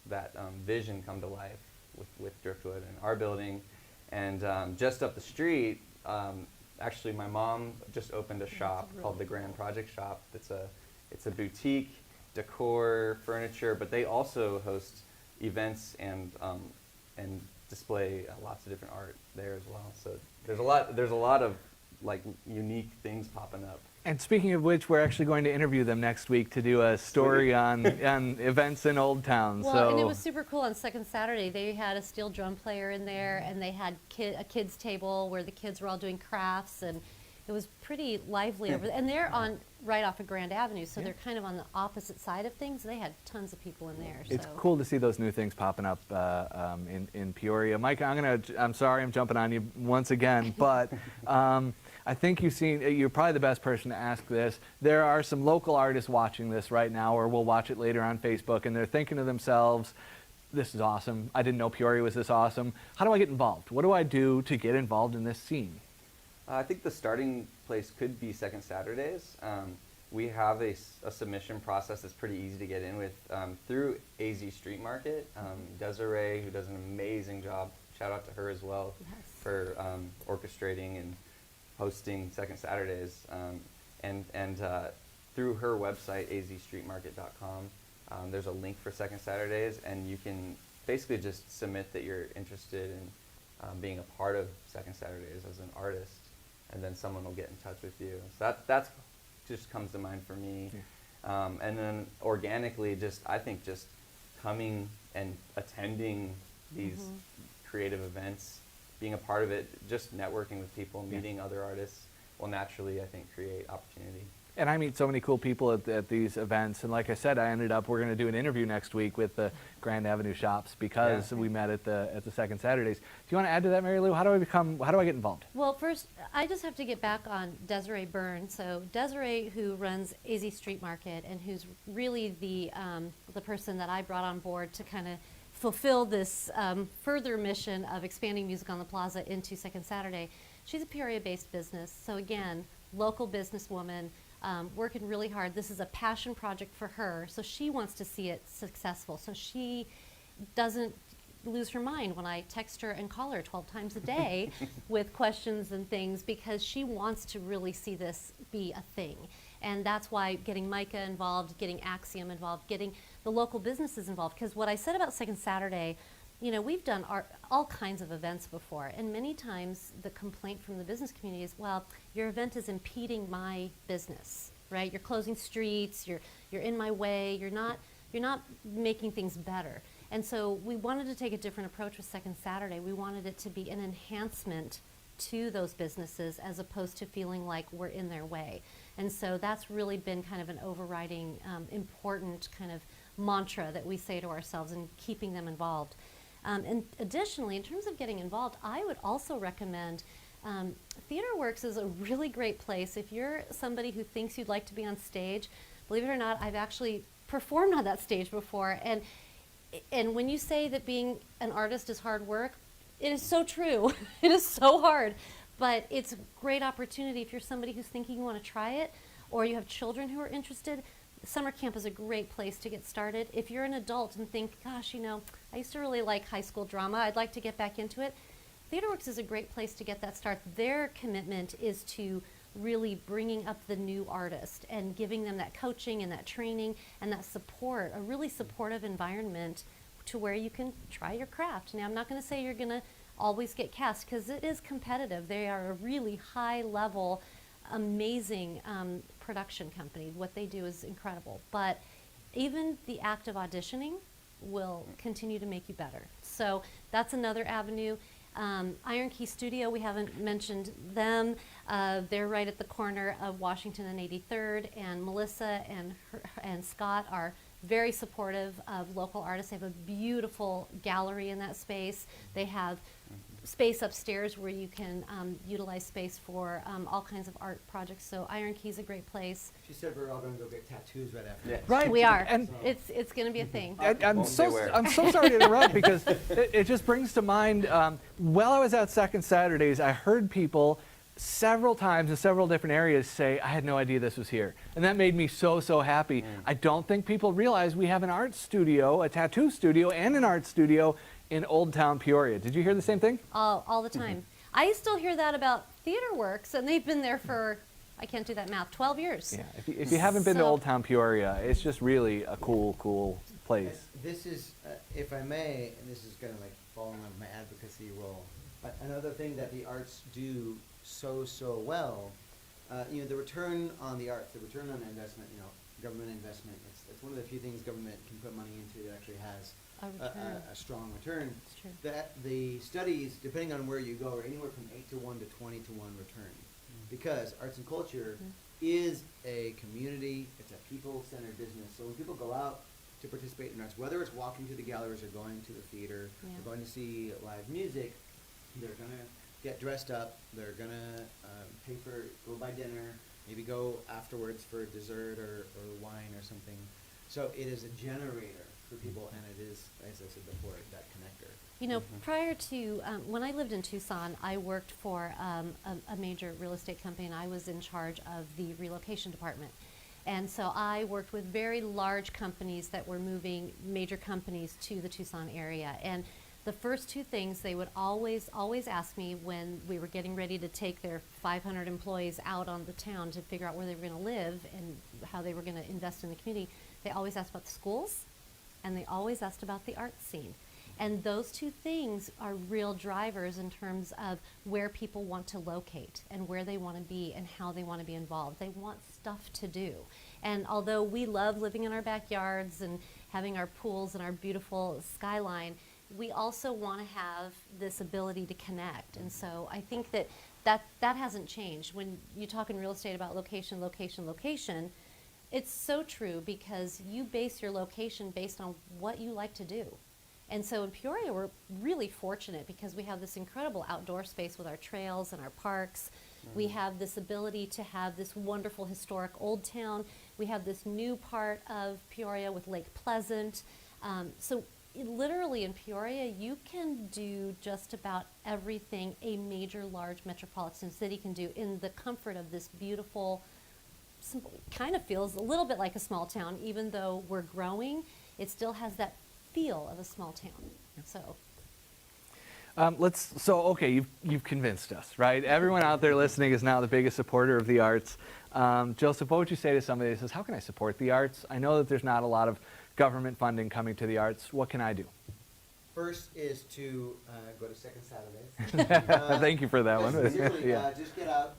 that vision come to life with Driftwood and our building. And just up the street, actually my mom just opened a shop called the Grand Project Shop. It's a boutique, decor, furniture, but they also host events and display lots of different art there as well. So there's a lot of like unique things popping up. And speaking of which, we're actually going to interview them next week to do a story on events in Old Town. Well, and it was super cool. On Second Saturday, they had a steel drum player in there, and they had a kids table where the kids were all doing crafts, and it was pretty lively over there. And they're on right off of Grand Avenue, so they're kind of on the opposite side of things. They had tons of people in there. It's cool to see those new things popping up in Peoria. Mike, I'm sorry I'm jumping on you once again, but I think you're probably the best person to ask this. There are some local artists watching this right now, or will watch it later on Facebook, and they're thinking to themselves, this is awesome. I didn't know Peoria was this awesome. How do I get involved? What do I do to get involved in this scene? I think the starting place could be Second Saturdays. We have a submission process that's pretty easy to get in with through AZ Street Market. Desiree, who does an amazing job, shout out to her as well for orchestrating and hosting Second Saturdays. And through her website, azstreetmarket.com, there's a link for Second Saturdays, and you can basically just submit that you're interested in being a part of Second Saturdays as an artist, and then someone will get in touch with you. So that's just comes to mind for me. And then organically, I think just coming and attending these creative events, being a part of it, just networking with people, meeting other artists will naturally, I think, create opportunity. And I meet so many cool people at these events, and like I said, we're going to do an interview next week with the Grand Avenue shops because we met at the Second Saturdays. Do you want to add to that, Mary Lou? How do I get involved? Well, first, I just have to get back on Desiree Byrne. So Desiree, who runs AZ Street Market and who's really the person that I brought on board to kind of fulfill this further mission of expanding Music on the Plaza into Second Saturday. She's a Peoria-based business, so again, local businesswoman, working really hard. This is a passion project for her, so she wants to see it successful. So she doesn't lose her mind when I text her and call her 12 times a day with questions and things, because she wants to really see this be a thing. And that's why getting Micah involved, getting Axiom involved, getting the local businesses involved. Because what I said about Second Saturday, we've done all kinds of events before, and many times the complaint from the business community is, well, your event is impeding my business, right? You're closing streets, you're in my way, you're not making things better. And so we wanted to take a different approach with Second Saturday. We wanted it to be an enhancement to those businesses as opposed to feeling like we're in their way. And so that's really been kind of an overriding important kind of mantra that we say to ourselves and keeping them involved. And additionally, in terms of getting involved, I would also recommend TheaterWorks is a really great place. If you're somebody who thinks you'd like to be on stage, believe it or not, I've actually performed on that stage before. And when you say that being an artist is hard work, it is so true. It is so hard. But it's a great opportunity if you're somebody who's thinking you want to try it, or you have children who are interested. Summer camp is a great place to get started. If you're an adult and think, gosh, I used to really like high school drama, I'd like to get back into it, TheaterWorks is a great place to get that start. Their commitment is to really bringing up the new artist and giving them that coaching and that training and that support, a really supportive environment to where you can try your craft. Now, I'm not going to say you're going to always get cast, because it is competitive. They are a really high level, amazing production company. What they do is incredible. But even the act of auditioning will continue to make you better. So that's another avenue. Iron Key Studio, we haven't mentioned them. They're right at the corner of Washington and 83rd, and Melissa and Scott are very supportive of local artists. They have a beautiful gallery in that space. They have space upstairs where you can utilize space for all kinds of art projects. So Iron Key is a great place. She said we're all going to go get tattoos right after. Yeah. Right. We are. And It's going to be a thing. I'm so sorry to interrupt, because it just brings to mind, while I was at Second Saturdays, I heard people several times in several different areas say, I had no idea this was here. And that made me so, so happy. I don't think people realize we have an art studio, a tattoo studio, and an art studio in Old Town Peoria. Did you hear the same thing? All the time. I still hear that about Theater Works, and they've been there for, I can't do that math, 12 years. Yeah, if you haven't been to So- Old Town Peoria, it's just really a cool, cool place. This is, if I may, and this is kind of like falling on my advocacy role, but another thing that the arts do so well, the return on the arts, the return on investment, government investment, it's one of the few things government can put money into that actually has A return. a strong return. It's true. That the studies, depending on where you go, are anywhere from 8-to-1 to 20-to-1 return. Because arts and culture is a community, it's a people-centered business. So when people go out to participate in arts, whether it's walking to the galleries or going to the theater, Yeah. or going to see live music, they're gonna get dressed up, they're gonna go buy dinner, maybe go afterwards for dessert or wine or something. So it is a generator for people, and it is, as I said before, that connector. You know, prior to, when I lived in Tucson, I worked for a major real estate company, and I was in charge of the relocation department. And so I worked with very large companies that were moving major companies to the Tucson area. And the first two things they would always ask me when we were getting ready to take their 500 employees out on the town to figure out where they were going to live and how they were going to invest in the community, they always asked about the schools, and they always asked about the art scene. And those two things are real drivers in terms of where people want to locate and where they want to be and how they want to be involved. They want stuff to do. And although we love living in our backyards and having our pools and our beautiful skyline, we also want to have this ability to connect. And so I think that hasn't changed. When you talk in real estate about location, location, location, it's so true because you base your location based on what you like to do. And so in Peoria, we're really fortunate because we have this incredible outdoor space with our trails and our parks. We have this ability to have this wonderful historic old town. We have this new part of Peoria with Lake Pleasant. So literally in Peoria, you can do just about everything a major large metropolitan city can do in the comfort of this beautiful, simple, kind of feels a little bit like a small town. Even though we're growing, it still has that feel of a small town. So Okay, you've convinced us, right? Everyone out there listening is now the biggest supporter of the arts. Joseph, what would you say to somebody that says, how can I support the arts? I know that there's not a lot of government funding coming to the arts. What can I do? First is to go to Second Saturdays. Thank you for that one. Seriously, Yeah. just get out,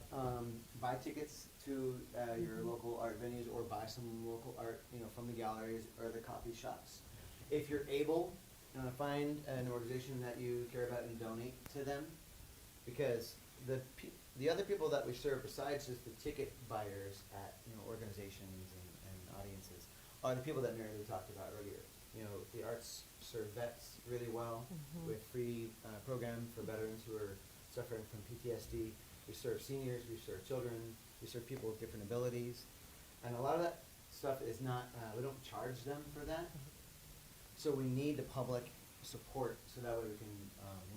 buy tickets to your local art venues, or buy some local art, from the galleries or the coffee shops. If you're able, find an organization that you care about and donate to them, because the other people that we serve, besides just the ticket buyers at organizations and audiences, are the people that Mary Lou talked about earlier. The arts serve vets really well with free program for veterans who are suffering from PTSD. We serve seniors, we serve children, we serve people with different abilities, and a lot of that stuff is not. We don't charge them for that. So we need the public support so that way we can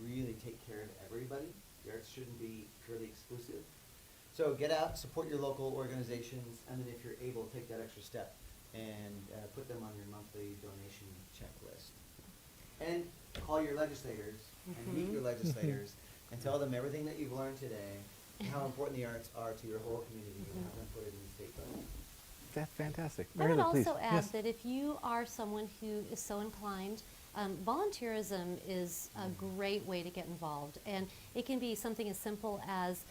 really take care of everybody. The arts shouldn't be purely exclusive. So get out, support your local organizations, and then if you're able, take that extra step and put them on your monthly donation checklist. And call your legislators and meet your legislators and tell them everything that you've learned today and how important the arts are to your whole community and have them put it in the state budget. That's fantastic. I would Mary Lou, please. also add Yes. that if you are someone who is so inclined, volunteerism is a great way to get involved. And it can be something as simple as,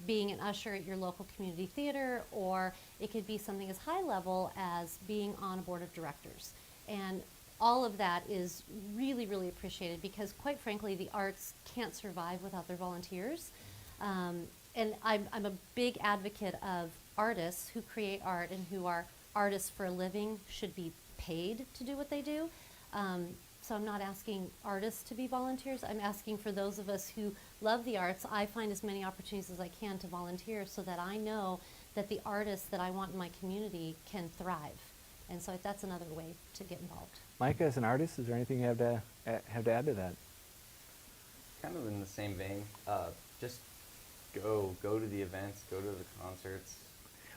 being an usher at your local community theater, or it could be something as high level as being on a board of directors. And all of that is really, really appreciated because, quite frankly, the arts can't survive without their volunteers. And I'm a big advocate of artists who create art and who are artists for a living should be paid to do what they do. So I'm not asking artists to be volunteers. I'm asking for those of us who love the arts, I find as many opportunities as I can to volunteer so that I know that the artists that I want in my community can thrive. And so that's another way to get involved. Micah, as an artist, is there anything you have to add to that? Kind of in the same vein, just go to the events, go to the concerts.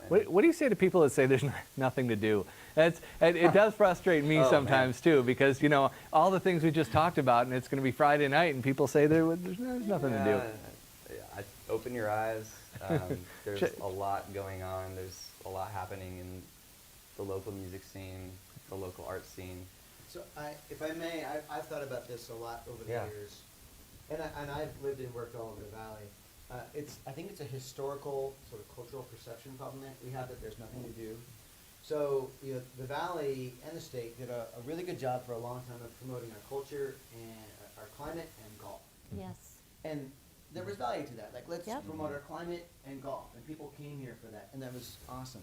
and- What do you say to people that say there's nothing to do? It does frustrate me Oh, sometimes too, because all the things we just talked about, and it's going to be Friday night, and people say there's nothing to do. Open your eyes. There's Sh- a lot going on. There's a lot happening in the local music scene, the local art scene. So if I may, I've thought about this a lot over the Yeah. years, and I've lived and worked all over the valley. I think it's a historical sort of cultural perception problem that we have, that there's nothing to do. So the valley and the state did a really good job for a long time of promoting our culture and our climate and golf. Yes. And there was value to that. Like, let's Yep. promote our climate and golf. And people came here for that. And that was awesome.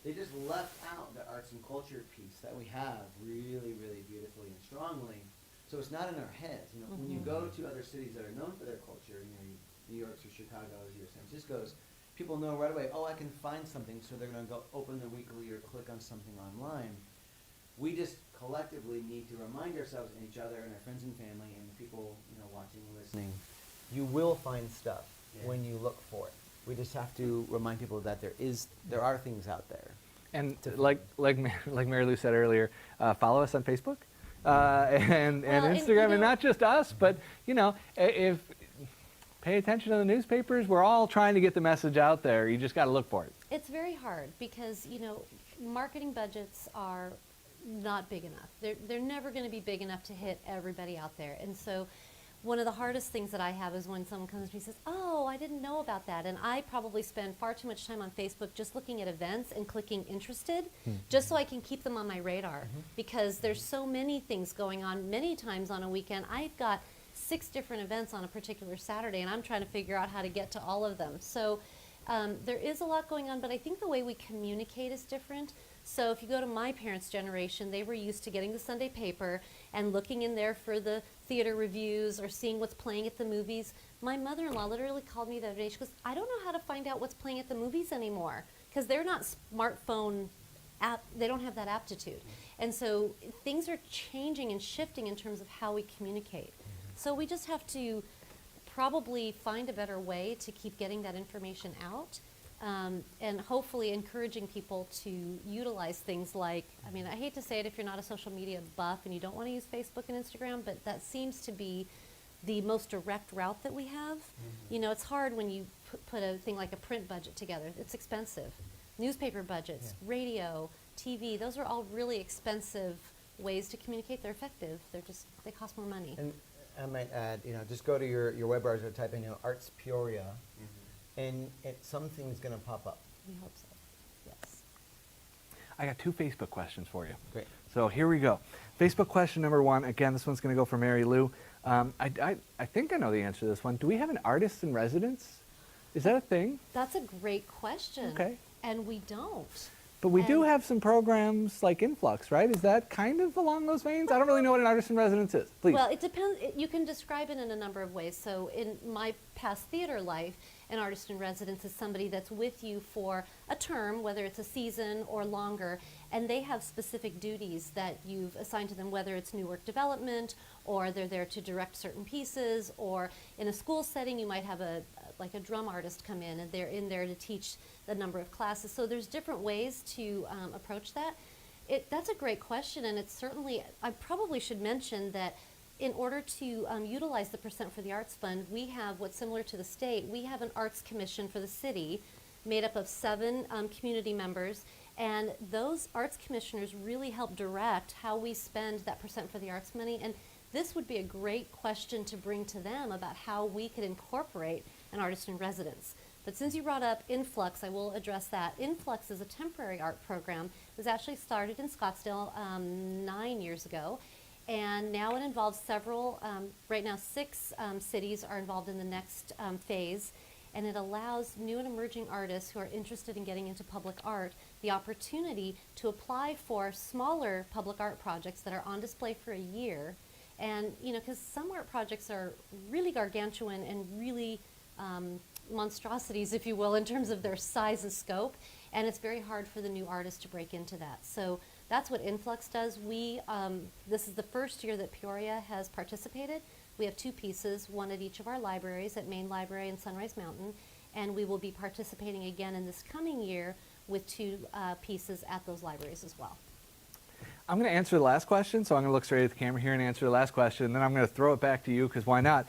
They just left out the arts and culture piece that we have really, really beautifully and strongly. So it's not in our heads. When you go to other cities that are known for their culture, New York's or Chicago's or San Francisco's, people know right away, oh, I can find something. So they're going to go open the weekly or click on something online. We just collectively need to remind ourselves and each other and our friends and family and the people watching and listening. You will find stuff when you look for it. We just have to remind people that there are things out there. And to like Mary Lou said earlier, follow us on Facebook and Well, and, Instagram, and not just us, but if pay attention to the newspapers. We're all trying to get the message out there. You just got to look for it. It's very hard because, marketing budgets are not big enough. They're never going to be big enough to hit everybody out there. And so one of the hardest things that I have is when someone comes to me and says, oh, I didn't know about that. And I probably spend far too much time on Facebook just looking at events and clicking interested, just so I can keep them on my radar. Because there's so many things going on. Many times on a weekend, I've got 6 different events on a particular Saturday, and I'm trying to figure out how to get to all of them. So there is a lot going on, but I think the way we communicate is different. So if you go to my parents' generation, they were used to getting the Sunday paper and looking in there for the theater reviews or seeing what's playing at the movies. My mother-in-law literally called me the other day. She goes, I don't know how to find out what's playing at the movies anymore, because they're not smartphone app. They don't have that aptitude. And so things are changing and shifting in terms of how we communicate. So we just have to probably find a better way to keep getting that information out. And hopefully encouraging people to utilize things like, I hate to say it if you're not a social media buff and you don't want to use Facebook and Instagram, but that seems to be the most direct route that we have. It's hard when you put a thing like a print budget together. It's expensive. Newspaper budgets, radio, TV, those are all really expensive ways to communicate. They're effective. They cost more money. And I might add, just go to your web browser, type in, Arts Peoria, and something's going to pop up. We hope so. Yes. I got 2 Facebook questions for you. Great. So here we go. Facebook question number 1. Again, this one's going to go for Mary Lou. I think I know the answer to this one. Do we have an artist in residence? Is that a thing? That's a great question. Okay. And we don't. But we do And- have some programs like Influx, right? Is that kind of along those veins? I don't really know what an artist in residence is. Please. Well, it depends. You can describe it in a number of ways. So in my past theater life, an artist in residence is somebody that's with you for a term, whether it's a season or longer, and they have specific duties that you've assigned to them, whether it's new work development, or they're there to direct certain pieces, or in a school setting, you might have a drum artist come in, and they're in there to teach the number of classes. So there's different ways to approach that. That's a great question, and it's certainly, I probably should mention that in order to utilize the Percent for the Arts Fund, we have what's similar to the state. We have an arts commission for the city made up of 7 community members, and those arts commissioners really help direct how we spend that Percent for the Arts money. And this would be a great question to bring to them about how we could incorporate an artist in residence. But since you brought up Influx, I will address that. Influx is a temporary art program. It was actually started in Scottsdale 9 years ago. And now it involves several, right now 6 cities are involved in the next phase. And it allows new and emerging artists who are interested in getting into public art the opportunity to apply for smaller public art projects that are on display for a year. And, because some art projects are really gargantuan and really monstrosities, if you will, in terms of their size and scope. And it's very hard for the new artist to break into that. So that's what Influx does. This is the first year that Peoria has participated. We have 2 pieces, one at each of our libraries, at Main Library and Sunrise Mountain. And we will be participating again in this coming year with 2 pieces at those libraries as well. I'm going to answer the last question, so I'm going to look straight at the camera here and answer the last question, and then I'm going to throw it back to you, because why not?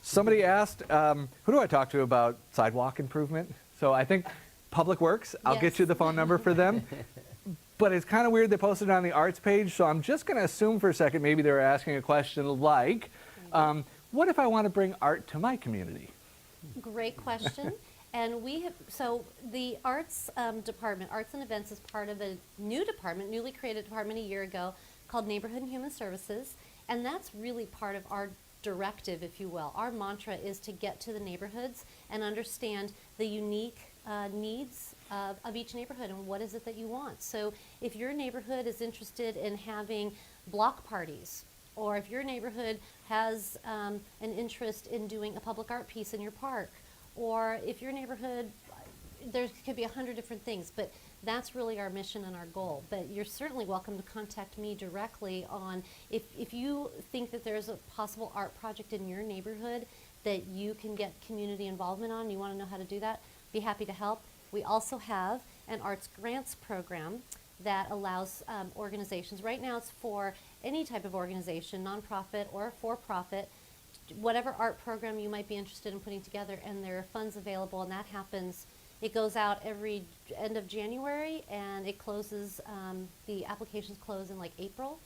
Somebody asked, who do I talk to about sidewalk improvement? So I think Public Works, I'll get you Yes. the phone number for them. But it's kind of weird they posted it on the arts page, so I'm just going to assume for a second maybe they were asking a question like, what if I want to bring art to my community? Great question. And we have, so the arts department, arts and events, is part of a new department, newly created department a year ago called Neighborhood and Human Services. And that's really part of our directive, if you will. Our mantra is to get to the neighborhoods and understand the unique needs of each neighborhood and what is it that you want. So if your neighborhood is interested in having block parties, or if your neighborhood has an interest in doing a public art piece in your park, or if your neighborhood, there could be 100 different things, but that's really our mission and our goal. But you're certainly welcome to contact me directly on if you think that there's a possible art project in your neighborhood that you can get community involvement on, you want to know how to do that, be happy to help. We also have an arts grants program that allows organizations, right now it's for any type of organization, nonprofit or for-profit, whatever art program you might be interested in putting together, and there are funds available, and that happens, it goes out every end of January, and it closes, the applications close in like April,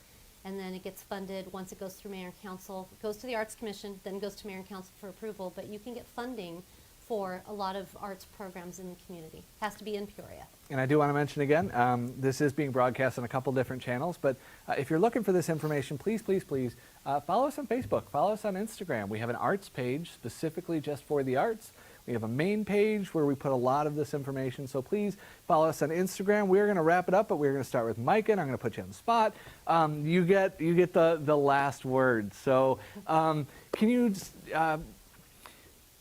and then it gets funded once it goes through Mayor and Council, goes to the Arts Commission, then goes to Mayor and Council for approval, but you can get funding for a lot of arts programs in the community. Has to be in Peoria. And I do want to mention again, this is being broadcast on a couple different channels, but if you're looking for this information, please, please, please follow us on Facebook, follow us on Instagram. We have an arts page specifically just for the arts. We have a main page where we put a lot of this information, so please follow us on Instagram. We're going to wrap it up, but we're going to start with Micah, and I'm going to put you on the spot. You get the last word. So can you just,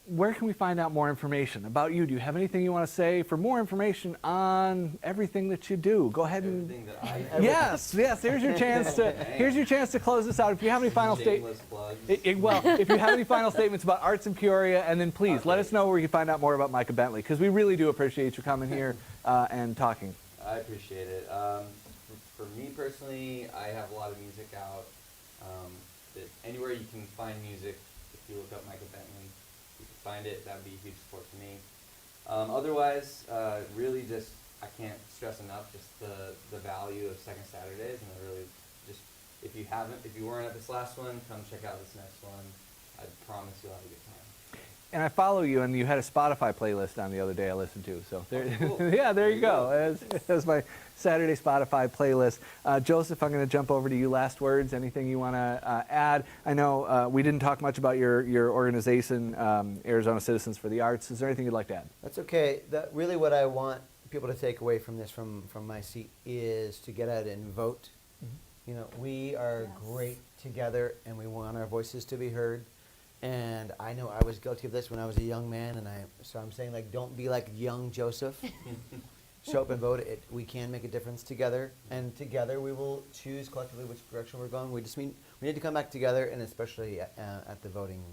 where can we find out more information about you? Do you have anything you want to say for more information on everything that you do? Go ahead and Everything that I yes. Here's your chance to close this out. If you have any final shameless plugs. well, if you have any final statements about arts in Peoria, and then please let us know where you can find out more about Micah Bentley, because we really do appreciate you coming here and talking. I appreciate it. For me personally, I have a lot of music out. Anywhere you can find music, if you look up Micah Bentley, you can find it. That would be a huge support to me. Otherwise, really just, I can't stress enough just the value of Second Saturdays, and really just, if you weren't at this last one, come check out this next one. I promise you'll have a good time. And I follow you, and you had a Spotify playlist on the other day I listened to. So there, Oh, cool. yeah, there you go. That's my Saturday Spotify playlist. Joseph, I'm going to jump over to you. Last words, anything you want to add? I know we didn't talk much about your organization, Arizona Citizens for the Arts. Is there anything you'd like to add? That's okay. Really what I want people to take away from this, from my seat, is to get out and vote. Mm-hmm. You know, we are Yes. great together, and we want our voices to be heard. And I know I was guilty of this when I was a young man, and so I'm saying, like, don't be like young Joseph. Show up and vote. We can make a difference together, and together we will choose collectively which direction we're going. We need to come back together, and especially at the voting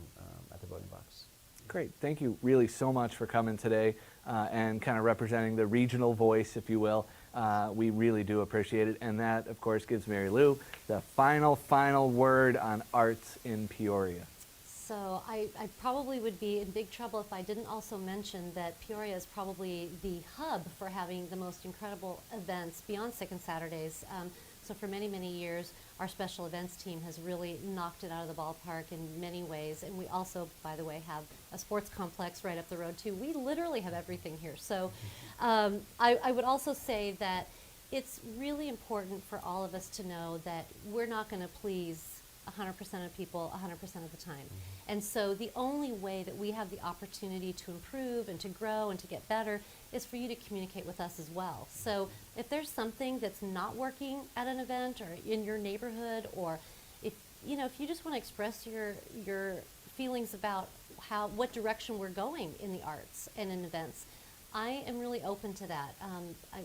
box. Great. Thank you really so much for coming today and kind of representing the regional voice, if you will. We really do appreciate it. And that, of course, gives Mary Lou the final word on arts in Peoria. So I probably would be in big trouble if I didn't also mention that Peoria is probably the hub for having the most incredible events beyond Second Saturdays. So for many, many years, our special events team has really knocked it out of the ballpark in many ways. And we also, by the way, have a sports complex right up the road too. We literally have everything here. So I would also say that it's really important for all of us to know that we're not going to please 100% of people 100% of the time. Mm-hmm. And so the only way that we have the opportunity to improve and to grow and to get better is for you to communicate with us as well. So if there's something that's not working at an event or in your neighborhood, or if you just want to express your feelings about what direction we're going in the arts and in events, I am really open to that.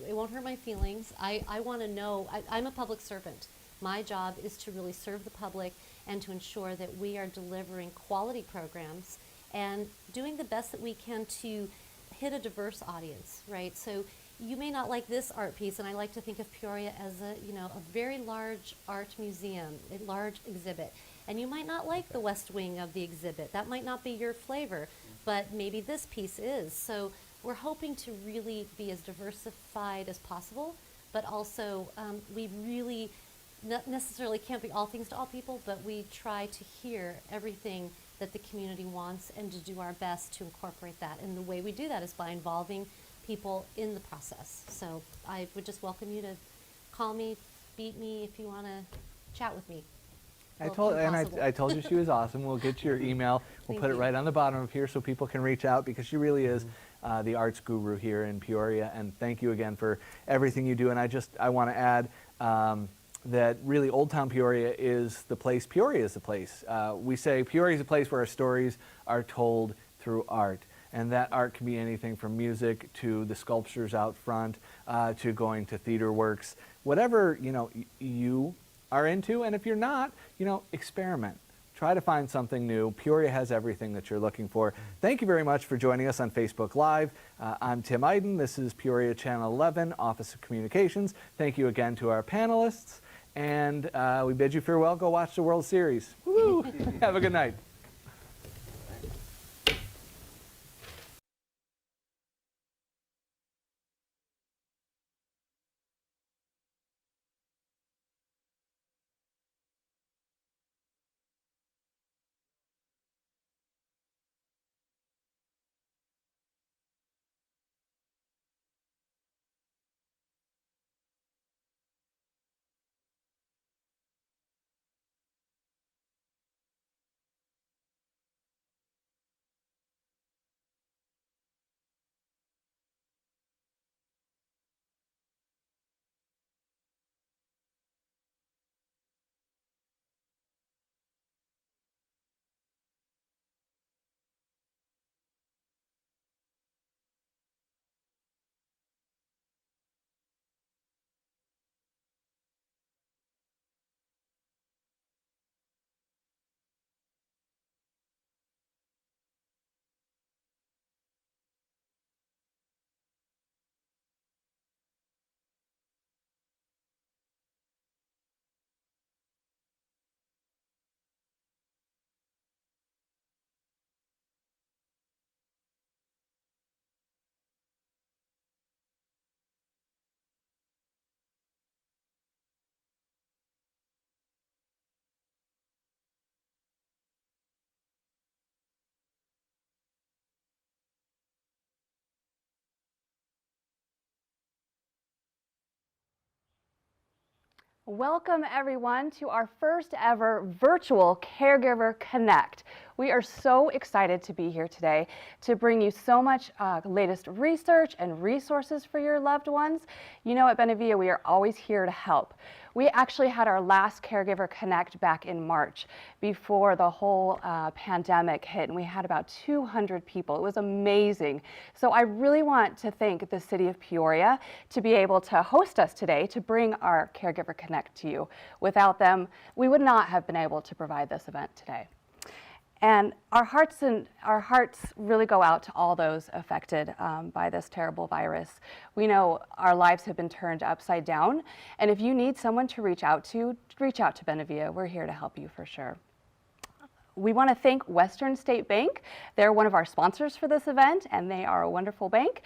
It won't hurt my feelings. I want to know, I'm a public servant. My job is to really serve the public and to ensure that we are delivering quality programs and doing the best that we can to hit a diverse audience, right? So you may not like this art piece, and I like to think of Peoria as a very large art museum, a large exhibit. And you might not like the west wing of the exhibit. That might not be your flavor, but maybe this piece is. So we're hoping to really be as diversified as possible, but also we really not necessarily can't be all things to all people, but we try to hear everything that the community wants and to do our best to incorporate that. And the way we do that is by involving people in the process. So I would just welcome you to call me, beat me if you want to chat with me. I told you she was awesome. We'll get your email. We'll put it right on the bottom of here so people can reach out, because she really is the arts guru here in Peoria. And thank you again for everything you do. And I want to add that really Old Town Peoria is the place. Peoria is the place. We say Peoria is a place where our stories are told through art. And that art can be anything from music to the sculptures out front to going to theater works, whatever you are into. And if you're not, experiment. Try to find something new. Peoria has everything that you're looking for. Thank you very much for joining us on Facebook Live. I'm Tim Iden. This is Peoria Channel 11, Office of Communications. Thank you again to our panelists. And we bid you farewell. Go watch the World Series. Woo! Have a good night. Welcome everyone to our first ever virtual Caregiver Connect. We are so excited to be here today to bring you so much latest research and resources for your loved ones. You know, at Benevilla, we are always here to help. We actually had our last Caregiver Connect back in March before the whole pandemic hit, and we had about 200 people. It was amazing. So I really want to thank the City of Peoria to be able to host us today to bring our Caregiver Connect to you. Without them, we would not have been able to provide this event today. And our hearts really go out to all those affected by this terrible virus. We know our lives have been turned upside down, and if you need someone to reach out to Benevilla. We're here to help you for sure. We want to thank Western State Bank. They're one of our sponsors for this event, and they are a wonderful bank.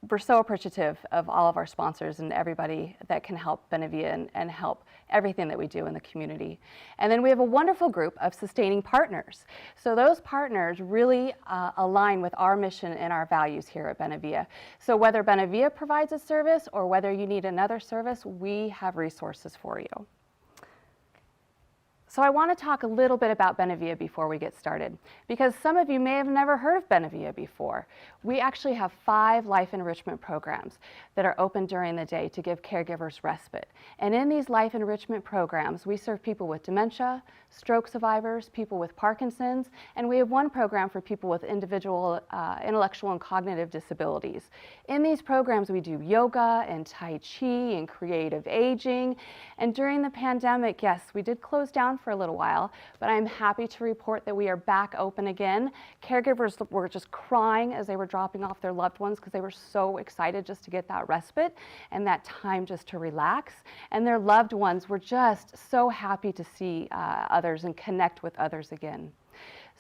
We're so appreciative of all of our sponsors and everybody that can help Benevilla and help everything that we do in the community. And then we have a wonderful group of sustaining partners. So those partners really align with our mission and our values here at Benevilla. So whether Benevilla provides a service or whether you need another service, we have resources for you. So I want to talk a little bit about Benevilla before we get started, because some of you may have never heard of Benevilla before. We actually have 5 life enrichment programs that are open during the day to give caregivers respite. And in these life enrichment programs, we serve people with dementia, stroke survivors, people with Parkinson's, and we have one program for people with individual intellectual and cognitive disabilities. In these programs, we do yoga and Tai Chi and creative aging. And during the pandemic, yes, we did close down for a little while, but I'm happy to report that we are back open again. Caregivers were just crying as they were dropping off their loved ones because they were so excited just to get that respite and that time just to relax. And their loved ones were just so happy to see others and connect with others again.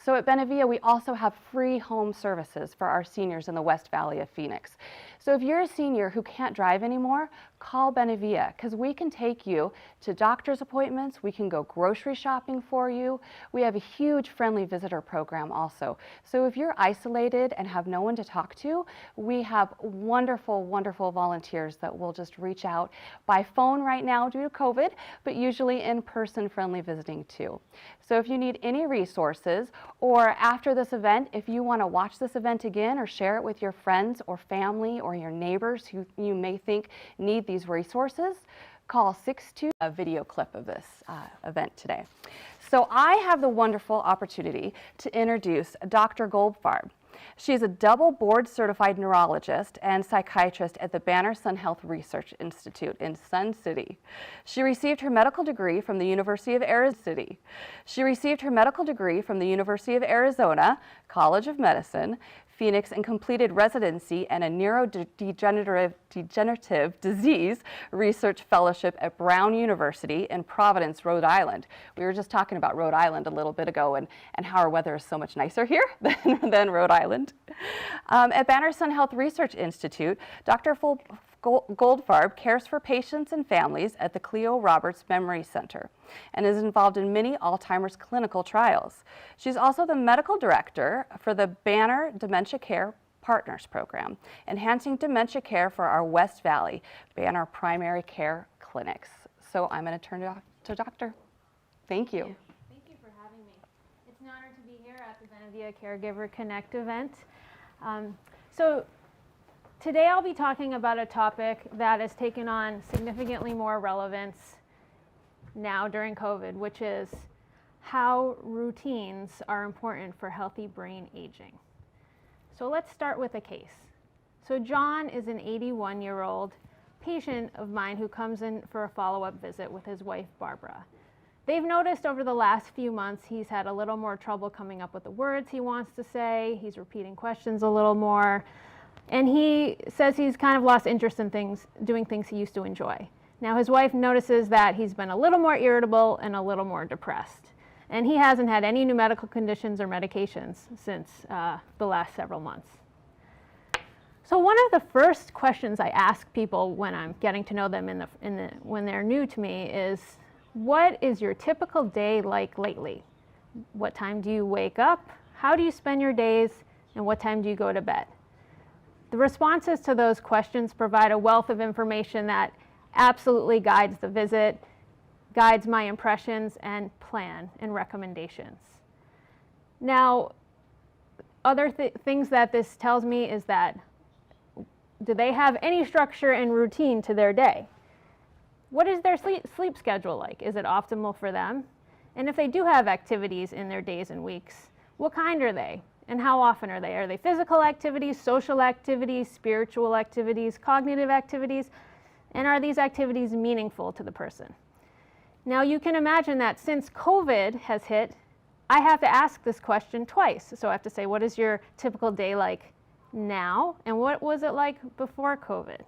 So at Benevilla, we also have free home services for our seniors in the West Valley of Phoenix. So if you're a senior who can't drive anymore, call Benevilla because we can take you to doctor's appointments, we can go grocery shopping for you. We have a huge friendly visitor program also. So if you're isolated and have no one to talk to, we have wonderful, wonderful volunteers that will just reach out by phone right now due to COVID, but usually in-person friendly visiting too. So if you need any resources, or after this event, if you want to watch this event again or share it with your friends or family or your neighbors who you may think need these resources, call 62 a video clip of this event today. So I have the wonderful opportunity to introduce Dr. Goldfarb. She's a double board certified neurologist and psychiatrist at the Banner Sun Health Research Institute in Sun City. She received her medical degree from the University of Arizona. She received her medical degree from the University of Arizona College of Medicine, Phoenix, and completed residency and a neurodegenerative disease research fellowship at Brown University in Providence, Rhode Island. We were just talking about Rhode Island a little bit ago and how our weather is so much nicer here than Rhode Island. At Banner Sun Health Research Institute, Dr. Goldfarb cares for patients and families at the Cleo Roberts Memory Center and is involved in many Alzheimer's clinical trials. She's also the medical director for the Banner Dementia Care Partners Program, enhancing dementia care for our West Valley Banner primary care clinics. So I'm going to turn it to Doctor. Thank you. Thank you for having me. It's an honor to be here at the Benevilla Caregiver Connect event. So today I'll be talking about a topic that has taken on significantly more relevance now during COVID, which is how routines are important for healthy brain aging. So let's start with a case. So John is an 81-year-old patient of mine who comes in for a follow-up visit with his wife, Barbara. They've noticed over the last few months he's had a little more trouble coming up with the words he wants to say. He's repeating questions a little more. And he says he's kind of lost interest in doing things he used to enjoy. Now his wife notices that he's been a little more irritable and a little more depressed. And he hasn't had any new medical conditions or medications since the last several months. So one of the first questions I ask people when I'm getting to know them when they're new to me is, what is your typical day like lately? What time do you wake up? How do you spend your days? And what time do you go to bed? The responses to those questions provide a wealth of information that absolutely guides the visit, guides my impressions and plan and recommendations. Now, other things that this tells me is that, do they have any structure and routine to their day? What is their sleep schedule like? Is it optimal for them? And if they do have activities in their days and weeks, what kind are they? And how often are they? Are they physical activities, social activities, spiritual activities, cognitive activities? And are these activities meaningful to the person? Now you can imagine that since COVID has hit, I have to ask this question twice. So I have to say, what is your typical day like now? And what was it like before COVID?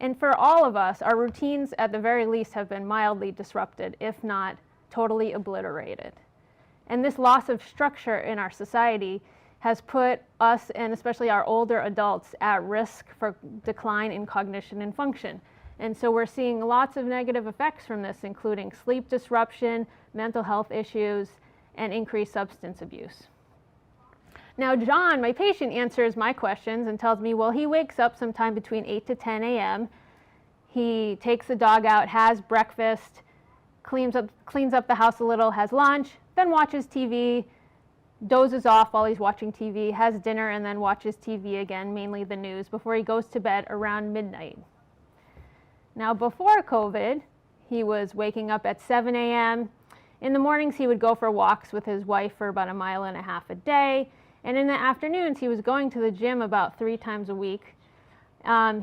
And for all of us, our routines at the very least have been mildly disrupted, if not totally obliterated. And this loss of structure in our society has put us, and especially our older adults, at risk for decline in cognition and function. And so we're seeing lots of negative effects from this, including sleep disruption, mental health issues, and increased substance abuse. Now John, my patient, answers my questions and tells me, well, he wakes up sometime between 8 to 10 a.m. He takes the dog out, has breakfast, cleans up the house a little, has lunch, then watches TV, dozes off while he's watching TV, has dinner, and then watches TV again, mainly the news, before he goes to bed around midnight. Now before COVID, he was waking up at 7 a.m. In the mornings, he would go for walks with his wife for about 1.5 miles a day. And in the afternoons, he was going to the gym about 3 times a week.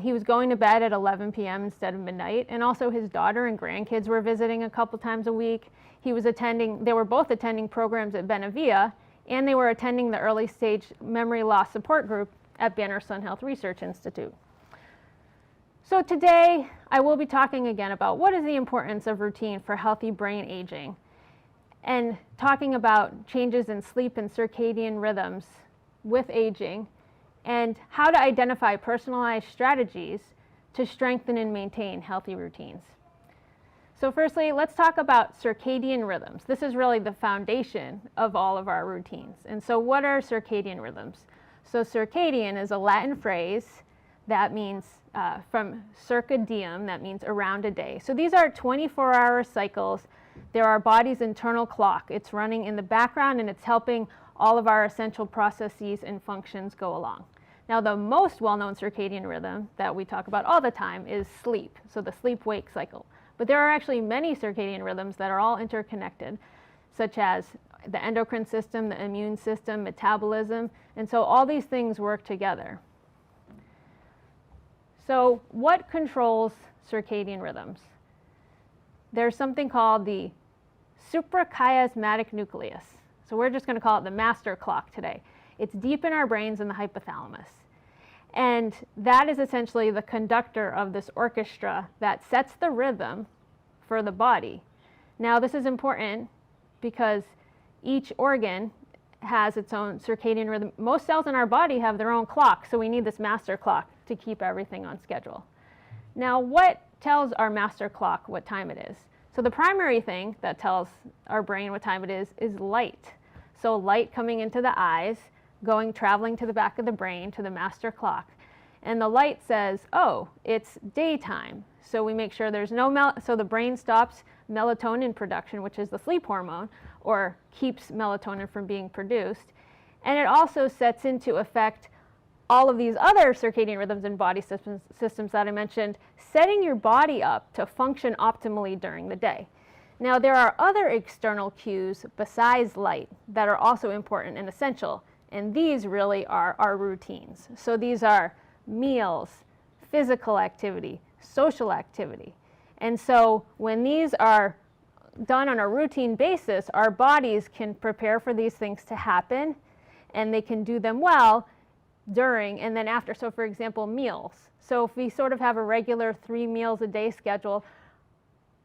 He was going to bed at 11 p.m. instead of midnight, and also his daughter and grandkids were visiting a couple times a week. They were both attending programs at Benavia, and they were attending the early stage memory loss support group at Banner Sun Health Research Institute. So today, I will be talking again about what is the importance of routine for healthy brain aging, and talking about changes in sleep and circadian rhythms with aging, and how to identify personalized strategies to strengthen and maintain healthy routines. So firstly, let's talk about circadian rhythms. This is really the foundation of all of our routines. And so what are circadian rhythms? So circadian is a Latin phrase that means from circa diem, that means around a day. So these are 24-hour cycles. They're our body's internal clock. It's running in the background and it's helping all of our essential processes and functions go along. Now, the most well-known circadian rhythm that we talk about all the time is sleep, so the sleep-wake cycle. But there are actually many circadian rhythms that are all interconnected, such as the endocrine system, the immune system, metabolism, and so all these things work together. So what controls circadian rhythms? There's something called the suprachiasmatic nucleus. So we're just going to call it the master clock today. It's deep in our brains in the hypothalamus. And that is essentially the conductor of this orchestra that sets the rhythm for the body. Now, this is important because each organ has its own circadian rhythm. Most cells in our body have their own clock, so we need this master clock to keep everything on schedule. Now, what tells our master clock what time it is? So the primary thing that tells our brain what time it is light. So light coming into the eyes, traveling to the back of the brain to the master clock. And the light says, oh, it's daytime. So we make sure there's so the brain stops melatonin production, which is the sleep hormone, or keeps melatonin from being produced. And it also sets into effect all of these other circadian rhythms and body systems that I mentioned, setting your body up to function optimally during the day. Now, there are other external cues besides light that are also important and essential, and these really are our routines. So these are meals, physical activity, social activity. And so when these are done on a routine basis, our bodies can prepare for these things to happen, and they can do them well during and then after. So for example, meals. So if we sort of have a regular 3 meals a day schedule,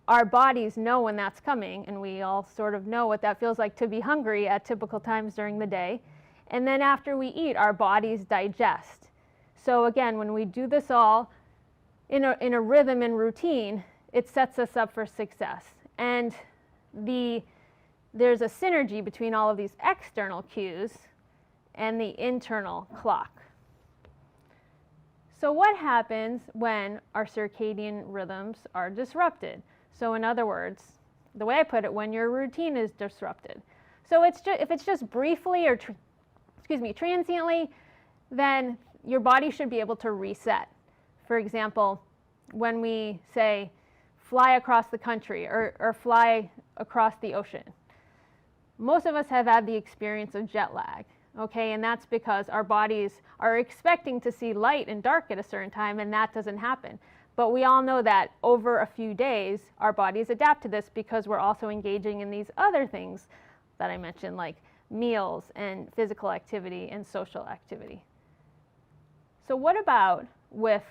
our bodies know when that's coming, and we all sort of know what that feels like to be hungry at typical times during the day. And then after we eat, our bodies digest. So again, when we do this all in a rhythm and routine, it sets us up for success. And there's a synergy between all of these external cues and the internal clock. So what happens when our circadian rhythms are disrupted? So in other words, the way I put it, when your routine is disrupted. So if it's just briefly or transiently, then your body should be able to reset. For example, when we say fly across the country or fly across the ocean, most of us have had the experience of jet lag. Okay, and that's because our bodies are expecting to see light and dark at a certain time, and that doesn't happen. But we all know that over a few days, our bodies adapt to this because we're also engaging in these other things that I mentioned, like meals and physical activity and social activity. So what about with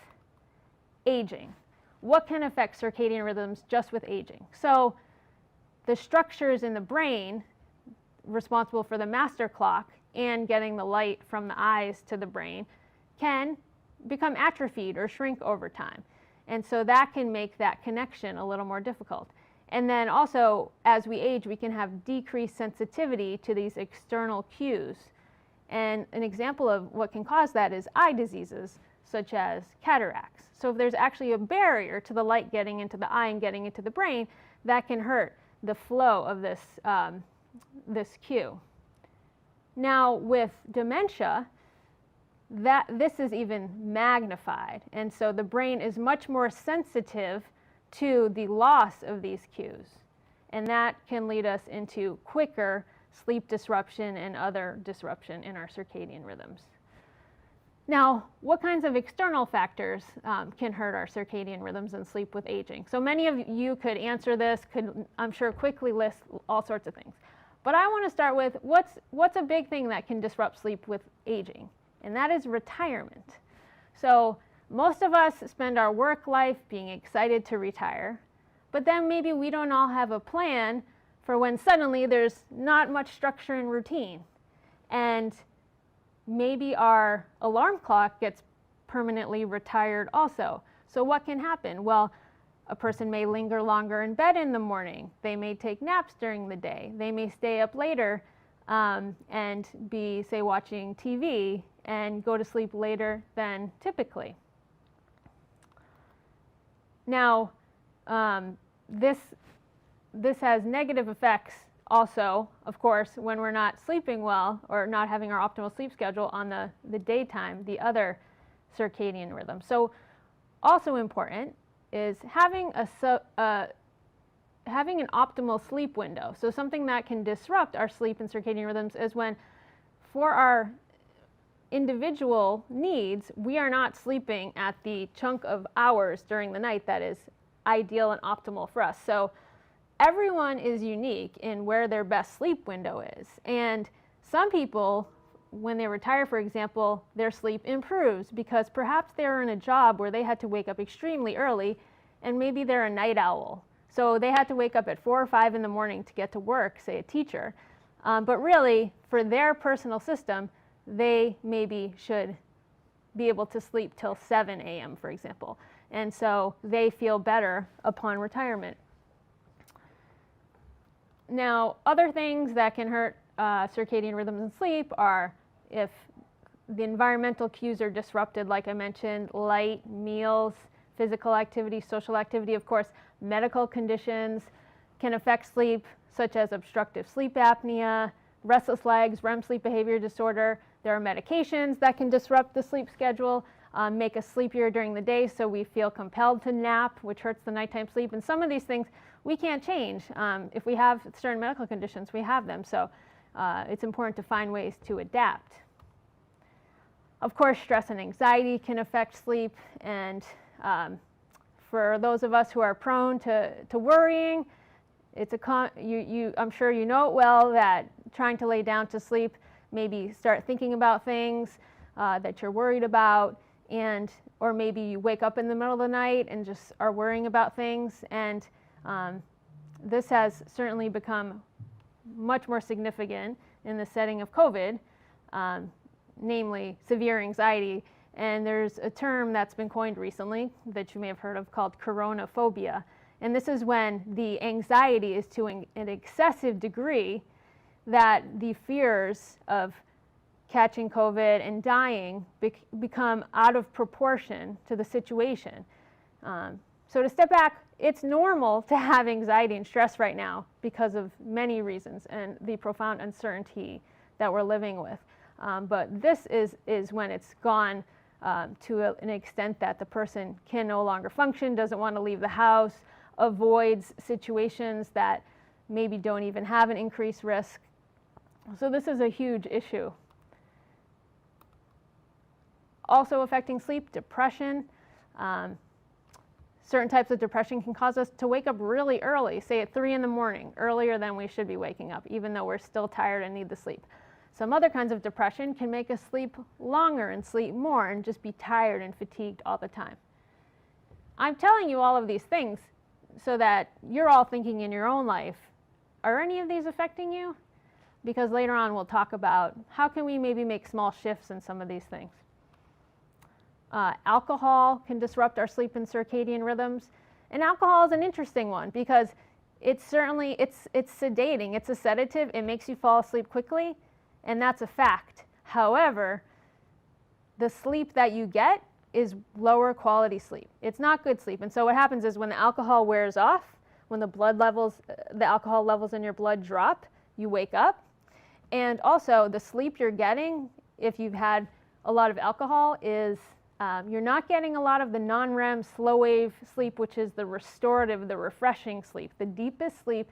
aging? What can affect circadian rhythms just with aging? So the structures in the brain responsible for the master clock and getting the light from the eyes to the brain can become atrophied or shrink over time. And so that can make that connection a little more difficult. And then also, as we age, we can have decreased sensitivity to these external cues. And an example of what can cause that is eye diseases, such as cataracts. So if there's actually a barrier to the light getting into the eye and getting into the brain, that can hurt the flow of this cue. Now, with dementia, this is even magnified. And so the brain is much more sensitive to the loss of these cues. And that can lead us into quicker sleep disruption and other disruption in our circadian rhythms. Now, what kinds of external factors can hurt our circadian rhythms and sleep with aging? So many of you could answer this, could, I'm sure, quickly list all sorts of things. But I want to start with what's a big thing that can disrupt sleep with aging? And that is retirement. So most of us spend our work life being excited to retire, but then maybe we don't all have a plan for when suddenly there's not much structure and routine. And maybe our alarm clock gets permanently retired also. So what can happen? Well, a person may linger longer in bed in the morning. They may take naps during the day. They may stay up later and be, say, watching TV and go to sleep later than typically. Now, this has negative effects also, of course, when we're not sleeping well or not having our optimal sleep schedule on the daytime, the other circadian rhythm. So also important is having having an optimal sleep window. So something that can disrupt our sleep and circadian rhythms is when, for our individual needs, we are not sleeping at the chunk of hours during the night that is ideal and optimal for us. So everyone is unique in where their best sleep window is. And some people, when they retire, for example, their sleep improves because perhaps they're in a job where they had to wake up extremely early, and maybe they're a night owl. So they had to wake up at 4 or 5 in the morning to get to work, say a teacher. But really, for their personal system, they maybe should be able to sleep till 7 a.m., for example. And so they feel better upon retirement. Now, other things that can hurt circadian rhythms and sleep are if the environmental cues are disrupted, like I mentioned, light, meals, physical activity, social activity. Of course, medical conditions can affect sleep, such as obstructive sleep apnea, restless legs, REM sleep behavior disorder. There are medications that can disrupt the sleep schedule, make us sleepier during the day, so we feel compelled to nap, which hurts the nighttime sleep. And some of these things we can't change. If we have certain medical conditions, we have them. So it's important to find ways to adapt. Of course, stress and anxiety can affect sleep. And for those of us who are prone to worrying, it's I'm sure you know it well that trying to lay down to sleep, maybe start thinking about things that you're worried about, or maybe you wake up in the middle of the night and just are worrying about things. And this has certainly become much more significant in the setting of COVID, namely severe anxiety. And there's a term that's been coined recently that you may have heard of called coronaphobia. And this is when the anxiety is to an excessive degree that the fears of catching COVID and dying become out of proportion to the situation. So to step back, it's normal to have anxiety and stress right now because of many reasons and the profound uncertainty that we're living with. But this is when it's gone to an extent that the person can no longer function, doesn't want to leave the house, avoids situations that maybe don't even have an increased risk. So this is a huge issue. Also affecting sleep, depression. Certain types of depression can cause us to wake up really early, say at 3 in the morning, earlier than we should be waking up, even though we're still tired and need the sleep. Some other kinds of depression can make us sleep longer and sleep more and just be tired and fatigued all the time. I'm telling you all of these things so that you're all thinking in your own life, are any of these affecting you? Because later on we'll talk about how can we maybe make small shifts in some of these things. Alcohol can disrupt our sleep and circadian rhythms. And alcohol is an interesting one because it's sedating. It's a sedative. It makes you fall asleep quickly, and that's a fact. However, the sleep that you get is lower quality sleep. It's not good sleep. And so what happens is when the alcohol wears off, when the alcohol levels in your blood drop, you wake up. And also the sleep you're getting, if you've had a lot of alcohol, is you're not getting a lot of the non-REM slow wave sleep, which is the restorative, the refreshing sleep, the deepest sleep,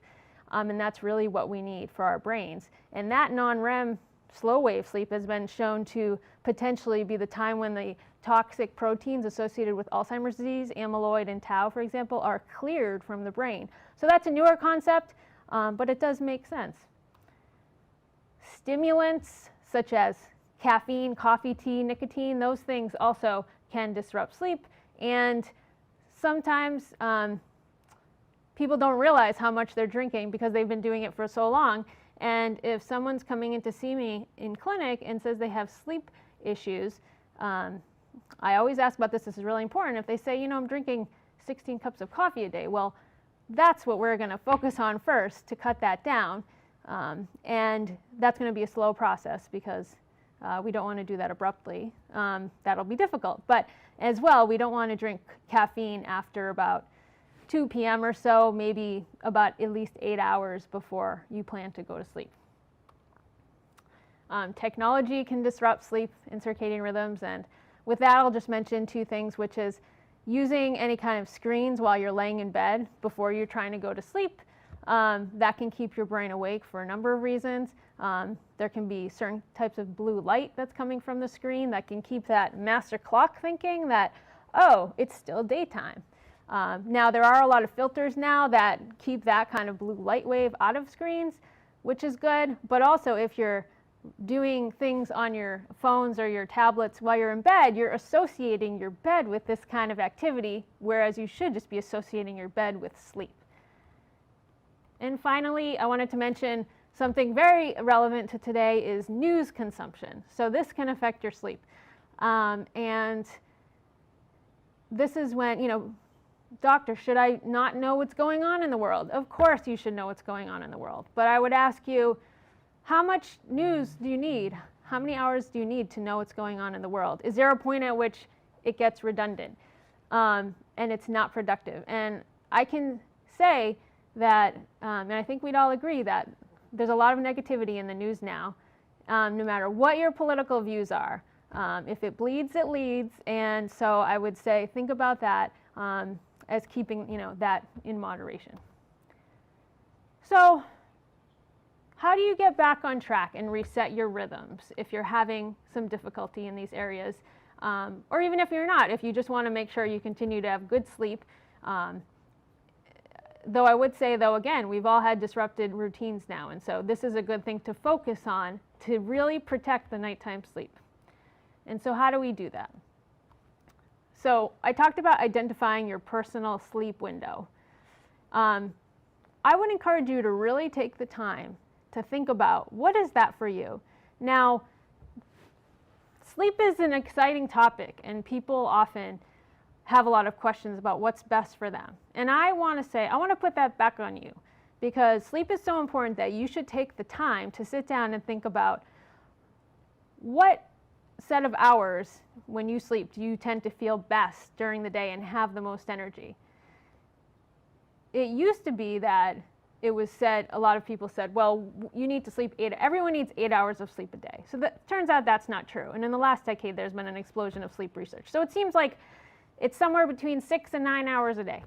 and that's really what we need for our brains. And that non-REM slow wave sleep has been shown to potentially be the time when the toxic proteins associated with Alzheimer's disease, amyloid and tau, for example, are cleared from the brain. So that's a newer concept, but it does make sense. Stimulants such as caffeine, coffee, tea, nicotine, those things also can disrupt sleep. And sometimes people don't realize how much they're drinking because they've been doing it for so long. And if someone's coming in to see me in clinic and says they have sleep issues, I always ask about this. This is really important. If they say, you know, I'm drinking 16 cups of coffee a day, well, that's what we're going to focus on first to cut that down. And that's going to be a slow process because we don't want to do that abruptly. That'll be difficult. But as well, we don't want to drink caffeine after about 2 p.m. or so, maybe about at least 8 hours before you plan to go to sleep. Technology can disrupt sleep and circadian rhythms, and with that I'll just mention 2 things, which is using any kind of screens while you're laying in bed before you're trying to go to sleep. That can keep your brain awake for a number of reasons. There can be certain types of blue light that's coming from the screen that can keep that master clock thinking that, oh, it's still daytime. Now there are a lot of filters now that keep that kind of blue light wave out of screens, which is good, but also if you're doing things on your phones or your tablets while you're in bed, you're associating your bed with this kind of activity, whereas you should just be associating your bed with sleep. And finally, I wanted to mention something very relevant to today is news consumption. So this can affect your sleep. And this is when, you know, doctor, should I not know what's going on in the world? Of course you should know what's going on in the world. But I would ask you, how much news do you need? How many hours do you need to know what's going on in the world? Is there a point at which it gets redundant and it's not productive? And I can say that, and I think we'd all agree that there's a lot of negativity in the news now, no matter what your political views are. If it bleeds, it leads. And so I would say, think about that as keeping, you know, that in moderation. So how do you get back on track and reset your rhythms if you're having some difficulty in these areas? Or even if you're not, if you just want to make sure you continue to have good sleep. Though I would say, though, again, we've all had disrupted routines now. And so this is a good thing to focus on to really protect the nighttime sleep. And so how do we do that? So I talked about identifying your personal sleep window. I would encourage you to really take the time to think about what is that for you. Now, sleep is an exciting topic, and people often have a lot of questions about what's best for them. And I want to say, I want to put that back on you, because sleep is so important that you should take the time to sit down and think about what set of hours when you sleep do you tend to feel best during the day and have the most energy. It used to be that it was said, a lot of people said, well, you need to sleep everyone needs 8 hours of sleep a day. So that turns out that's not true. And in the last decade, there's been an explosion of sleep research. So it seems like it's somewhere between 6 and 9 hours a day.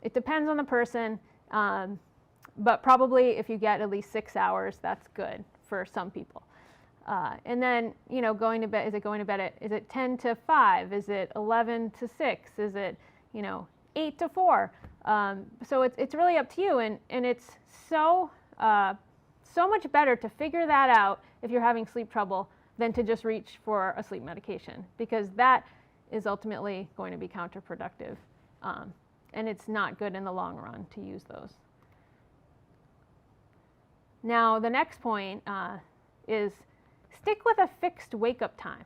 It depends on the person, but probably if you get at least 6 hours, that's good for some people. And then, you know, going to bed, is it 10 to 5? Is it 11 to 6? Is it, you know, 8 to 4? So it's really up to you, and it's so much better to figure that out if you're having sleep trouble than to just reach for a sleep medication, because that is ultimately going to be counterproductive, and it's not good in the long run to use those. Now the next point is stick with a fixed wake-up time.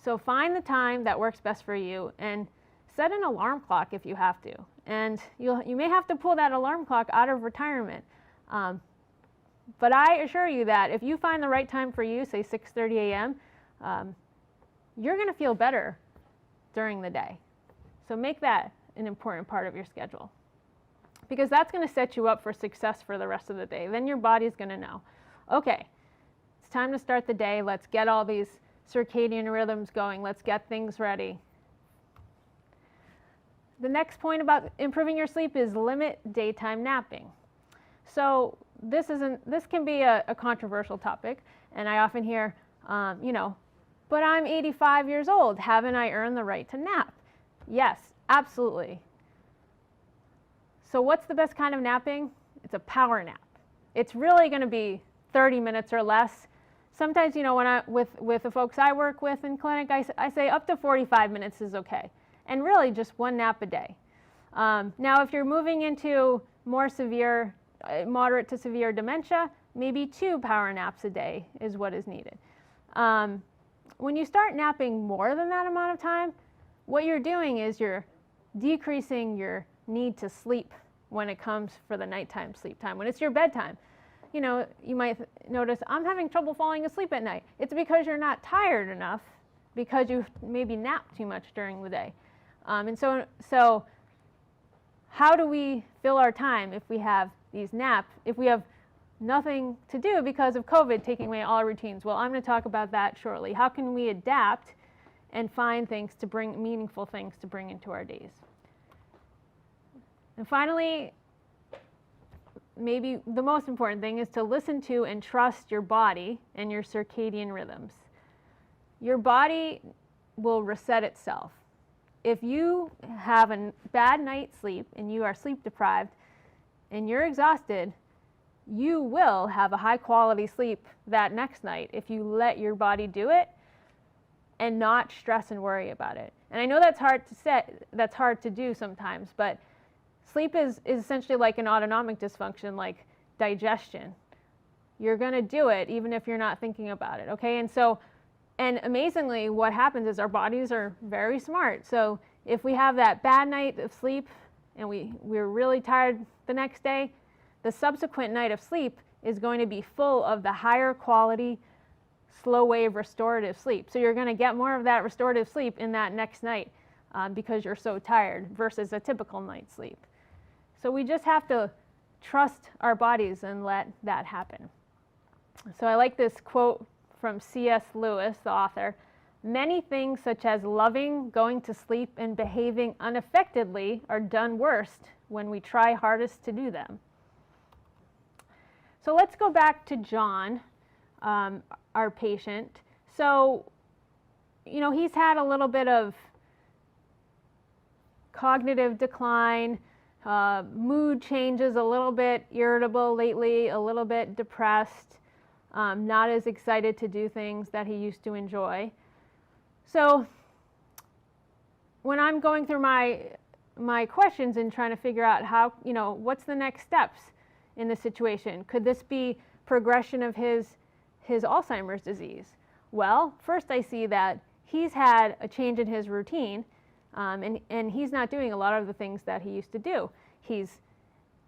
So find the time that works best for you and set an alarm clock if you have to. And you may have to pull that alarm clock out of retirement. But I assure you that if you find the right time for you, say 6:30 a.m., you're going to feel better during the day. So make that an important part of your schedule, because that's going to set you up for success for the rest of the day. Then your body's going to know, okay, it's time to start the day. Let's get all these circadian rhythms going. Let's get things ready. The next point about improving your sleep is limit daytime napping. So this can be a controversial topic, And I often hear, you know, but I'm 85 years old. Haven't I earned the right to nap? Yes, absolutely. So what's the best kind of napping? It's a power nap. It's really going to be 30 minutes or less. Sometimes, you know, when with the folks I work with in clinic, I say up to 45 minutes is okay. And really just one nap a day. Now, if you're moving into more severe, moderate to severe dementia, maybe 2 power naps a day is what is needed. When you start napping more than that amount of time, what you're doing is you're decreasing your need to sleep when it comes for the nighttime sleep time. When it's your bedtime, you know, you might notice, I'm having trouble falling asleep at night. It's because you're not tired enough because you maybe napped too much during the day. And so how do we fill our time if we have these naps, if we have nothing to do because of COVID taking away all our routines? Well, I'm going to talk about that shortly. How can we adapt and find things to bring, meaningful things to bring into our days? And finally, maybe the most important thing is to listen to and trust your body and your circadian rhythms. Your body will reset itself. If you have a bad night's sleep and you are sleep deprived and you're exhausted, you will have a high quality sleep that next night if you let your body do it and not stress and worry about it. And I know that's hard to do sometimes, but sleep is essentially like an autonomic dysfunction, like digestion. You're going to do it even if you're not thinking about it, okay? And amazingly, what happens is our bodies are very smart. So if we have that bad night of sleep and we're really tired the next day, the subsequent night of sleep is going to be full of the higher quality, slow wave restorative sleep. So you're going to get more of that restorative sleep in that next night because you're so tired versus a typical night's sleep. So we just have to trust our bodies and let that happen. So I like this quote from C.S. Lewis, the author. Many things such as loving, going to sleep, and behaving unaffectedly are done worst when we try hardest to do them. So let's go back to John, our patient. So, you know, he's had a little bit of cognitive decline, mood changes, a little bit irritable lately, a little bit depressed, not as excited to do things that he used to enjoy. So when I'm going through my questions and trying to figure out how, you know, what's the next steps in this situation? Could this be progression of his Alzheimer's disease? Well, first I see that he's had a change in his routine, and he's not doing a lot of the things that he used to do. He's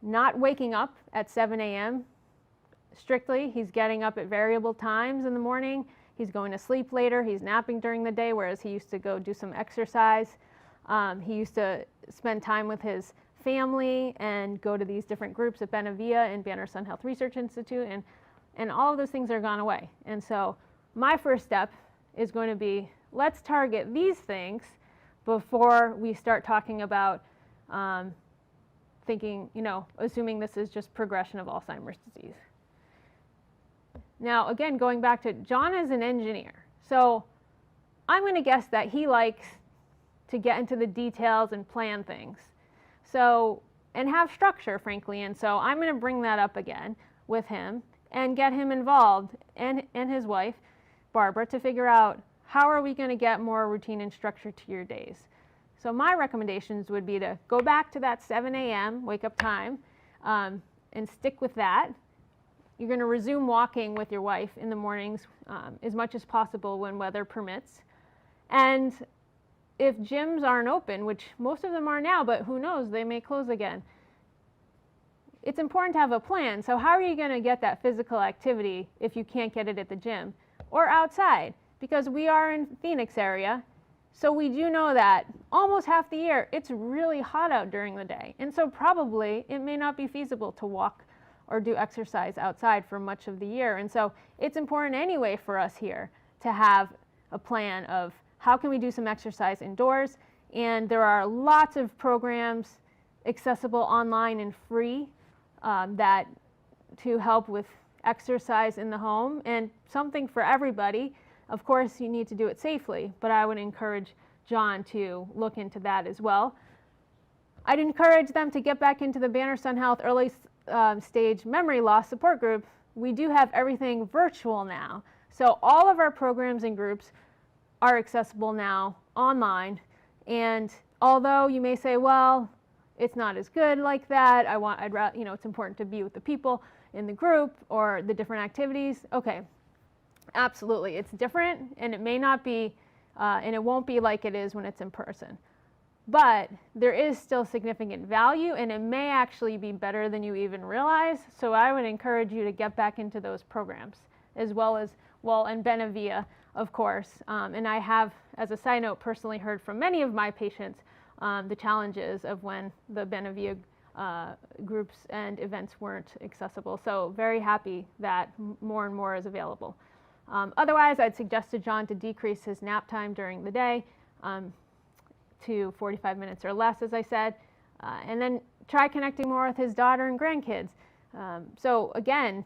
not waking up at 7 a.m. strictly. He's getting up at variable times in the morning. He's going to sleep later. He's napping during the day, whereas he used to go do some exercise. He used to spend time with his family and go to these different groups at Benavia and Banner Sun Health Research Institute, and all of those things are gone away. And so my first step is going to be, let's target these things before we start talking about thinking, you know, assuming this is just progression of Alzheimer's disease. Now, again, going back to John is an engineer. So I'm going to guess that he likes to get into the details and plan things. So, and have structure, frankly. And so I'm going to bring that up again with him and get him involved and his wife, Barbara, to figure out how are we going to get more routine and structure to your days. So my recommendations would be to go back to that 7 a.m. wake up time and stick with that. You're going to resume walking with your wife in the mornings as much as possible when weather permits. And if gyms aren't open, which most of them are now, but who knows, they may close again, it's important to have a plan. So how are you going to get that physical activity if you can't get it at the gym or outside? Because we are in Phoenix area, so we do know that almost half the year it's really hot out during the day. And so probably it may not be feasible to walk or do exercise outside for much of the year. And so it's important anyway for us here to have a plan of how can we do some exercise indoors. And there are lots of programs accessible online and free that to help with exercise in the home and something for everybody. Of course, you need to do it safely, but I would encourage John to look into that as well. I'd encourage them to get back into the Banner Sun Health early stage memory loss support group. We do have everything virtual now. So all of our programs and groups are accessible now online. And although you may say, well, it's not as good like that, I'd rather, it's important to be with the people in the group or the different activities. Okay, absolutely, it's different, and it may not be, and it won't be like it is when it's in person. But there is still significant value, and it may actually be better than you even realize. So I would encourage you to get back into those programs, as well as, and Benevilla, of course. And I have, as a side note, personally heard from many of my patients the challenges of when the Benevilla groups and events weren't accessible. So very happy that more and more is available. Otherwise, I'd suggest to John to decrease his nap time during the day to 45 minutes or less, as I said, and then try connecting more with his daughter and grandkids. So again,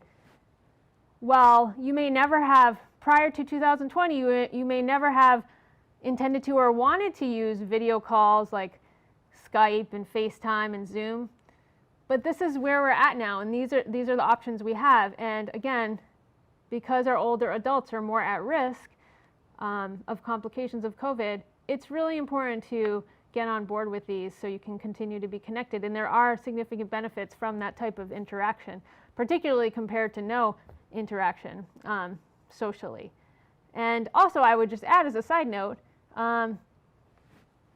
while you may never have, prior to 2020, you may never have intended to or wanted to use video calls like Skype and FaceTime and Zoom, but this is where we're at now, and these are the options we have. And again, because our older adults are more at risk of complications of COVID, it's really important to get on board with these so you can continue to be connected. And there are significant benefits from that type of interaction, particularly compared to no interaction socially. And also, I would just add as a side note,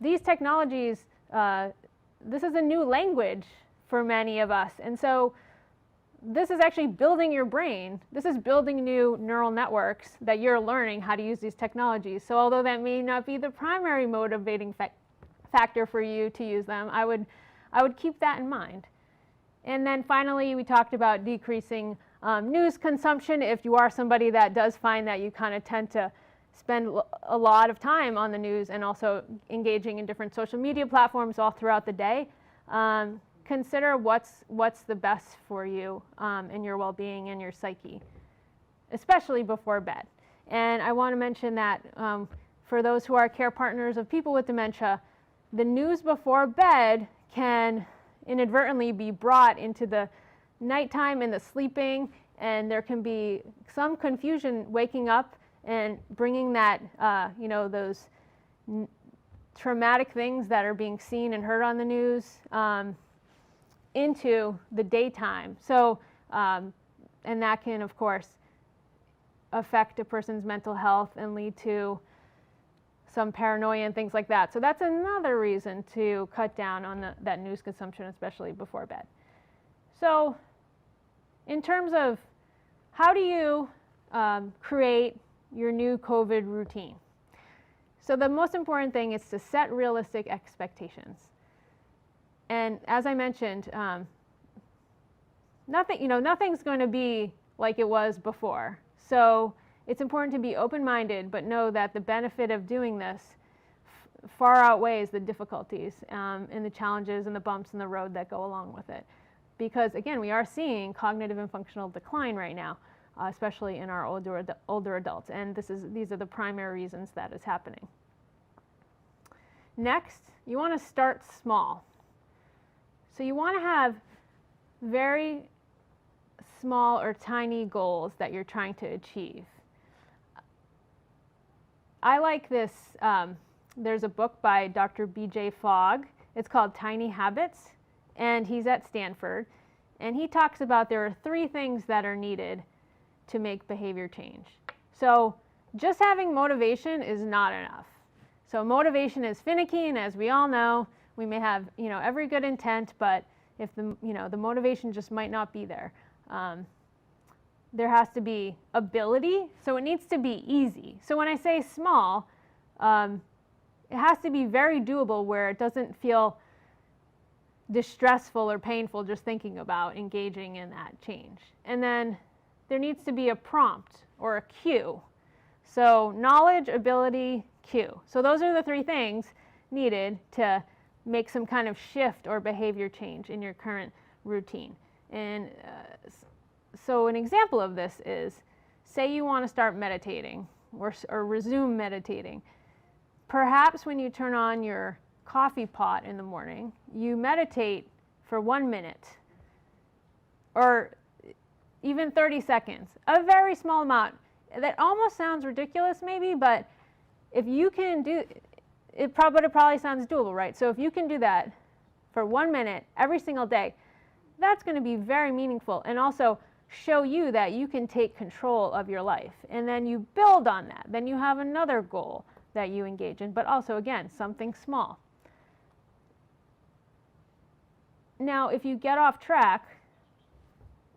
these technologies, this is a new language for many of us. And so this is actually building your brain. This is building new neural networks that you're learning how to use these technologies. So although that may not be the primary motivating factor for you to use them, I would keep that in mind. And then finally, we talked about decreasing news consumption. If you are somebody that does find that you kind of tend to spend a lot of time on the news and also engaging in different social media platforms all throughout the day, consider what's the best for you and your well-being and your psyche, especially before bed. And I want to mention that for those who are care partners of people with dementia, the news before bed can inadvertently be brought into the nighttime and the sleeping, and there can be some confusion waking up and bringing that, those traumatic things that are being seen and heard on the news into the daytime. So, and that can, of course, affect a person's mental health and lead to some paranoia and things like that. So that's another reason to cut down on that news consumption, especially before bed. So in terms of how do you create your new COVID routine? So the most important thing is to set realistic expectations. And as I mentioned, nothing's going to be like it was before. So it's important to be open-minded, but know that the benefit of doing this far outweighs the difficulties and the challenges and the bumps in the road that go along with it. Because again, we are seeing cognitive and functional decline right now, especially in our older adults. And these are the primary reasons that is happening. Next, you want to start small. So you want to have very small or tiny goals that you're trying to achieve. I like this, there's a book by Dr. B.J. Fogg. It's called Tiny Habits, and he's at Stanford. And he talks about there are 3 things that are needed to make behavior change. So just having motivation is not enough. So motivation is finicky, and as we all know, we may have every good intent, but if the motivation just might not be there. There has to be ability, so it needs to be easy. So when I say small, it has to be very doable where it doesn't feel distressful or painful just thinking about engaging in that change. And then there needs to be a prompt or a cue. So knowledge, ability, cue. So those are the 3 things needed to make some kind of shift or behavior change in your current routine. And So an example of this is, say you want to start meditating or resume meditating. Perhaps when you turn on your coffee pot in the morning, you meditate for 1 minute or even 30 seconds, a very small amount. That almost sounds ridiculous maybe, but if you can do it, probably sounds doable, right? So if you can do that for 1 minute every single day, that's going to be very meaningful and also show you that you can take control of your life. And then you build on that. Then you have another goal that you engage in, but also, again, something small. Now, if you get off track,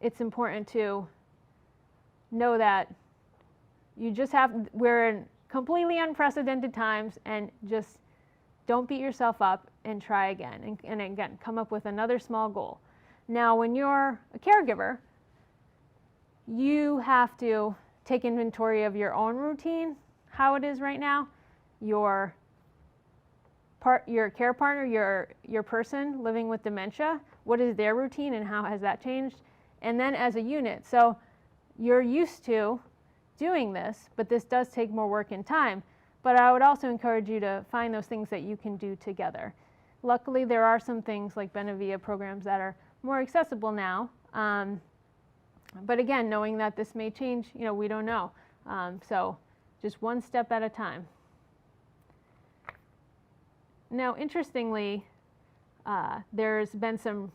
it's important to know that we're in completely unprecedented times, and just don't beat yourself up and try again. And again, come up with another small goal. Now, when you're a caregiver, you have to take inventory of your own routine, how it is right now, your care partner, your person living with dementia, what is their routine and how has that changed? And then as a unit. So you're used to doing this, but this does take more work and time. But I would also encourage you to find those things that you can do together. Luckily, there are some things like Benevilla programs that are more accessible now. But again, knowing that this may change, we don't know. So just one step at a time. Now, interestingly, there's been some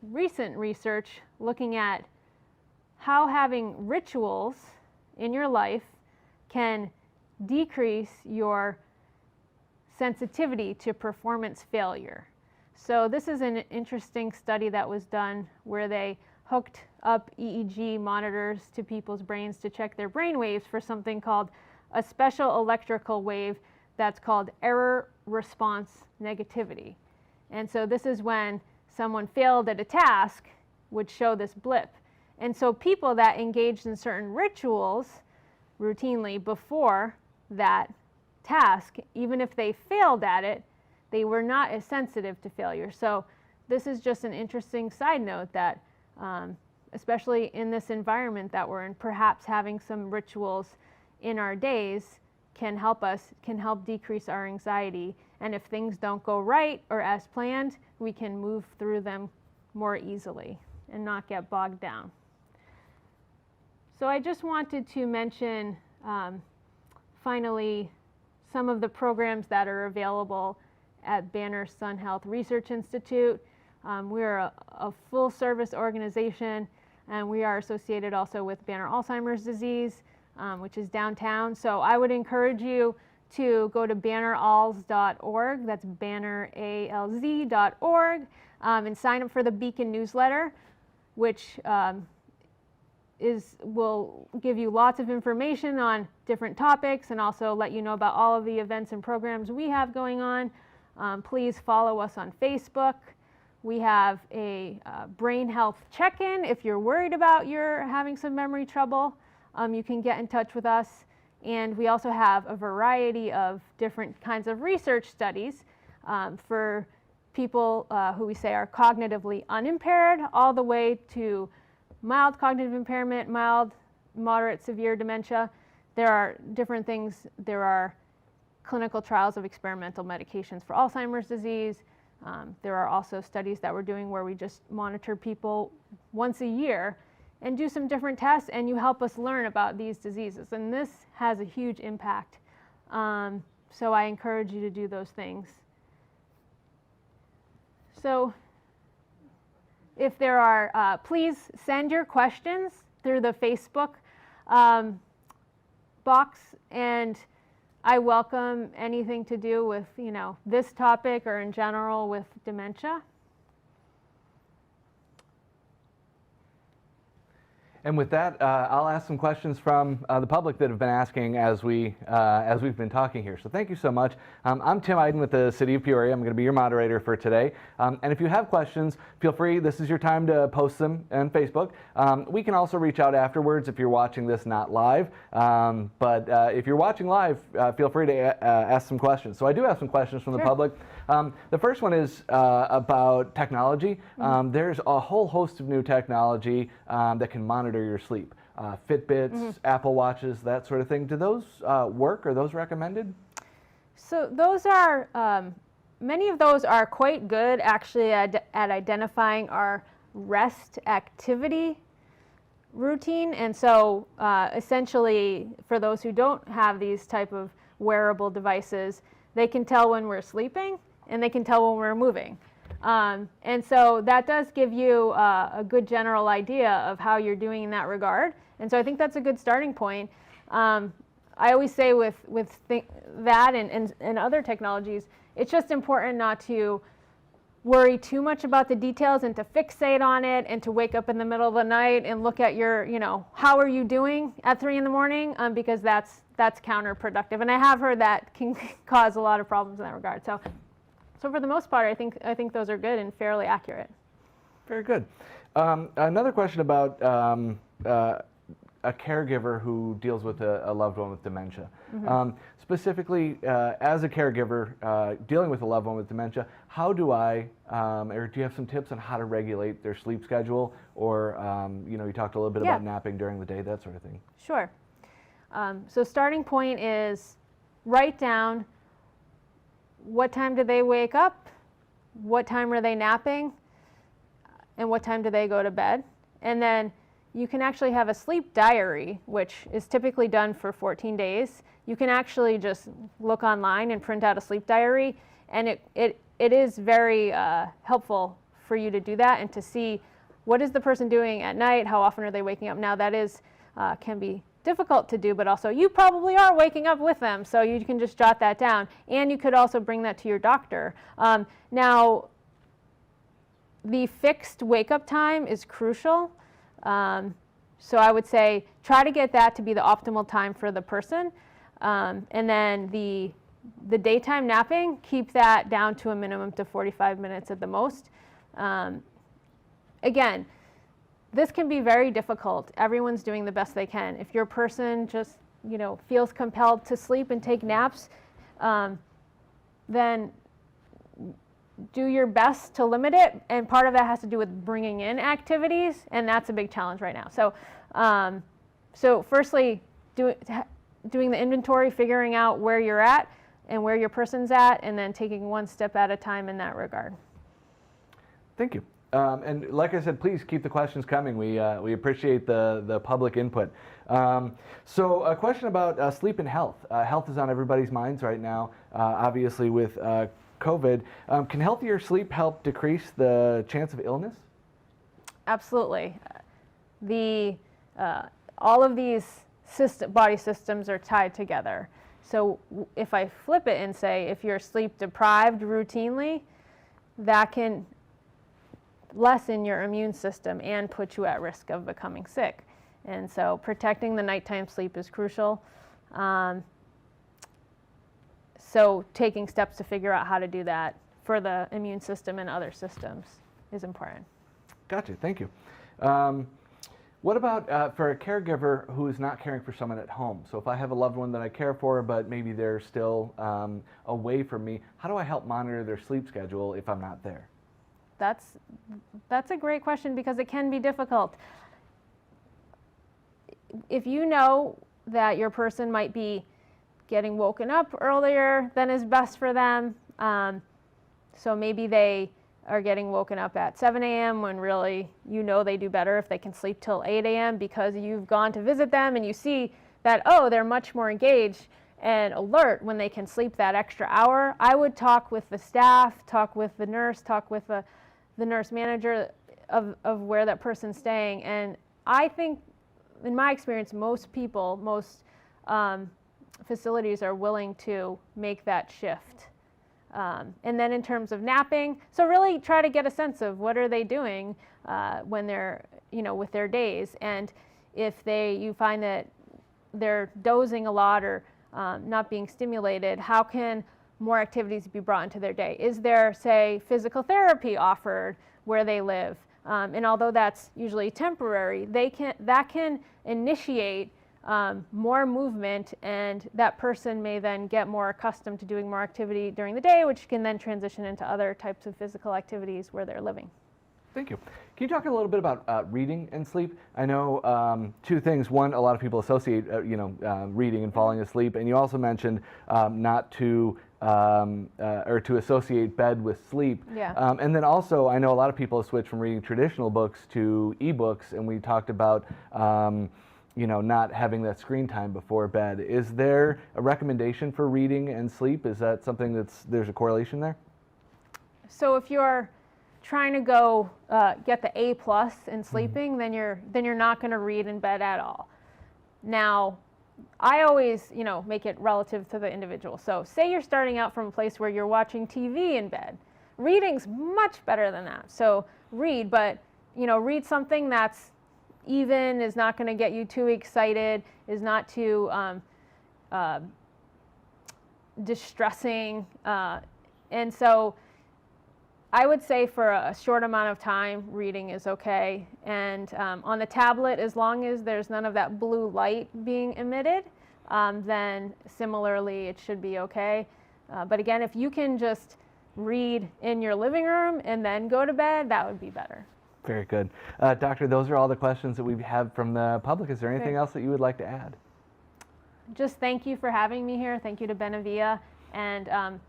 recent research looking at how having rituals in your life can decrease your sensitivity to performance failure. So this is an interesting study that was done where they hooked up EEG monitors to people's brains to check their brain waves for something called a special electrical wave that's called error response negativity. And so this is when someone failed at a task would show this blip. And so people that engaged in certain rituals routinely before that task, even if they failed at it, they were not as sensitive to failure. So this is just an interesting side note that especially in this environment that we're in, perhaps having some rituals in our days can help decrease our anxiety. And if things don't go right or as planned, we can move through them more easily and not get bogged down. So I just wanted to mention finally some of the programs that are available at Banner Sun Health Research Institute. We're a full service organization, and we are associated also with Banner Alzheimer's Disease, which is downtown. So I would encourage you to go to banneralz.org, that's banneralz.org, and sign up for the Beacon newsletter, which will give you lots of information on different topics and also let you know about all of the events and programs we have going on. Please follow us on Facebook. We have a brain health check-in. If you're worried about having some memory trouble, you can get in touch with us. And we also have a variety of different kinds of research studies for people who we say are cognitively unimpaired, all the way to mild cognitive impairment, mild, moderate, severe dementia. There are different things. There are clinical trials of experimental medications for Alzheimer's disease. There are also studies that we're doing where we just monitor people once a year and do some different tests, and you help us learn about these diseases. And this has a huge impact. So I encourage you to do those things. So if there are, please send your questions through the Facebook box, and I welcome anything to do with, this topic or in general with dementia. And with that, I'll ask some questions from the public that have been asking as we've been talking here. So thank you so much. I'm Tim Iden with the City of Peoria. I'm going to be your moderator for today. And if you have questions, feel free. This is your time to post them on Facebook. We can also reach out afterwards if you're watching this not live. But if you're watching live, feel free to ask some questions. So I do have some questions from the public. The first one is about technology. There's a whole host of new technology that can monitor your sleep. Fitbits, Apple Watches, that sort of thing. Do those work? Are those recommended? So those are, many of those are quite good actually at identifying our rest activity routine. And so essentially for those who don't have these type of wearable devices, they can tell when we're sleeping and they can tell when we're moving. And so that does give you a good general idea of how you're doing in that regard. And so I think that's a good starting point. I always say with that and other technologies, it's just important not to worry too much about the details and to fixate on it and to wake up in the middle of the night and look at your, how are you doing at 3 in the morning? Because that's counterproductive. And I have heard that can cause a lot of problems in that regard. So for the most part, I think those are good and fairly accurate. Very good. Another question about a caregiver who deals with a loved one with dementia. Specifically, as a caregiver dealing with a loved one with dementia, how do I, or do you have some tips on how to regulate their sleep schedule? Or, you talked a little bit about napping during the day, that sort of thing. Sure. So starting point is write down what time do they wake up, what time are they napping, and what time do they go to bed. And then you can actually have a sleep diary, which is typically done for 14 days. You can actually just look online and print out a sleep diary, and it is very helpful for you to do that and to see what is the person doing at night, how often are they waking up. Now that is can be difficult to do, but also you probably are waking up with them, so you can just jot that down. And you could also bring that to your doctor. Now, the fixed wake-up time is crucial. So I would say try to get that to be the optimal time for the person. And then the daytime napping, keep that down to a minimum to 45 minutes at the most. Again, this can be very difficult. Everyone's doing the best they can. If your person just, feels compelled to sleep and take naps, then do your best to limit it. And part of that has to do with bringing in activities, and that's a big challenge right now. So firstly, doing the inventory, figuring out where you're at and where your person's at, and then taking one step at a time in that regard. Thank you. And like I said, please keep the questions coming. We appreciate the public input. So a question about sleep and health. Health is on everybody's minds right now, obviously with COVID. Can healthier sleep help decrease the chance of illness? Absolutely. All of these body systems are tied together. So if I flip it and say, if you're sleep deprived routinely, that can lessen your immune system and put you at risk of becoming sick. And so protecting the nighttime sleep is crucial. So taking steps to figure out how to do that for the immune system and other systems is important. Gotcha, thank you. What about for a caregiver who is not caring for someone at home? So if I have a loved one that I care for, but maybe they're still away from me, how do I help monitor their sleep schedule if I'm not there? That's a great question because it can be difficult. If you know that your person might be getting woken up earlier than is best for them, so maybe they are getting woken up at 7 a.m. when really they do better if they can sleep till 8 a.m. because you've gone to visit them and you see that, they're much more engaged and alert when they can sleep that extra hour. I would talk with the staff, talk with the nurse, talk with the nurse manager of where that person's staying. And I think, in my experience, most facilities are willing to make that shift. And then in terms of napping, so really try to get a sense of what are they doing when they're, with their days. And if you find that they're dozing a lot or not being stimulated, how can more activities be brought into their day? Is there, say, physical therapy offered where they live? And although that's usually temporary, that can initiate more movement, and that person may then get more accustomed to doing more activity during the day, which can then transition into other types of physical activities where they're living. Thank you. Can you talk a little bit about reading and sleep? I know two things. One, a lot of people associate, reading and falling asleep, and you also mentioned not to or to associate bed with sleep. Yeah. And then also, I know a lot of people have switched from reading traditional books to ebooks, and we talked about not having that screen time before bed. Is there a recommendation for reading and sleep? Is that something there's a correlation there? So if you're trying to go get the A+ in sleeping, then you're not going to read in bed at all. Now, I always make it relative to the individual. So say you're starting out from a place where you're watching TV in bed. Reading's much better than that. So read, but read something that's even, is not going to get you too excited, is not too distressing, and so I would say for a short amount of time, reading is okay. And on the tablet, as long as there's none of that blue light being emitted, then similarly it should be okay. But again, if you can just read in your living room and then go to bed, that would be better. Very good. Doctor, those are all the questions that we have from the public. Is there anything else that you would like to add? Just thank you for having me here. Thank you to Benevilla. And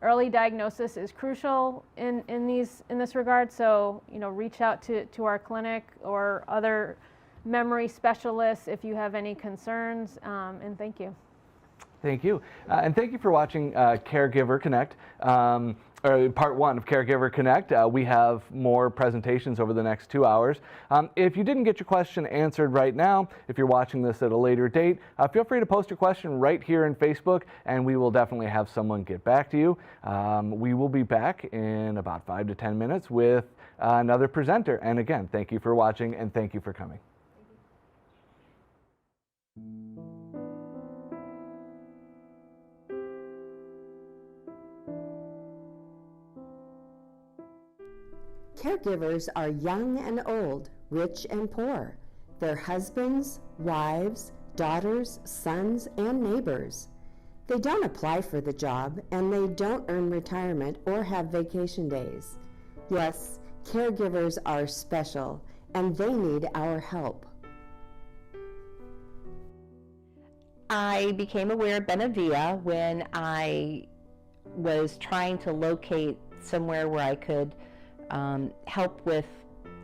early diagnosis is crucial in this regard. So reach out to our clinic or other memory specialists if you have any concerns. And thank you. Thank you. And thank you for watching Caregiver Connect, or part one of Caregiver Connect. We have more presentations over the next 2 hours. If you didn't get your question answered right now, if you're watching this at a later date, feel free to post your question right here in Facebook, and we will definitely have someone get back to you. We will be back in about 5 to 10 minutes with another presenter. And again, thank you for watching, and thank you for coming. Caregivers are young and old, rich and poor, their husbands, wives, daughters, sons, and neighbors. They don't apply for the job, and they don't earn retirement or have vacation days. Yes, caregivers are special, and they need our help. I became aware of Benevilla when I was trying to locate somewhere where I could help with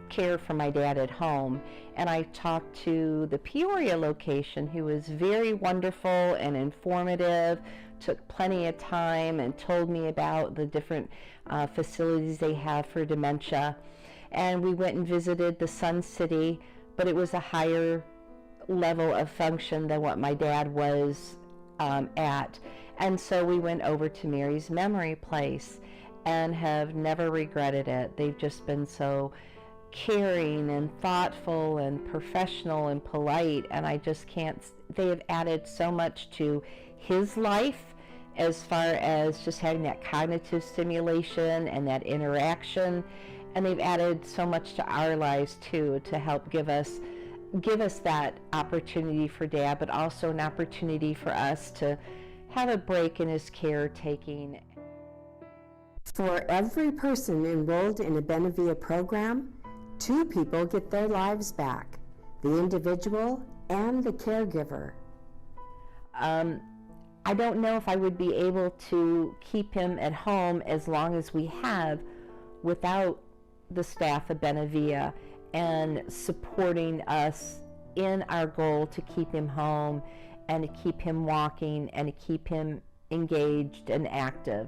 care for my dad at home, and I talked to the Peoria location, who was very wonderful and informative, took plenty of time and told me about the different facilities they have for dementia. And we went and visited the Sun City, but it was a higher level of function than what my dad was at. And so we went over to Mary's Memory Place and have never regretted it. They've just been so caring and thoughtful and professional and polite, and I just can't, they have added so much to his life as far as just having that cognitive stimulation and that interaction, and they've added so much to our lives too, to help give us that opportunity for Dad, but also an opportunity for us to have a break in his caretaking. For every person enrolled in a Benevilla program, 2 people get their lives back, the individual and the caregiver. I don't know if I would be able to keep him at home as long as we have without the staff of Benevilla and supporting us in our goal to keep him home and to keep him walking and to keep him engaged and active.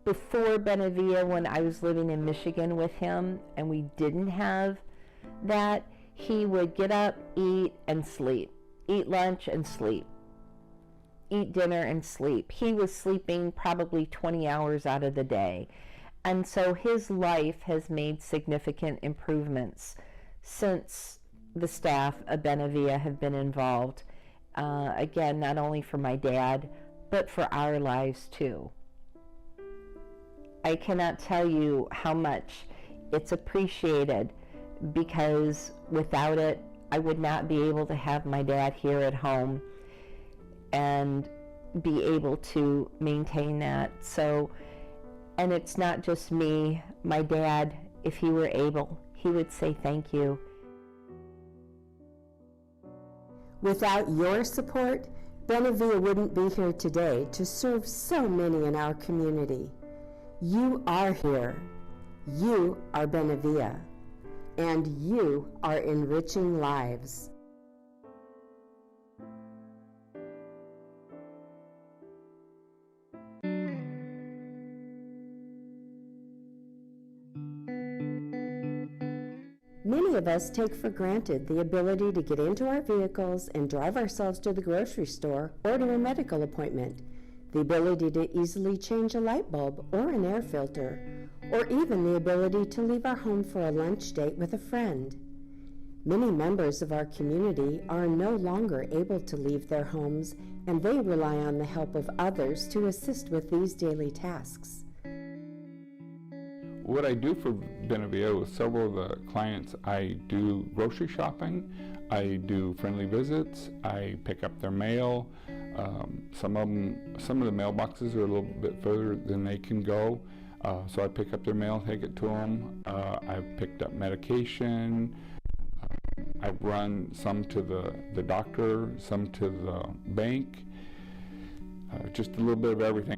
Before Benevilla, when I was living in Michigan with him and we didn't have that, he would get up, eat, and sleep. Eat lunch and sleep. Eat dinner and sleep. He was sleeping probably 20 hours out of the day. And so his life has made significant improvements since the staff of Benevilla have been involved. Again, not only for my dad, but for our lives too. I cannot tell you how much it's appreciated, because without it, I would not be able to have my dad here at home and be able to maintain that. So, and it's not just me, my dad, if he were able, he would say thank you. Without your support, Benevilla wouldn't be here today to serve so many in our community. You are here. You are Benevilla. And you are enriching lives. Many of us take for granted the ability to get into our vehicles and drive ourselves to the grocery store or to a medical appointment, the ability to easily change a light bulb or an air filter, or even the ability to leave our home for a lunch date with a friend. Many members of our community are no longer able to leave their homes, and they rely on the help of others to assist with these daily tasks. What I do for Benevilla with several of the clients, I do grocery shopping, I do friendly visits, I pick up their mail. Some of the mailboxes are a little bit further than they can go, so I pick up their mail, take it to them. I've picked up medication. I've run some to the doctor, some to the bank, just a little bit of everything.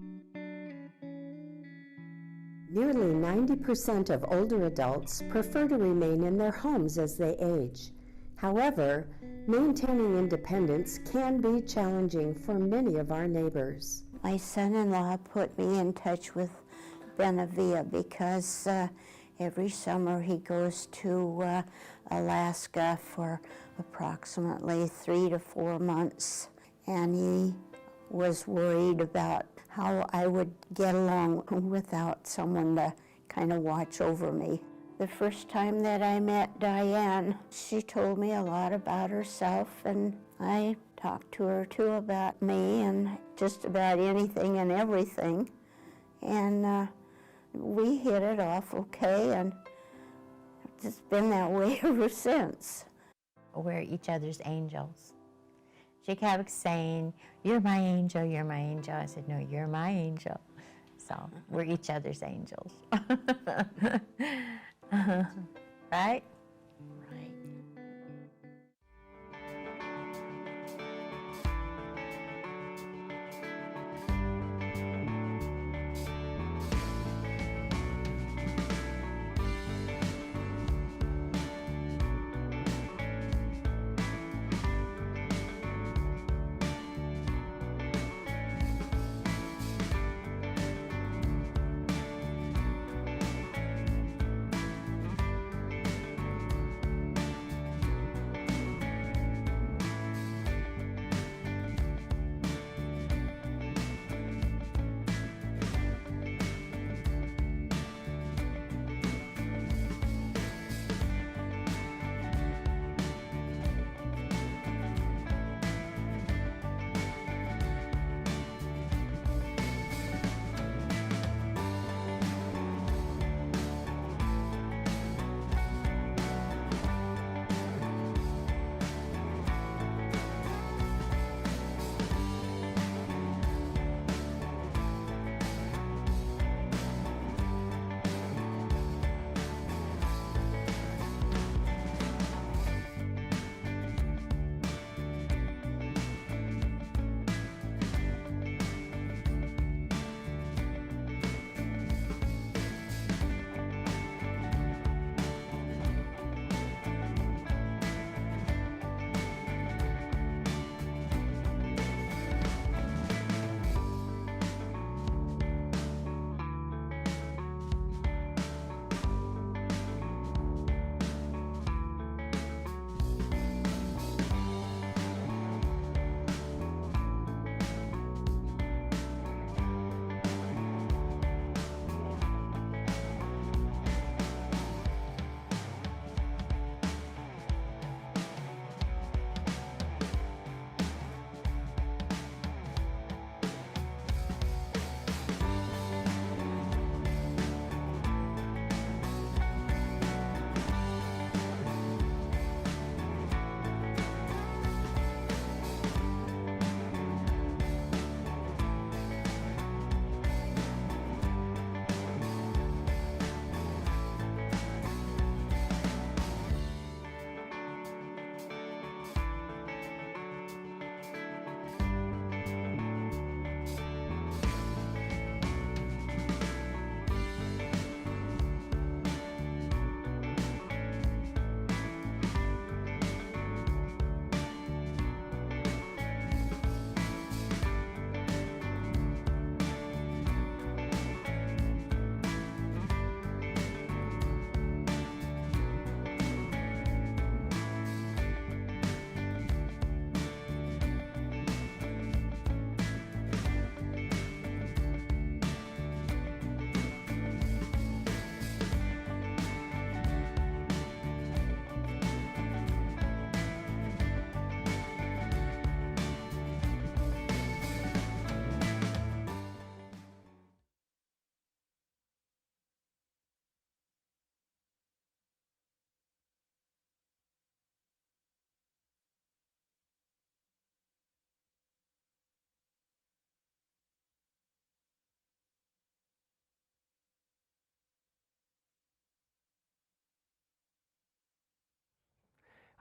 Nearly 90% of older adults prefer to remain in their homes as they age. However, maintaining independence can be challenging for many of our neighbors. My son-in-law put me in touch with Benevilla because every summer he goes to Alaska for approximately 3 to 4 months, and he was worried about how I would get along without someone to kind of watch over me. The first time that I met Diane, she told me a lot about herself, and I talked to her too about me and just about anything and everything. And we hit it off okay, and it's been that way ever since. We're each other's angels. She kept saying, "You're my angel, you're my angel." I said, "No, you're my angel." So we're each other's angels. Right? Right.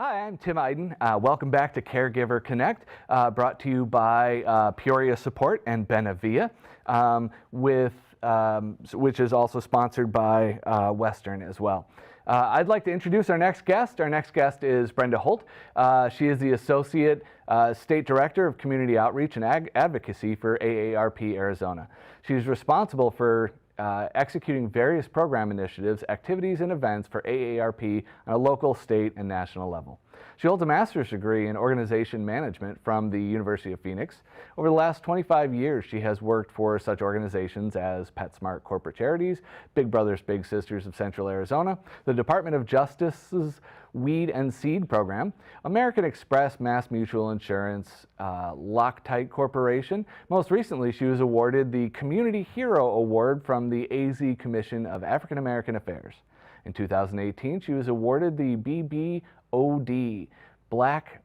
Hi, I'm Tim Iden. Welcome back to Caregiver Connect, brought to you by Peoria Support and Benavia, which is also sponsored by Western as well. I'd like to introduce our next guest. Our next guest is Brenda Holt. She is the Associate State Director of Community Outreach and Advocacy for AARP Arizona. She's responsible for executing various program initiatives, activities, and events for AARP on a local, state, and national level. She holds a master's degree in organization management from the University of Phoenix. Over the last 25 years, she has worked for such organizations as PetSmart Corporate Charities, Big Brothers Big Sisters of Central Arizona, the Department of Justice's Weed and Seed Program, American Express Mass Mutual Insurance, Loctite Corporation. Most recently, she was awarded the Community Hero Award from the AZ Commission of African American Affairs. In 2018, she was awarded the BBOD, Black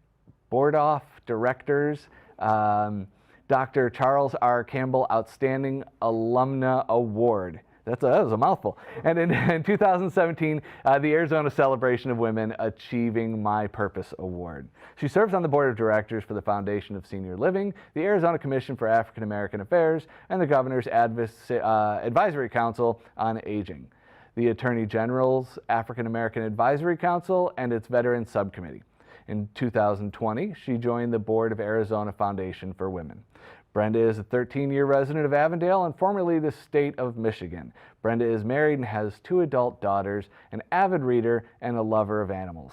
Board-Off Directors, Dr. Charles R. Campbell Outstanding Alumna Award. That was a mouthful. And in 2017, the Arizona Celebration of Women Achieving My Purpose Award. She serves on the board of directors for the Foundation of Senior Living, the Arizona Commission for African American Affairs, and the Governor's Advisory Council on Aging, the Attorney General's African American Advisory Council, and its Veterans Subcommittee. In 2020, she joined the board of Arizona Foundation for Women. Brenda is a 13-year resident of Avondale and formerly the state of Michigan. Brenda is married and has 2 adult daughters, an avid reader, and a lover of animals.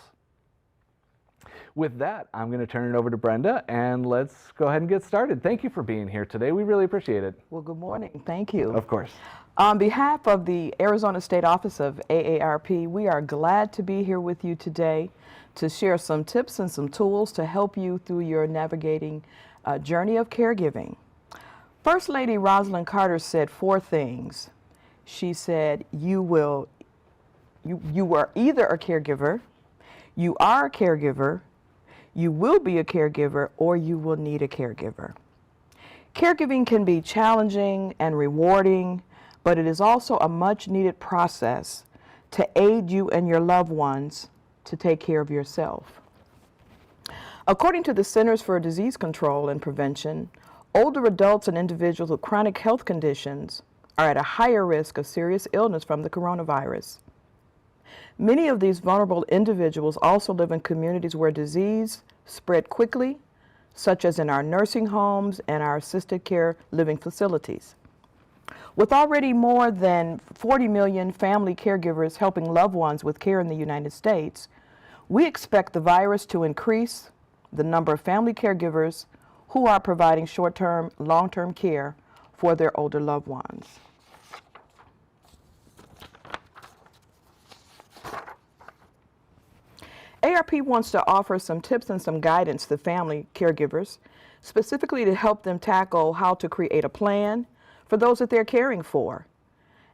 With that, I'm going to turn it over to Brenda, and let's go ahead and get started. Thank you for being here today. We really appreciate it. Well, good morning. Thank you. Of course. On behalf of the Arizona State Office of AARP, we are glad to be here with you today to share some tips and some tools to help you through your navigating journey of caregiving. First Lady Rosalynn Carter said 4 things. She said, you were either a caregiver, you are a caregiver, you will be a caregiver, or you will need a caregiver. Caregiving can be challenging and rewarding, but it is also a much needed process to aid you and your loved ones to take care of yourself. According to the Centers for Disease Control and Prevention, older adults and individuals with chronic health conditions are at a higher risk of serious illness from the coronavirus. Many of these vulnerable individuals also live in communities where disease spread quickly, such as in our nursing homes and our assisted care living facilities. With already more than 40 million family caregivers helping loved ones with care in the United States, we expect the virus to increase the number of family caregivers who are providing short-term, long-term care for their older loved ones. ARP wants to offer some tips and some guidance to family caregivers, specifically to help them tackle how to create a plan for those that they're caring for,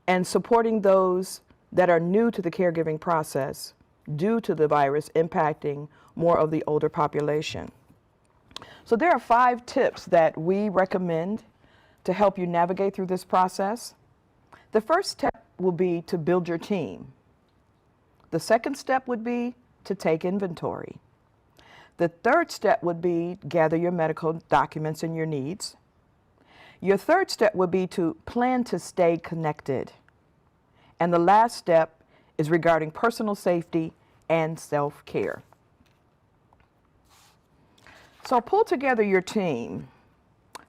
and supporting those that are new to the caregiving process due to the virus impacting more of the older population. So there are 5 tips that we recommend to help you navigate through this process. The first step will be to build your team. The second step would be to take inventory. The third step would be gather your medical documents and your needs. Your third step would be to plan to stay connected. And the last step is regarding personal safety and self-care. So pull together your team.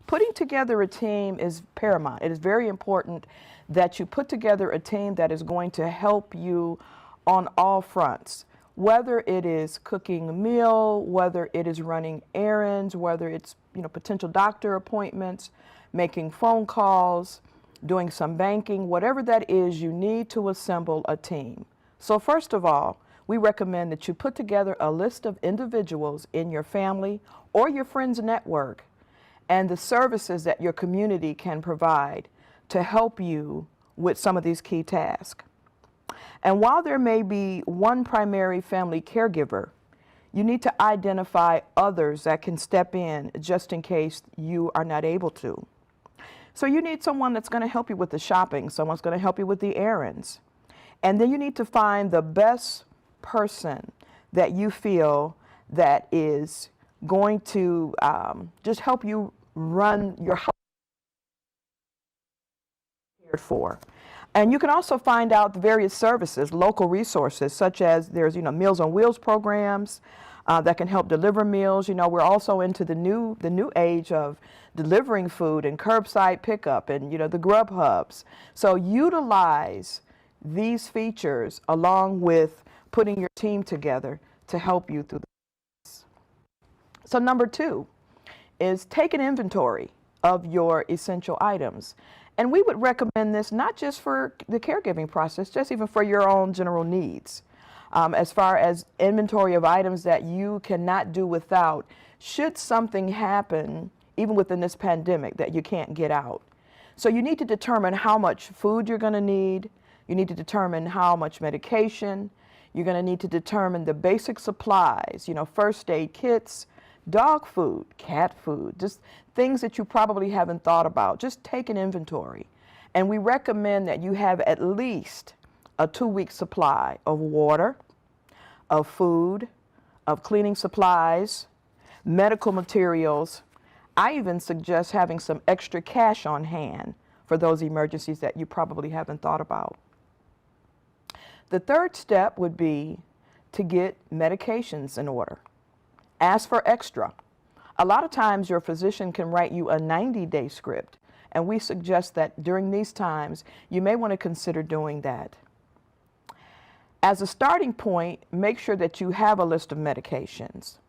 Putting together a team is paramount. It is very important that you put together a team that is going to help you on all fronts, whether it is cooking a meal, whether it is running errands, whether it's potential doctor appointments, making phone calls, doing some banking, whatever that is, you need to assemble a team. So first of all, we recommend that you put together a list of individuals in your family or your friends' network and the services that your community can provide to help you with some of these key tasks. And while there may be one primary family caregiver, you need to identify others that can step in just in case you are not able to. So you need someone that's going to help you with the shopping, someone's going to help you with the errands. And then you need to find the best person that you feel that is going to just help you run your house cared for. And you can also find out the various services, local resources, such as there's, Meals on Wheels programs that can help deliver meals. We're also into the new age of delivering food and curbside pickup and, the Grub Hubs. So utilize these features along with putting your team together to help you through this. So number 2 is take an inventory of your essential items. And we would recommend this not just for the caregiving process, just even for your own general needs. As far as inventory of items that you cannot do without, should something happen, even within this pandemic, that you can't get out. So you need to determine how much food you're going to need. You need to determine how much medication. You're going to need to determine the basic supplies, first aid kits, dog food, cat food, just things that you probably haven't thought about. Just take an inventory. And we recommend that you have at least a 2-week supply of water, of food, of cleaning supplies, medical materials. I even suggest having some extra cash on hand for those emergencies that you probably haven't thought about. The third step would be to get medications in order. Ask for extra. A lot of times your physician can write you a 90-day script, and we suggest that during these times you may want to consider doing that. As a starting point, make sure that you have a list of medications,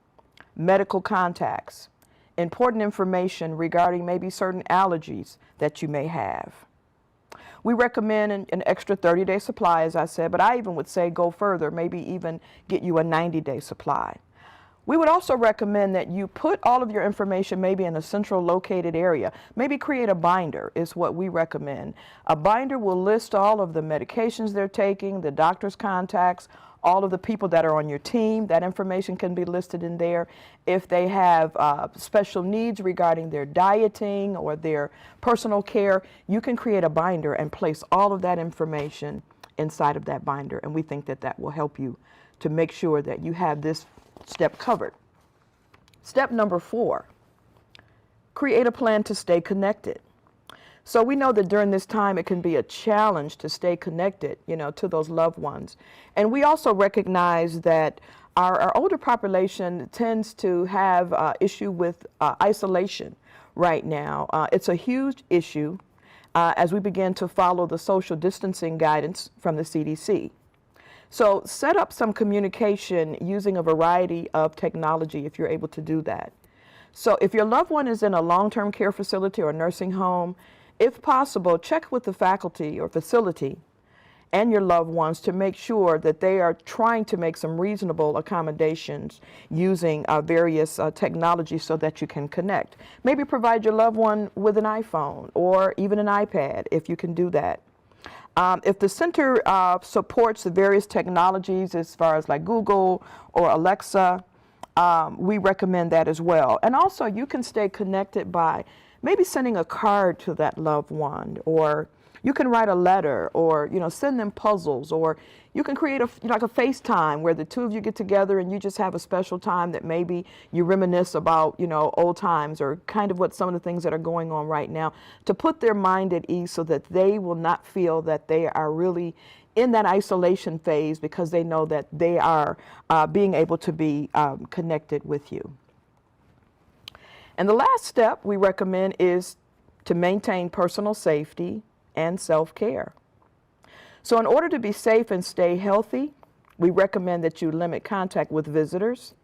medical contacts, important information regarding maybe certain allergies that you may have. We recommend an extra 30-day supply, as I said, but I even would say go further, maybe even get you a 90-day supply. We would also recommend that you put all of your information maybe in a central located area. Maybe create a binder is what we recommend. A binder will list all of the medications they're taking, the doctor's contacts, all of the people that are on your team. That information can be listed in there. If they have special needs regarding their dieting or their personal care, you can create a binder and place all of that information inside of that binder. And we think that that will help you to make sure that you have this step covered. Step number 4, create a plan to stay connected. So we know that during this time it can be a challenge to stay connected, to those loved ones. And we also recognize that our older population tends to have issue with isolation right now. It's a huge issue as we begin to follow the social distancing guidance from the CDC. So set up some communication using a variety of technology if you're able to do that. So if your loved one is in a long-term care facility or nursing home, if possible, check with the faculty or facility and your loved ones to make sure that they are trying to make some reasonable accommodations using various technologies so that you can connect. Maybe provide your loved one with an iPhone or even an iPad if you can do that. If the center supports the various technologies as far as like Google or Alexa, we recommend that as well. And also you can stay connected by maybe sending a card to that loved one, or you can write a letter, or send them puzzles, or you can create like a FaceTime where the two of you get together and you just have a special time that maybe you reminisce about old times or kind of what some of the things that are going on right now, to put their mind at ease so that they will not feel that they are really in that isolation phase, because they know that they are being able to be connected with you. And the last step we recommend is to maintain personal safety and self-care. So in order to be safe and stay healthy, we recommend that you limit contact with visitors,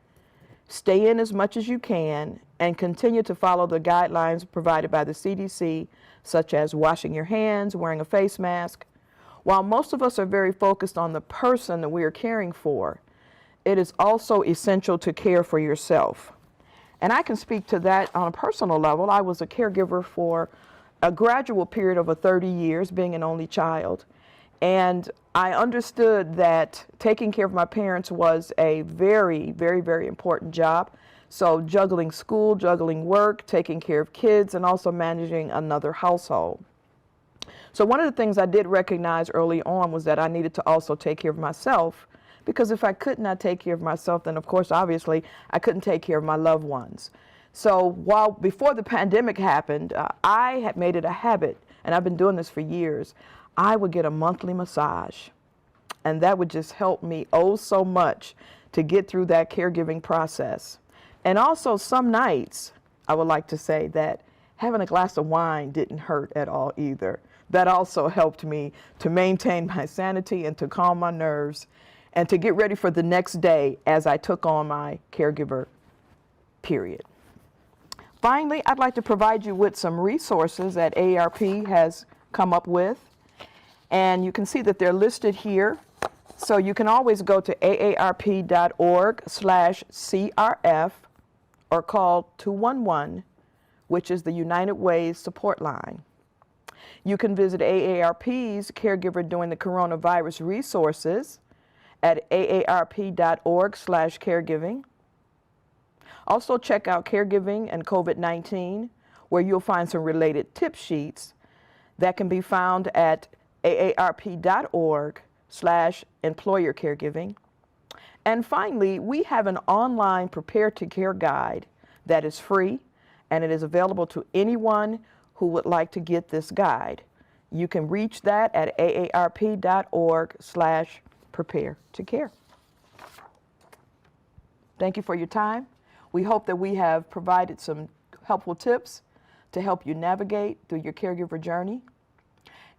stay in as much as you can, and continue to follow the guidelines provided by the CDC, such as washing your hands, wearing a face mask. While most of us are very focused on the person that we are caring for, it is also essential to care for yourself. And I can speak to that on a personal level. I was a caregiver for a gradual period of 30 years, being an only child. And I understood that taking care of my parents was a very, very, very important job. So juggling school, juggling work, taking care of kids, and also managing another household. So one of the things I did recognize early on was that I needed to also take care of myself, because if I could not take care of myself, then of course, obviously, I couldn't take care of my loved ones. So before the pandemic happened, I had made it a habit, and I've been doing this for years. I would get a monthly massage, and that would just help me oh so much to get through that caregiving process. And also some nights, I would like to say that having a glass of wine didn't hurt at all either. That also helped me to maintain my sanity and to calm my nerves and to get ready for the next day as I took on my caregiver period. Finally, I'd like to provide you with some resources that AARP has come up with. And you can see that they're listed here. So you can always go to aarp.org/CRF or call 211, which is the United Ways support line. You can visit AARP's Caregiver During the Coronavirus resources at aarp.org/caregiving. Also check out Caregiving and COVID-19, where you'll find some related tip sheets that can be found at aarp.org/employer caregiving. And finally, we have an online Prepare to Care guide that is free, and it is available to anyone who would like to get this guide. You can reach that at aarp.org/prepare to care. Thank you for your time. We hope that we have provided some helpful tips to help you navigate through your caregiver journey.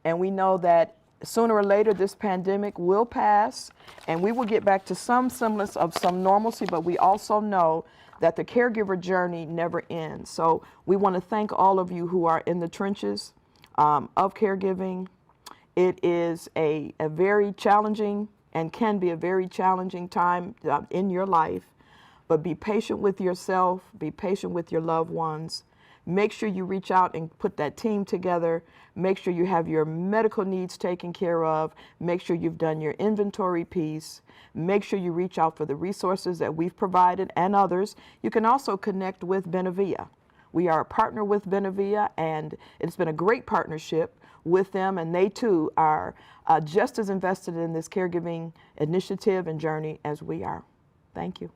And we know that sooner or later this pandemic will pass and we will get back to some semblance of some normalcy, but we also know that the caregiver journey never ends. So we want to thank all of you who are in the trenches of caregiving. It is a very challenging and can be a very challenging time in your life, but be patient with yourself, be patient with your loved ones. Make sure you reach out and put that team together. Make sure you have your medical needs taken care of. Make sure you've done your inventory piece. Make sure you reach out for the resources that we've provided and others. You can also connect with Benevilla. We are a partner with Benevilla, and it's been a great partnership with them, and they too are just as invested in this caregiving initiative and journey as we are. Thank you.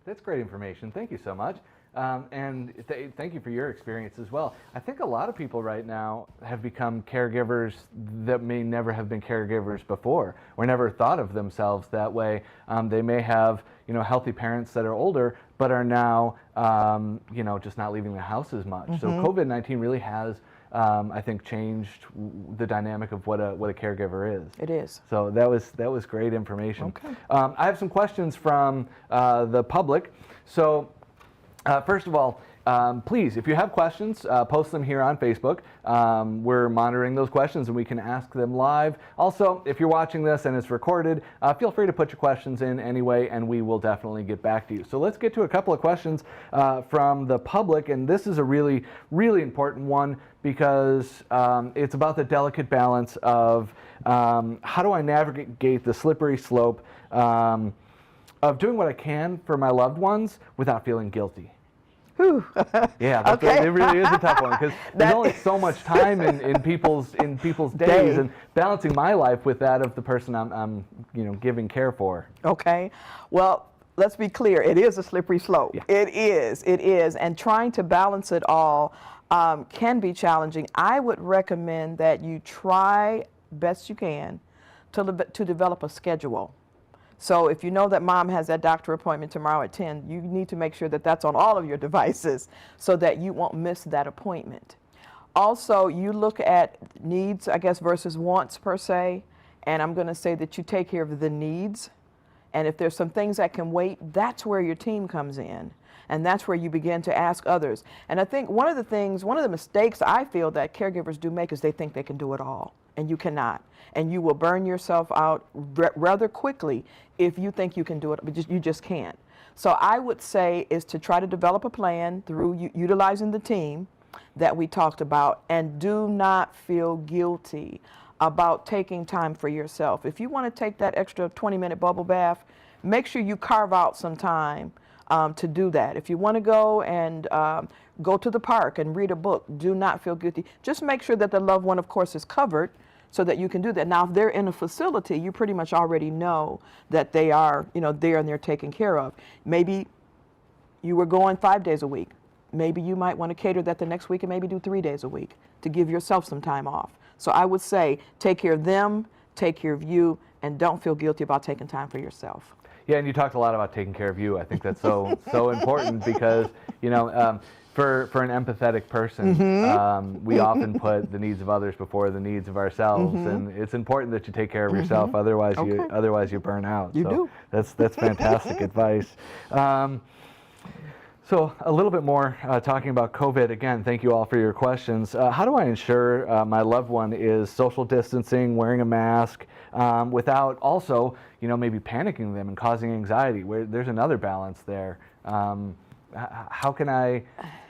That's great information. Thank you so much. And thank you for your experience as well. I think a lot of people right now have become caregivers that may never have been caregivers before or never thought of themselves that way. They may have, healthy parents that are older, but are now, just not leaving the house as much. So COVID-19 really has, I think, changed the dynamic of what a caregiver is. It is. So that was great information. Okay. I have some questions from the public. So. First of all, please, if you have questions, post them here on Facebook. We're monitoring those questions and we can ask them live. Also, if you're watching this and it's recorded, feel free to put your questions in anyway, and we will definitely get back to you. So let's get to a couple of questions from the public, and this is a really, really important one because it's about the delicate balance of how do I navigate the slippery slope of doing what I can for my loved ones without feeling guilty. Yeah, okay. It really is a tough one because there's only so much time in people's days, and balancing my life with that of the person I'm giving care for. Okay, well, let's be clear. It is a slippery slope. Yeah. It is, and trying to balance it all can be challenging. I would recommend that you try best you can to develop a schedule. So if you know that mom has that doctor appointment tomorrow at 10, you need to make sure that that's on all of your devices so that you won't miss that appointment. Also, you look at needs, I guess, versus wants per se, and I'm going to say that you take care of the needs. And if there's some things that can wait, that's where your team comes in. And that's where you begin to ask others. And I think one of the mistakes I feel that caregivers do make is they think they can do it all, and you cannot. And you will burn yourself out rather quickly if you think you can do it, but you just can't. So I would say is to try to develop a plan through utilizing the team that we talked about, and do not feel guilty about taking time for yourself. If you want to take that extra 20-minute bubble bath, make sure you carve out some time to do that. If you want to go and go to the park and read a book, do not feel guilty. Just make sure that the loved one, of course, is covered so that you can do that. Now, if they're in a facility, you pretty much already know that they are, there and they're taken care of. Maybe you were going 5 days a week. Maybe you might want to cater that the next week and maybe do 3 days a week to give yourself some time off. So I would say take care of them, take care of you, and don't feel guilty about taking time for yourself. Yeah, and you talked a lot about taking care of you. I think that's so important because, for an empathetic person, we often put the needs of others before the needs of ourselves, and it's important that you take care of yourself. Otherwise, you burn out. You do. That's fantastic advice. So a little bit more talking about COVID. Again, thank you all for your questions. How do I ensure my loved one is social distancing, wearing a mask, without also, maybe panicking them and causing anxiety? Where there's another balance there. How can I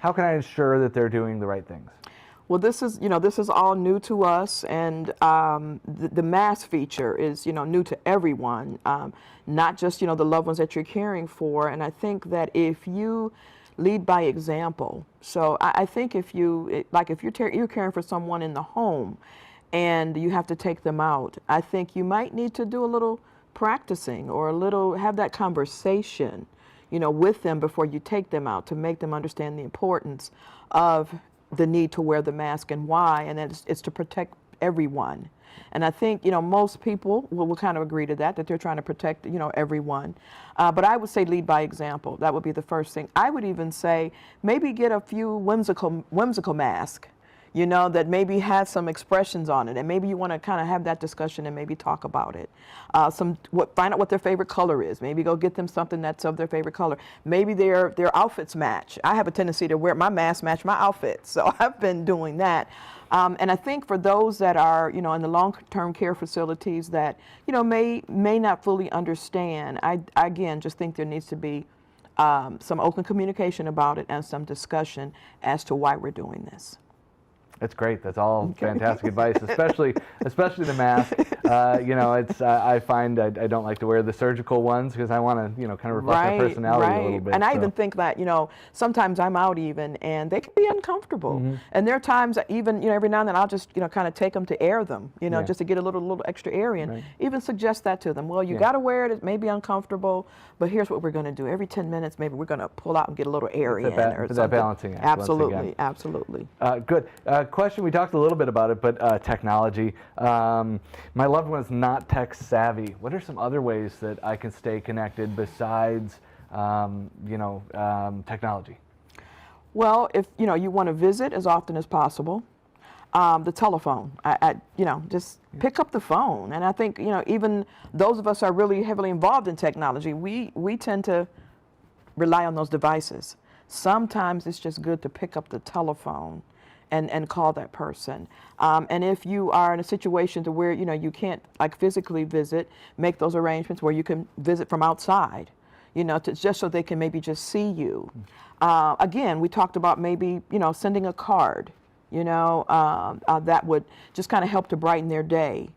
ensure that they're doing the right things? Well, this is all new to us, and the mask feature is, new to everyone, not just, the loved ones that you're caring for. And I think that if you lead by example, so I think if you're caring for someone in the home and you have to take them out, I think you might need to do a little practicing or have that conversation, with them before you take them out to make them understand the importance of the need to wear the mask and why, and it's to protect everyone. And I think, most people will kind of agree to that they're trying to protect, everyone. But I would say lead by example. That would be the first thing. I would even say maybe get a few whimsical masks, that maybe has some expressions on it, and maybe you want to kind of have that discussion and maybe talk about it. Find out what their favorite color is. Maybe go get them something that's of their favorite color. Maybe their outfits match. I have a tendency to wear my mask match my outfit, so I've been doing that. And I think for those that are, in the long-term care facilities that, may not fully understand, I again just think there needs to be some open communication about it and some discussion as to why we're doing this. That's great. That's all fantastic advice, especially the mask. I find I don't like to wear the surgical ones because I want to, kind of reflect my personality a little bit. And I even think that, sometimes I'm out even, and they can be uncomfortable. And there are times that even, every now and then I'll just, kind of take them to air them, just to get a little extra air in. Right. Even suggest that to them. Well, you got to wear it. It may be uncomfortable, but here's what we're going to do. Every 10 minutes, maybe we're going to pull out and get a little air in. Or that balancing act. Absolutely. Good. Question, we talked a little bit about it, but technology. My loved one is not tech savvy. What are some other ways that I can stay connected besides, technology? Well, if you want to visit as often as possible, the telephone. Just pick up the phone. And I think even those of us who are really heavily involved in technology, we tend to rely on those devices. Sometimes it's just good to pick up the telephone and call that person. And if you are in a situation to where you can't physically visit, make those arrangements where you can visit from outside, just so they can maybe just see you. Again, we talked about maybe sending a card, that would just kind of help to brighten their day.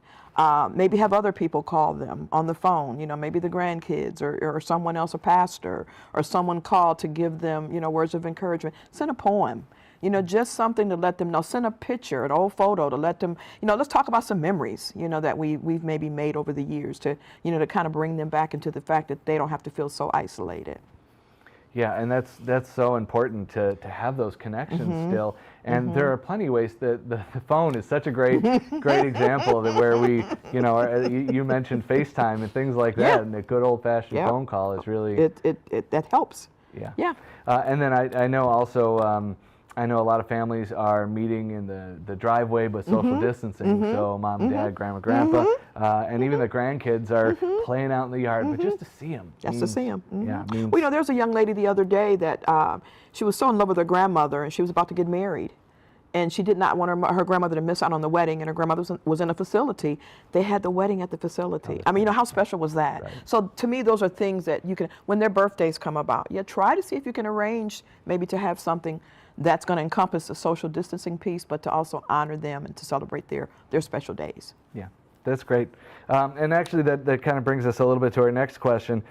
Maybe have other people call them on the phone, maybe the grandkids or someone else, a pastor, or someone call to give them, words of encouragement. Send a poem. Just something to let them know. Send a picture, an old photo to let them, let's talk about some memories, that we've maybe made over the years to, to kind of bring them back into the fact that they don't have to feel so isolated. Yeah, and that's so important to have those connections still. And there are plenty of ways that the phone is such a great example of it, where we, you mentioned FaceTime and things like that, and a good old-fashioned phone call is really that helps. Yeah. And then I know also. I know a lot of families are meeting in the driveway, but social distancing. So mom, dad, grandma, grandpa, and even the grandkids are playing out in the yard, but just to see them. Just to see them. Yeah. Well, there's a young lady the other day that she was so in love with her grandmother, and she was about to get married. And she did not want her grandmother to miss out on the wedding, and her grandmother was in a facility. They had the wedding at the facility. I mean, how special was that? Right. So to me, those are things that you can, when their birthdays come about, try to see if you can arrange maybe to have something that's going to encompass the social distancing piece, but to also honor them and to celebrate their special days. Yeah, that's great. And actually, that kind of brings us a little bit to our next question.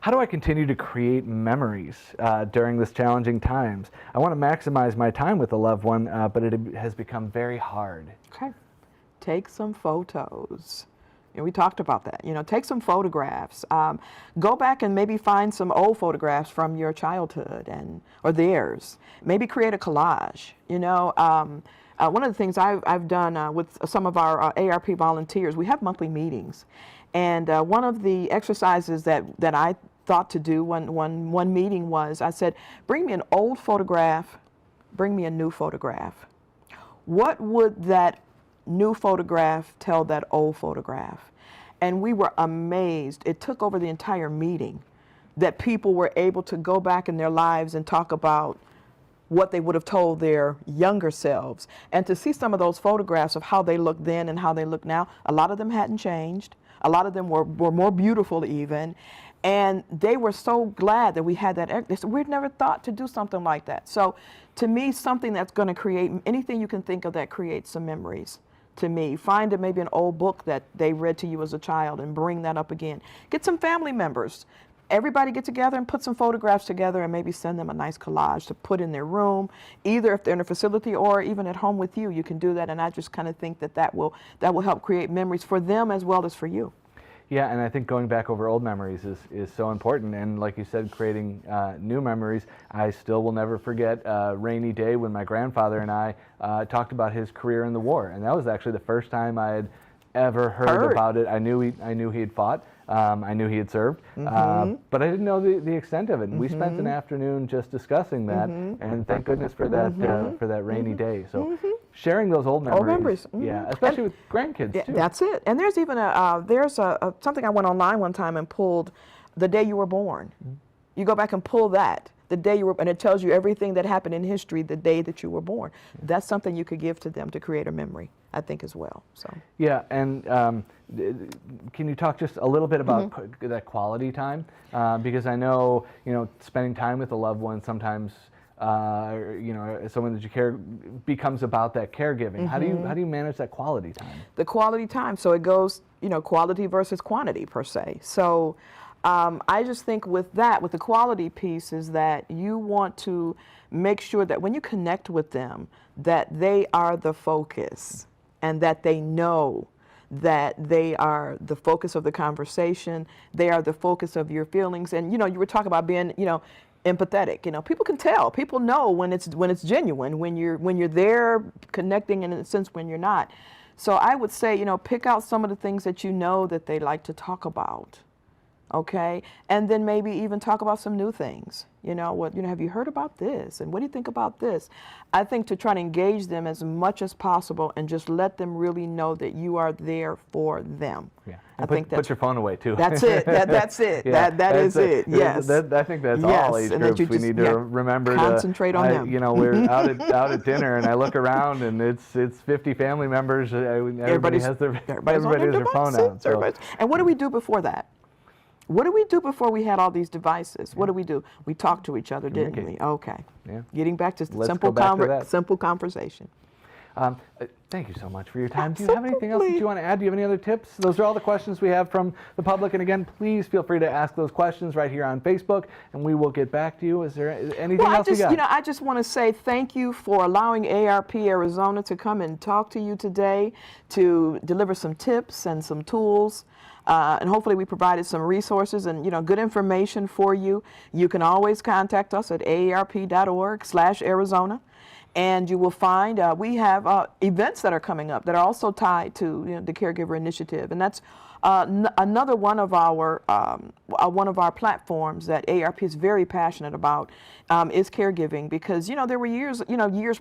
how do I continue to create memories during this challenging times? I want to maximize my time with a loved one, but it has become very hard. Okay. Take some photos. And we talked about that. You know, take some photographs. Go back and maybe find some old photographs from your childhood or theirs. Maybe create a collage. You know, one of the things I've done with some of our ARP volunteers, we have monthly meetings. And one of the exercises that I thought to do one meeting was, I said, bring me an old photograph, bring me a new photograph. What would that new photograph tell that old photograph? And we were amazed. It took over the entire meeting that people were able to go back in their lives and talk about what they would have told their younger selves. And to see some of those photographs of how they looked then and how they look now, a lot of them hadn't changed. A lot of them were more beautiful even. And they were so glad that we had that. They said, we'd never thought to do something like that. So to me, something that's going to create, anything you can think of that creates some memories. To me, find maybe an old book that they read to you as a child and bring that up again. Get some family members. Everybody get together and put some photographs together and maybe send them a nice collage to put in their room, either if they're in a facility or even at home with you. You can do that, and I just kind of think that will help create memories for them as well as for you. Yeah, and I think going back over old memories is so important. And like you said, creating new memories. I still will never forget a rainy day when my grandfather and I talked about his career in the war. And that was actually the first time I had ever heard about it. I knew he had fought. I knew he had served, but I didn't know the extent of it. And we spent an afternoon just discussing that, and thank goodness for that rainy day. So sharing those old memories, yeah, especially with grandkids too. That's it. And there's even something I went online one time and pulled the day you were born. You go back and pull that. The day you were, and it tells you everything that happened in history the day that you were born. That's something you could give to them to create a memory, I think, as well. So yeah, and can you talk just a little bit about that quality time? Because I know, spending time with a loved one sometimes, someone that you care becomes about that caregiving. How do you manage that quality time? The quality time. So it goes, quality versus quantity per se. So. I just think with the quality piece is that you want to make sure that when you connect with them, that they are the focus and that they know that they are the focus of the conversation, they are the focus of your feelings. And, you were talking about being, empathetic. People can tell. People know when it's genuine, when you're there connecting, and in a sense when you're not. So I would say, pick out some of the things that you know that they like to talk about. Okay, and then maybe even talk about some new things. Have you heard about this? And what do you think about this? I think to try to engage them as much as possible and just let them really know that you are there for them. Yeah, and put your phone away too. That's it. That's it. Yeah, that is it. Yes. I think that's all age groups. We need to remember concentrate on them. We're out at dinner, and I look around, and it's 50 family members. Everybody has their phone out. So. And what do we do before that? What did we do before we had all these devices? What did we do? We talked to each other, didn't we? Okay. Yeah. Getting back to simple conversation. Thank you so much for your time. Do you have anything else that you want to add? Do you have any other tips? Those are all the questions we have from the public. And again, please feel free to ask those questions right here on Facebook, and we will get back to you. Is there anything else you got? I just want to say thank you for allowing ARP Arizona to come and talk to you today, to deliver some tips and some tools. And hopefully we provided some resources and good information for you. You can always contact us at aarp.org/Arizona, and you will find we have events that are coming up that are also tied to the Caregiver Initiative, and that's another one of our platforms that ARP is very passionate about is caregiving, because there were years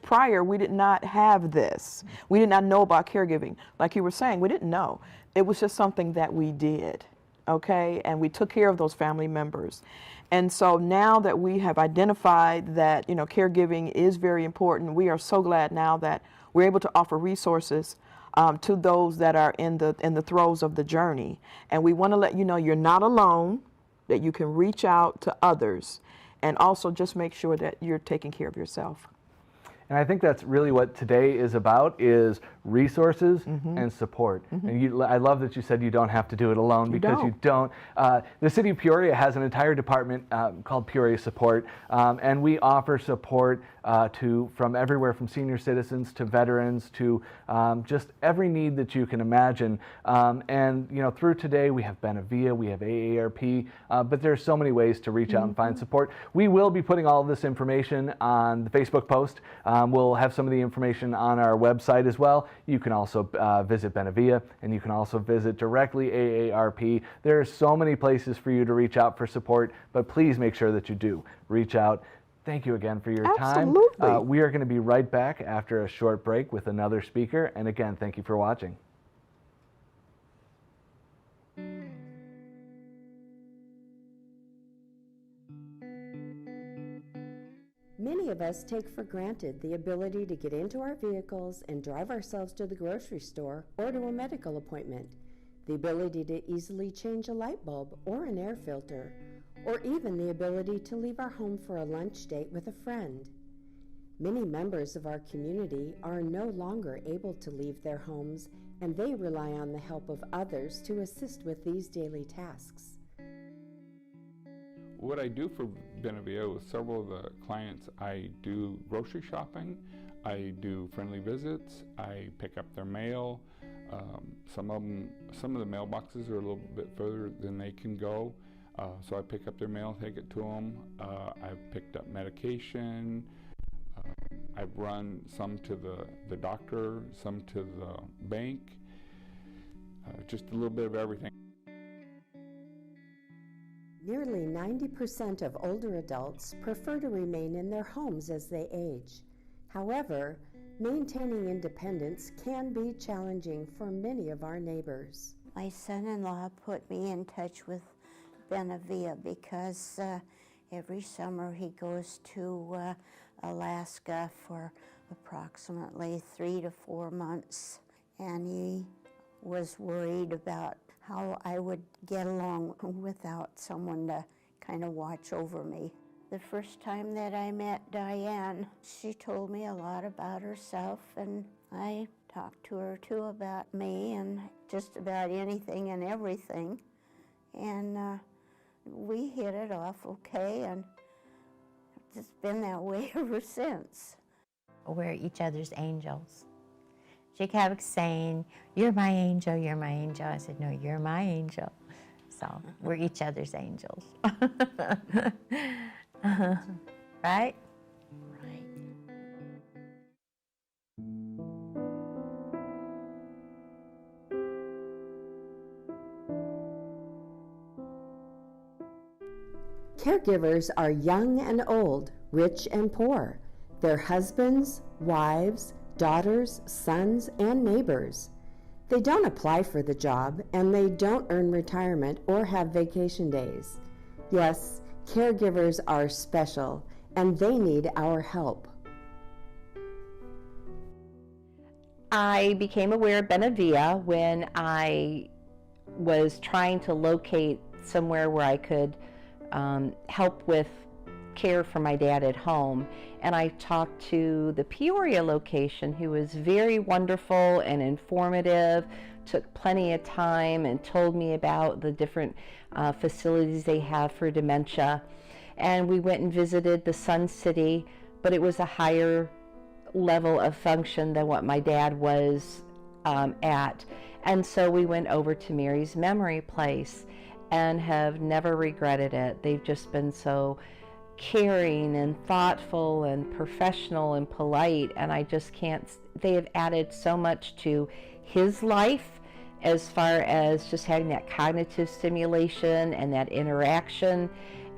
prior we did not have this. We did not know about caregiving. Like you were saying, we didn't know. It was just something that we did, okay? And we took care of those family members. And so now that we have identified that, caregiving is very important, we are so glad now that we're able to offer resources to those that are in the throes of the journey. And we want to let you know you're not alone, that you can reach out to others, and also just make sure that you're taking care of yourself. And I think that's really what today is about, is resources and support. And I love that you said you don't have to do it alone, because you don't. The City of Peoria has an entire department called Peoria Support, and we offer support from everywhere from senior citizens to veterans to just every need that you can imagine. And through today we have Benavia, we have AARP, but there's so many ways to reach out and find support. We will be putting all of this information on the Facebook post. We'll have some of the information on our website as well. You can also visit Benavia, and you can also visit directly AARP. There are so many places for you to reach out for support, but please make sure that you do reach out. Thank you again for your time. We are going to be right back after a short break with another speaker. And again, thank you for watching. Many of us take for granted the ability to get into our vehicles and drive ourselves to the grocery store or to a medical appointment, the ability to easily change a light bulb or an air filter, or even the ability to leave our home for a lunch date with a friend. Many members of our community are no longer able to leave their homes, and they rely on the help of others to assist with these daily tasks. What I do for Benavia with several of the clients, I do grocery shopping, I do friendly visits, I pick up their mail. Some of the mailboxes are a little bit further than they can go, so I pick up their mail, take it to them. I've picked up medication. I've run some to the doctor, some to the bank, just a little bit of everything. Nearly 90% of older adults prefer to remain in their homes as they age. However, maintaining independence can be challenging for many of our neighbors. My son-in-law put me in touch with Benavia because every summer he goes to Alaska for approximately 3 to 4 months, and he was worried about how I would get along without someone to kind of watch over me. The first time that I met Diane, she told me a lot about herself, and I talked to her too about me and just about anything and everything. And we hit it off okay, and it's been that way ever since. We're each other's angels. She kept saying, "You're my angel, you're my angel." I said, "No, you're my angel." So we're each other's angels. Right? Right. Caregivers are young and old, rich and poor, their husbands, wives, daughters, sons, and neighbors. They don't apply for the job, and they don't earn retirement or have vacation days. Yes, caregivers are special, and they need our help. I became aware of Benavia when I was trying to locate somewhere where I could help with care for my dad at home, and I talked to the Peoria location, who was very wonderful and informative, took plenty of time and told me about the different facilities they have for dementia. And we went and visited the Sun City, but it was a higher level of function than what my dad was at. And so we went over to Mary's Memory Place and have never regretted it. They've just been so caring and thoughtful and professional and polite, and I just can't, they have added so much to his life as far as just having that cognitive stimulation and that interaction,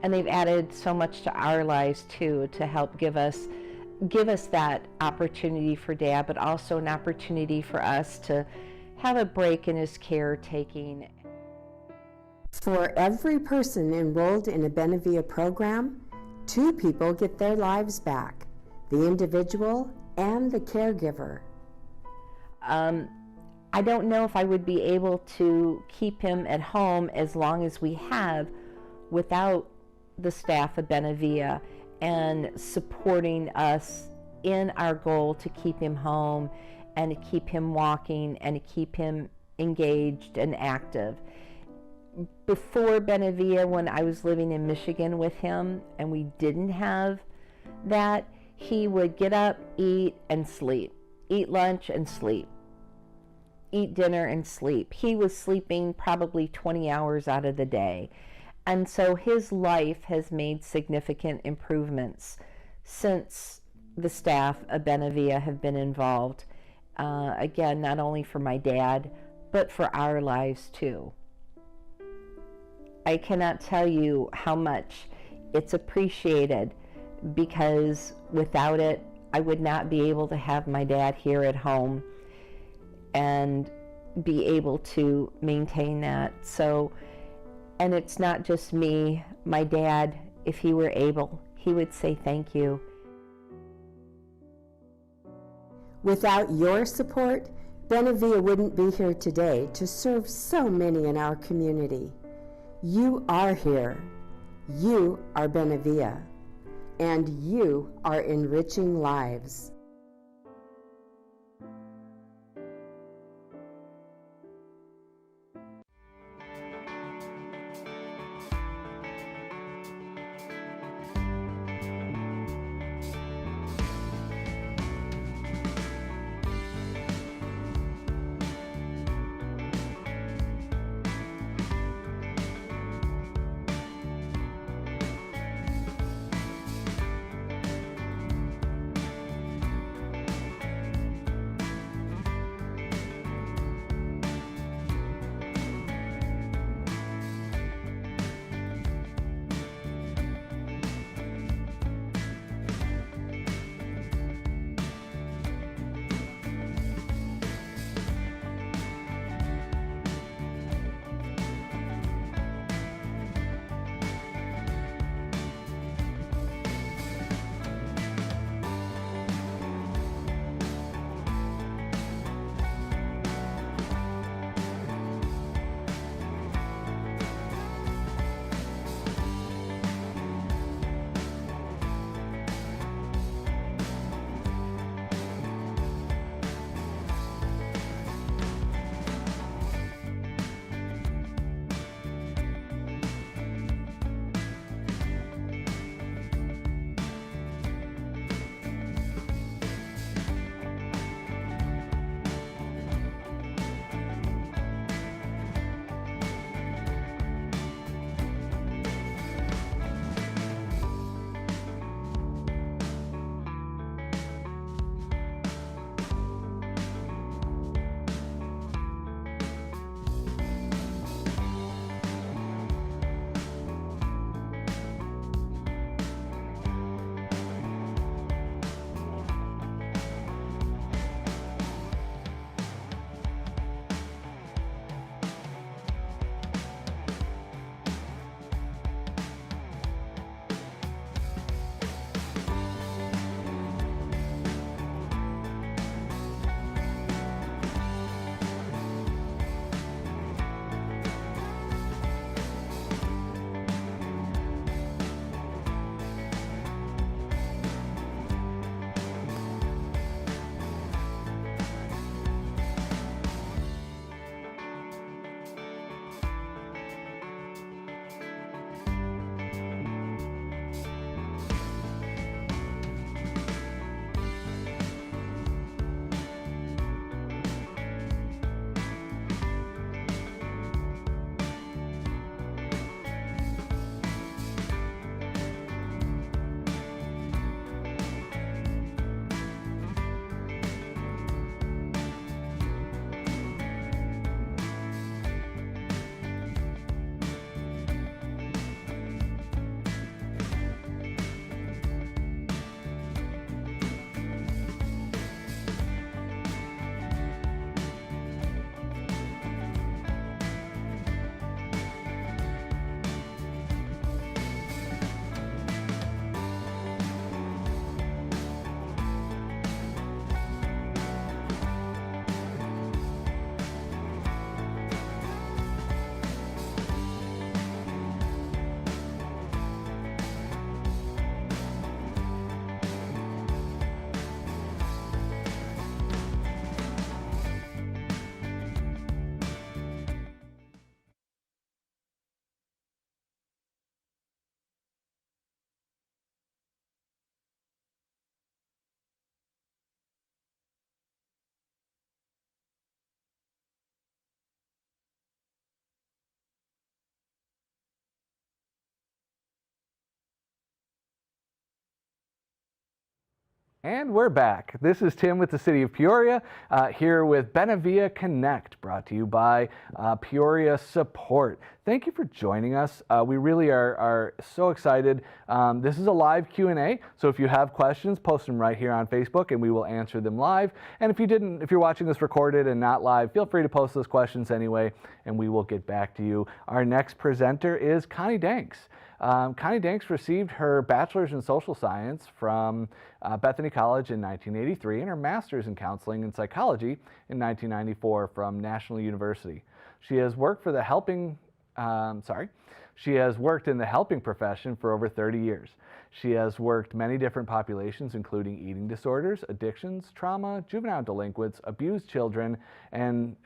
and they've added so much to our lives too, to help give us that opportunity for Dad, but also an opportunity for us to have a break in his caretaking. For every person enrolled in a Benavia program, 2 people get their lives back, the individual and the caregiver. I don't know if I would be able to keep him at home as long as we have without the staff of Benavia and supporting us in our goal to keep him home and to keep him walking and to keep him engaged and active. Before Benevilla, when I was living in Michigan with him and we didn't have that, he would get up, eat, and sleep. Eat lunch and sleep. Eat dinner and sleep. He was sleeping probably 20 hours out of the day. And so his life has made significant improvements since the staff of Benevilla have been involved. Again, not only for my dad, but for our lives too. I cannot tell you how much it's appreciated, because without it, I would not be able to have my dad here at home and be able to maintain that. So, and it's not just me. My dad, if he were able, he would say thank you. Without your support, Benevilla wouldn't be here today to serve so many in our community. You are here. You are Benevilla. And you are enriching lives. And we're back. This is Tim with the City of Peoria, here with Benevilla Connect, brought to you by Peoria Support. Thank you for joining us. We really are so excited. This is a live Q&A, so if you have questions, post them right here on Facebook, and we will answer them live. And if you're watching this recorded and not live, feel free to post those questions anyway, and we will get back to you. Our next presenter is Connie Danks. Connie Danks received her bachelor's in social science from Bethany College in 1983 and her master's in counseling and psychology in 1994 from National University. She has worked in the helping profession for over 30 years. She has worked many different populations, including eating disorders, addictions, trauma, juvenile delinquents, abused children, and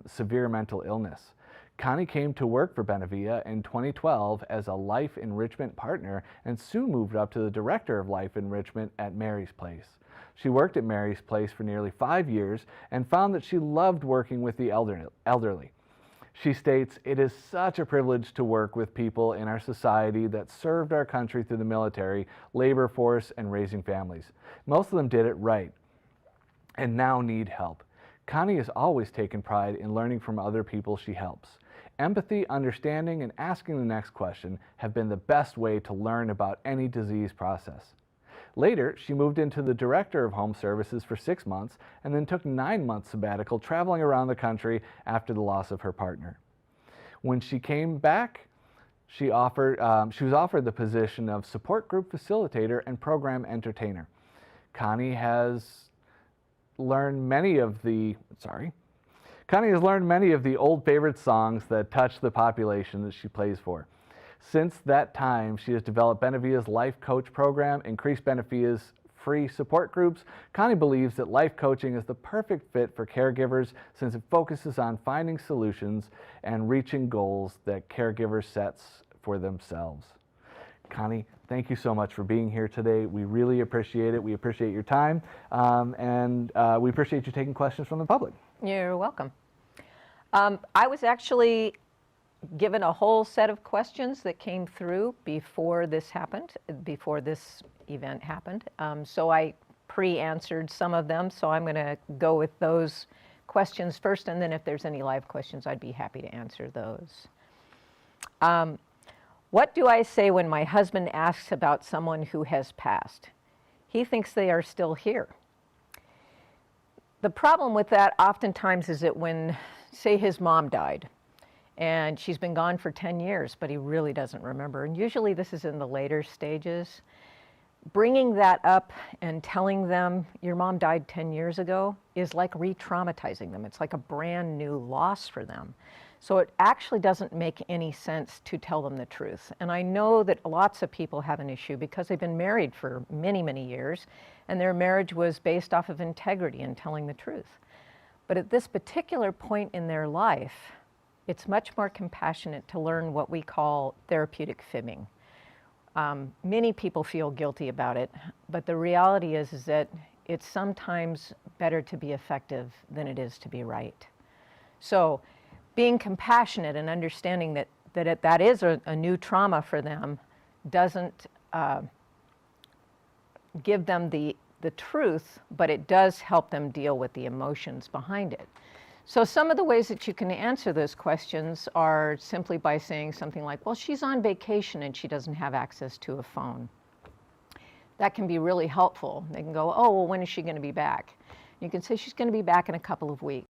severe mental illness. Connie came to work for Benevilla in 2012 as a life enrichment partner and soon moved up to the director of life enrichment at Mary's Place. She worked at Mary's Place for nearly 5 years and found that she loved working with the elderly. She states, "It is such a privilege to work with people in our society that served our country through the military, labor force, and raising families. Most of them did it right and now need help." Connie has always taken pride in learning from other people she helps. Empathy, understanding, and asking the next question have been the best way to learn about any disease process. Later, she moved into the director of home services for 6 months and then took 9 months sabbatical traveling around the country after the loss of her partner. When she came back, she was offered the position of support group facilitator and program entertainer. Connie has learned many of the old favorite songs that touch the population that she plays for. Since that time, she has developed Benevilla's Life Coach program, increased Benevilla's free support groups. Connie believes that life coaching is the perfect fit for caregivers since it focuses on finding solutions and reaching goals that caregivers sets for themselves. Connie, thank you so much for being here today. We really appreciate it. We appreciate your time, and we appreciate you taking questions from the public. You're welcome. I was actually given a whole set of questions that came through before this event happened. So I pre-answered some of them, so I'm going to go with those questions first, and then if there's any live questions, I'd be happy to answer those. What do I say when my husband asks about someone who has passed? He thinks they are still here. The problem with that oftentimes is that when, say, his mom died, and she's been gone for 10 years, but he really doesn't remember. And usually this is in the later stages. Bringing that up and telling them your mom died 10 years ago is like re-traumatizing them. It's like a brand new loss for them. So it actually doesn't make any sense to tell them the truth. And I know that lots of people have an issue because they've been married for many, many years, and their marriage was based off of integrity and telling the truth. But at this particular point in their life, it's much more compassionate to learn what we call therapeutic fibbing. Many people feel guilty about it, but the reality is that it's sometimes better to be effective than it is to be right. So being compassionate and understanding that is a new trauma for them doesn't give them the truth, but it does help them deal with the emotions behind it. So some of the ways that you can answer those questions are simply by saying something like, well, she's on vacation and she doesn't have access to a phone. That can be really helpful. They can go, oh, well, when is she going to be back? You can say she's going to be back in a couple of weeks.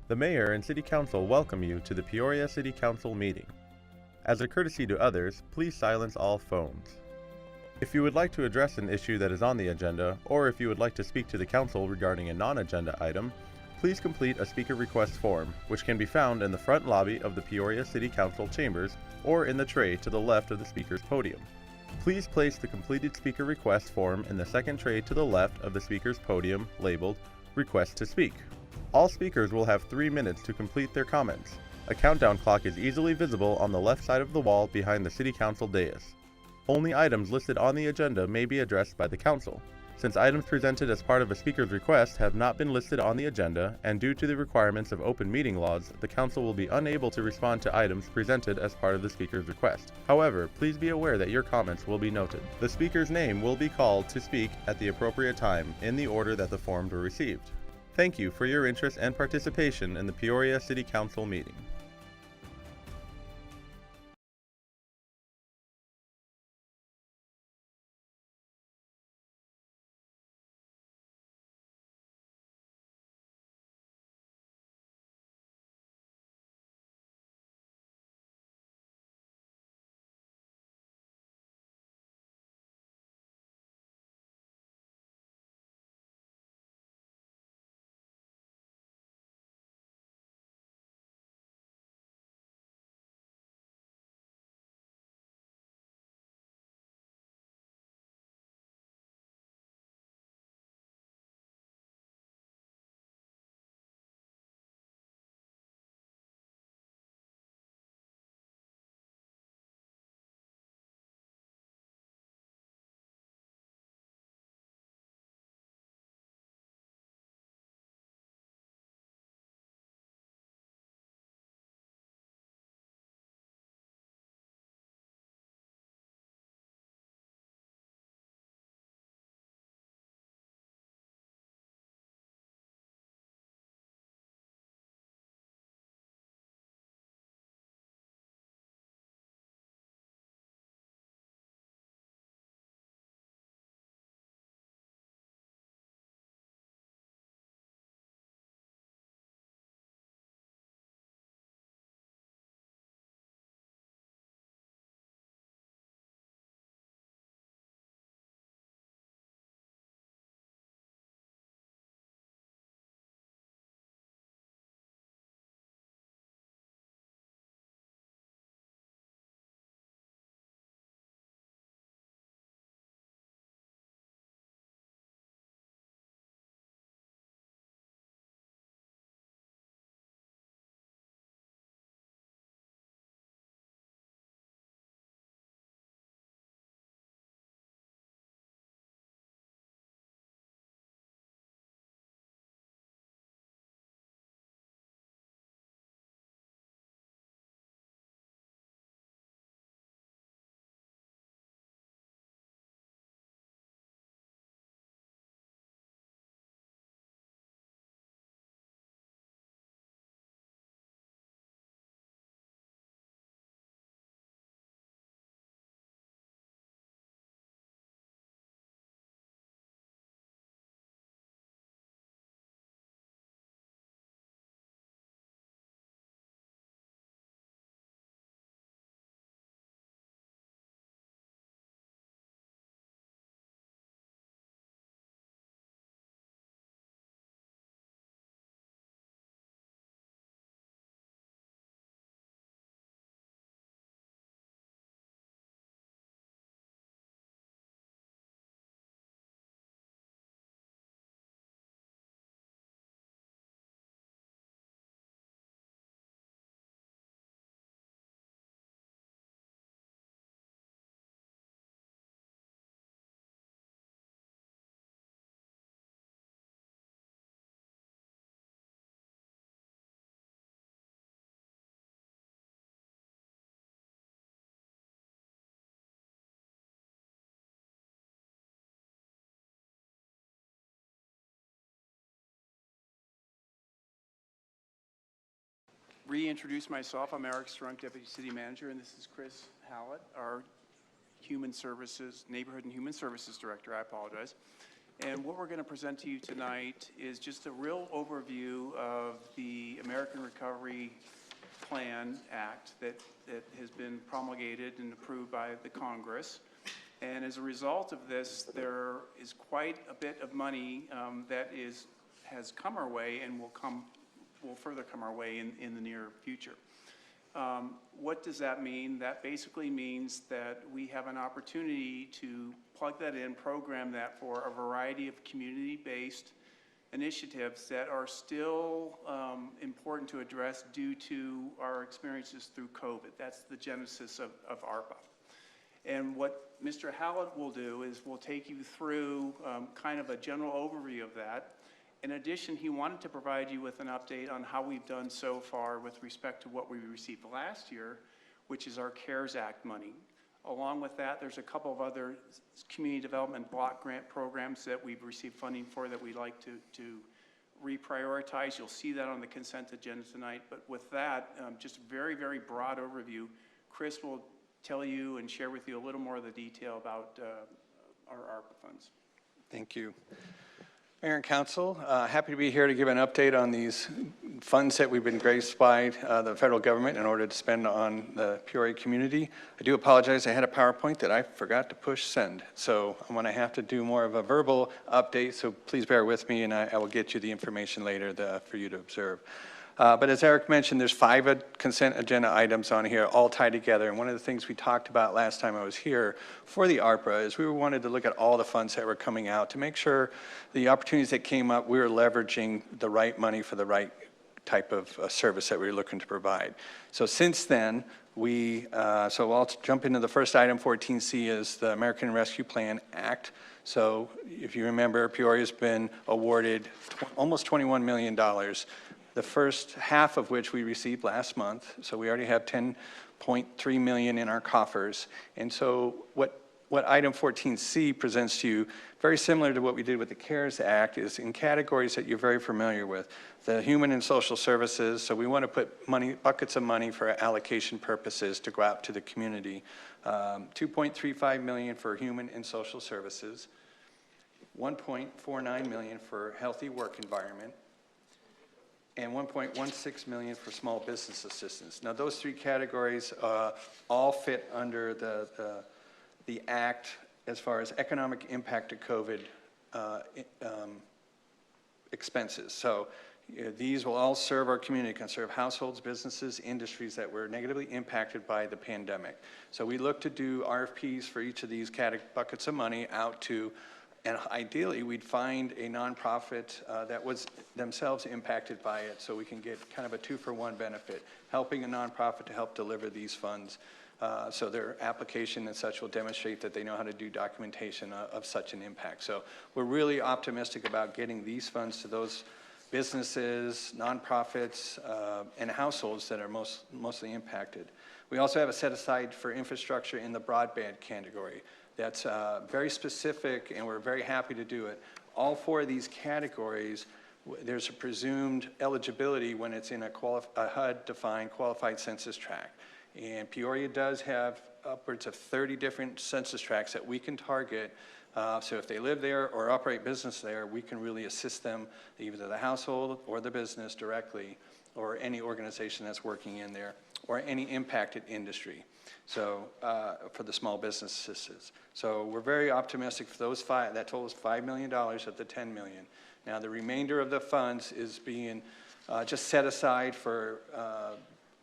The Mayor and City Council welcome you to the Peoria City Council meeting. As a courtesy to others, please silence all phones. If you would like to address an issue that is on the agenda, or if you would like to speak to the Council regarding a non-agenda item, please complete a speaker request form, which can be found in the front lobby of the Peoria City Council chambers or in the tray to the left of the speaker's podium. Please place the completed speaker request form in the second tray to the left of the speaker's podium labeled Request to Speak. All speakers will have 3 minutes to complete their comments. A countdown clock is easily visible on the left side of the wall behind the City Council dais. Only items listed on the agenda may be addressed by the Council. Since items presented as part of a speaker's request have not been listed on the agenda, and due to the requirements of open meeting laws, the Council will be unable to respond to items presented as part of the speaker's request. However, please be aware that your comments will be noted. The speaker's name will be called to speak at the appropriate time, in the order that the forms were received. Thank you for your interest and participation in the Peoria City Council meeting. Reintroduce myself. I'm Eric Strunk, Deputy City Manager, and this is Chris Hallett, our Human Services, Neighborhood and Human Services Director. I apologize. And what we're going to present to you tonight is just a real overview of the American Recovery Plan Act that has been promulgated and approved by the Congress. And as a result of this, there is quite a bit of money that has come our way and will further come our way in the near future. What does that mean? That basically means that we have an opportunity to plug that in, program that for a variety of community-based initiatives that are still important to address due to our experiences through COVID. That's the genesis of ARPA. And what Mr. Hallett will do is we'll take you through kind of a general overview of that. In addition, he wanted to provide you with an update on how we've done so far with respect to what we received last year, which is our CARES Act money. Along with that, there's a couple of other community development block grant programs that we've received funding for that we'd like to reprioritize. You'll see that on the consent agenda tonight. But with that, just a very, very broad overview. Chris will tell you and share with you a little more of the detail about our ARPA funds. Thank you. Mayor and Council, happy to be here to give an update on these funds that we've been graced by the federal government in order to spend on the Peoria community. I do apologize, I had a PowerPoint that I forgot to push send. So I'm gonna have to do more of a verbal update, so please bear with me and I will get you the information later for you to observe. But as Eric mentioned, there's 5 consent agenda items on here all tied together. And one of the things we talked about last time I was here for the ARPA is we wanted to look at all the funds that were coming out to make sure the opportunities that came up, we were leveraging the right money for the right type of service that we were looking to provide. So since then, so I'll jump into the first item. 14C is the American Rescue Plan Act. So if you remember, Peoria's been awarded almost $21 million. The first half of which we received last month. So we already have $10.3 million in our coffers. And so what item 14C presents to you, very similar to what we did with the CARES Act, is in categories that you're very familiar with. The human and social services, so we want to put buckets of money for allocation purposes to go out to the community. $2.35 million for human and social services, $1.49 million for healthy work environment, and $1.16 million for small business assistance. Now those 3 categories all fit under the act as far as economic impact of COVID expenses. So these will all serve our community, can serve households, businesses, industries that were negatively impacted by the pandemic. So we look to do RFPs for each of these buckets of money out to, and ideally, we'd find a nonprofit that was themselves impacted by it so we can get kind of a 2-for-1 benefit, helping a nonprofit to help deliver these funds. So their application and such will demonstrate that they know how to do documentation of such an impact. So we're really optimistic about getting these funds to those businesses, nonprofits, and households that are mostly impacted. We also have a set aside for infrastructure in the broadband category. That's very specific, and we're very happy to do it. All 4 of these categories, there's a presumed eligibility when it's in a HUD-defined qualified census tract. And Peoria does have upwards of 30 different census tracts that we can target. So if they live there or operate business there, we can really assist them, either the household or the business directly, or any organization that's working in there, or any impacted industry. So for the small business assistance. So we're very optimistic for those 5, that totals $5 million of the $10 million. Now the remainder of the funds is being just set aside for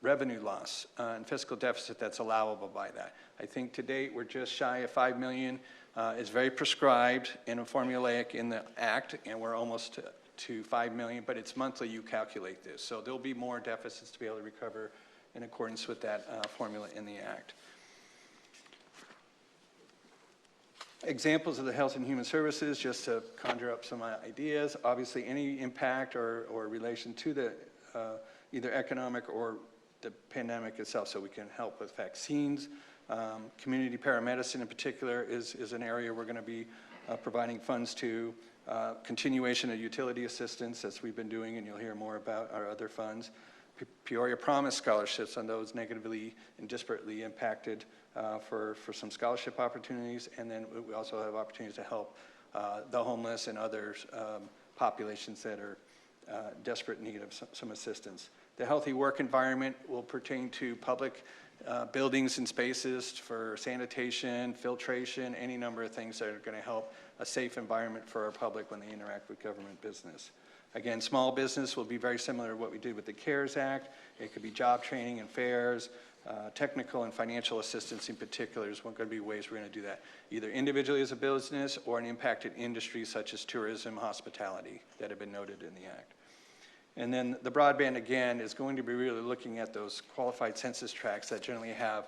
revenue loss and fiscal deficit that's allowable by that. I think to date we're just shy of $5 million. It's very prescribed and formulaic in the act, and we're almost to $5 million, but it's monthly you calculate this. So there'll be more deficits to be able to recover in accordance with that formula in the act. Examples of the health and human services, just to conjure up some ideas. Obviously, any impact or relation to the either economic or the pandemic itself, so we can help with vaccines. Community paramedicine in particular is an area we're going to be providing funds to. Continuation of utility assistance, as we've been doing, and you'll hear more about our other funds. Peoria Promise scholarships on those negatively and disparately impacted for some scholarship opportunities, and then we also have opportunities to help the homeless and other populations that are desperate need of some assistance. The healthy work environment will pertain to public buildings and spaces for sanitation, filtration, any number of things that are going to help a safe environment for our public when they interact with government business. Again, small business will be very similar to what we did with the CARES Act. It could be job training and fairs, technical and financial assistance in particular is going to be ways we're going to do that, either individually as a business or an impacted industry such as tourism, hospitality that have been noted in the Act. And then the broadband, again, is going to be really looking at those qualified census tracts that generally have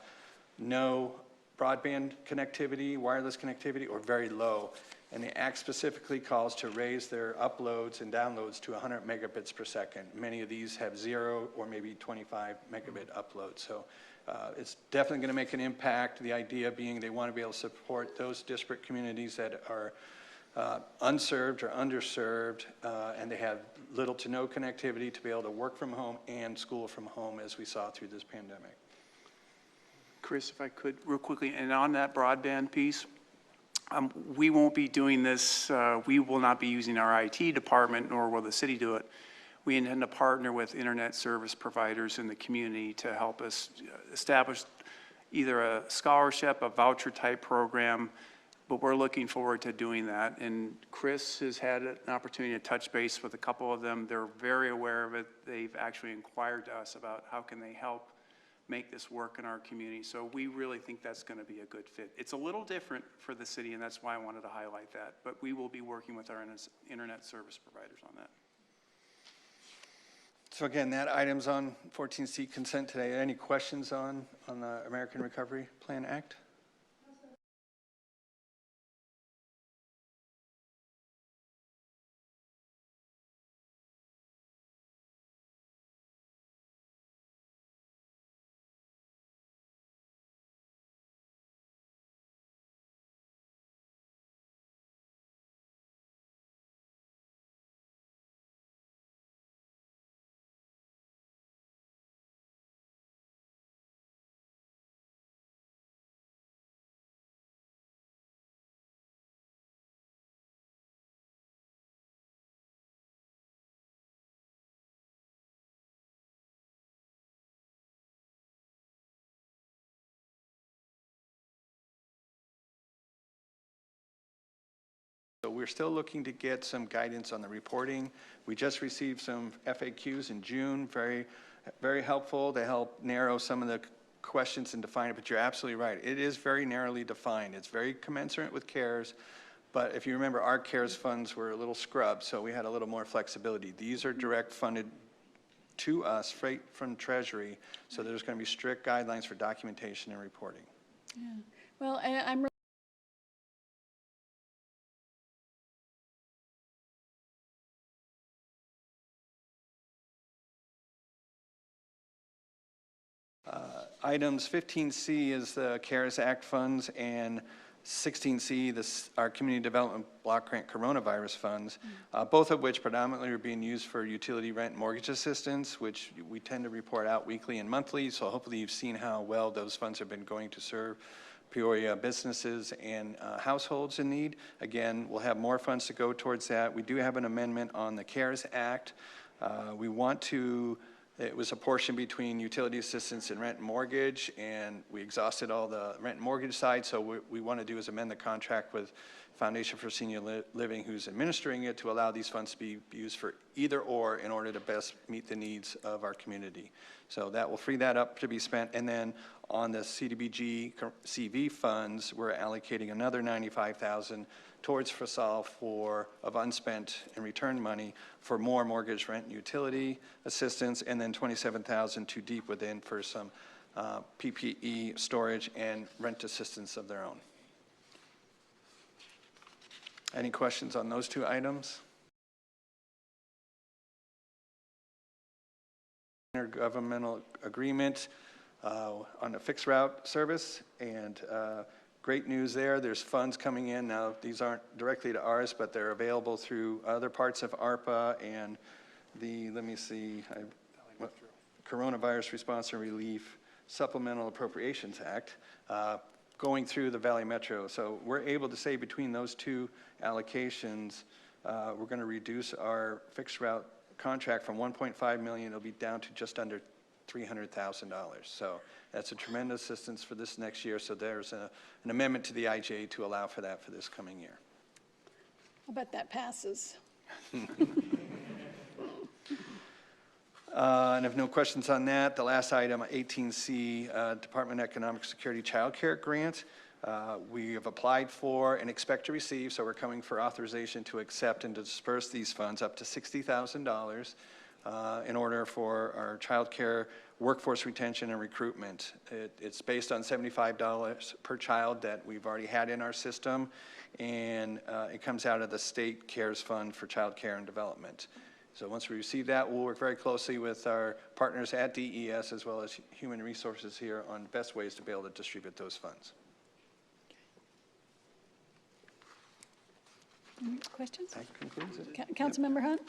no broadband connectivity, wireless connectivity, or very low. And the Act specifically calls to raise their uploads and downloads to 100 megabits per second. Many of these have 0 or maybe 25 megabit uploads. So it's definitely going to make an impact. The idea being they want to be able to support those disparate communities that are unserved or underserved, and they have little to no connectivity to be able to work from home and school from home, as we saw through this pandemic. Chris, if I could, real quickly, and on that broadband piece, we won't be doing this, we will not be using our IT department, nor will the city do it. We intend to partner with internet service providers in the community to help us establish either a scholarship, a voucher type program, but we're looking forward to doing that. And Chris has had an opportunity to touch base with a couple of them. They're very aware of it. They've actually inquired to us about how can they help make this work in our community. So we really think that's going to be a good fit. It's a little different for the city, and that's why I wanted to highlight that. But we will be working with our internet service providers on that. So again, that item's on 14C consent today. Any questions on the American Recovery Plan Act? So we're still looking to get some guidance on the reporting. We just received some FAQs in June, very, very helpful to help narrow some of the questions and define it, but you're absolutely right. It is very narrowly defined. It's very commensurate with CARES, but if you remember, our CARES funds were a little scrubbed, so we had a little more flexibility. These are direct funded to us, straight from Treasury, so there's going to be strict guidelines for documentation and reporting. Yeah. Well, I'm Items 15C is the CARES Act funds, and 16C, our Community Development Block Grant Coronavirus funds, both of which predominantly are being used for utility rent and mortgage assistance, which we tend to report out weekly and monthly, so hopefully you've seen how well those funds have been going to serve Peoria businesses and households in need. Again, we'll have more funds to go towards that. We do have an amendment on the CARES Act. We want to It was a portion between utility assistance and rent and mortgage, and we exhausted all the rent and mortgage side, so what we want to do is amend the contract with Foundation for Senior Living, who's administering it, to allow these funds to be used for either or in order to best meet the needs of our community. So that will free that up to be spent, and then on the CDBG CV funds, we're allocating another $95,000 towards FASAL of unspent and returned money for more mortgage, rent, and utility assistance, and then $27,000 to Deep Within for some PPE storage and rent assistance of their own. Any questions on those two items? Intergovernmental agreement on a fixed route service, and great news there. There's funds coming in now. These aren't directly to ours, but they're available through other parts of ARPA and the, let me see, Coronavirus Response and Relief Supplemental Appropriations Act. going through the Valley Metro. So we're able to say between those two allocations, we're going to reduce our fixed route contract from $1.5 million. It'll be down to just under $300,000. So that's a tremendous assistance for this next year. So there's an amendment to the IJ to allow for that for this coming year. I bet that passes. And if no questions on that, the last item, 18C, Department of Economic Security Child Care Grant. We have applied for and expect to receive, so we're coming for authorization to accept and to disperse these funds up to $60,000 in order for our child care workforce retention and recruitment. It's based on $75 per child that we've already had in our system, and it comes out of the State CARES Fund for Child Care and Development. So once we receive that, we'll work very closely with our partners at DES as well as Human Resources here on the best ways to be able to distribute those funds. Any questions? That concludes it. Councilmember Hunt?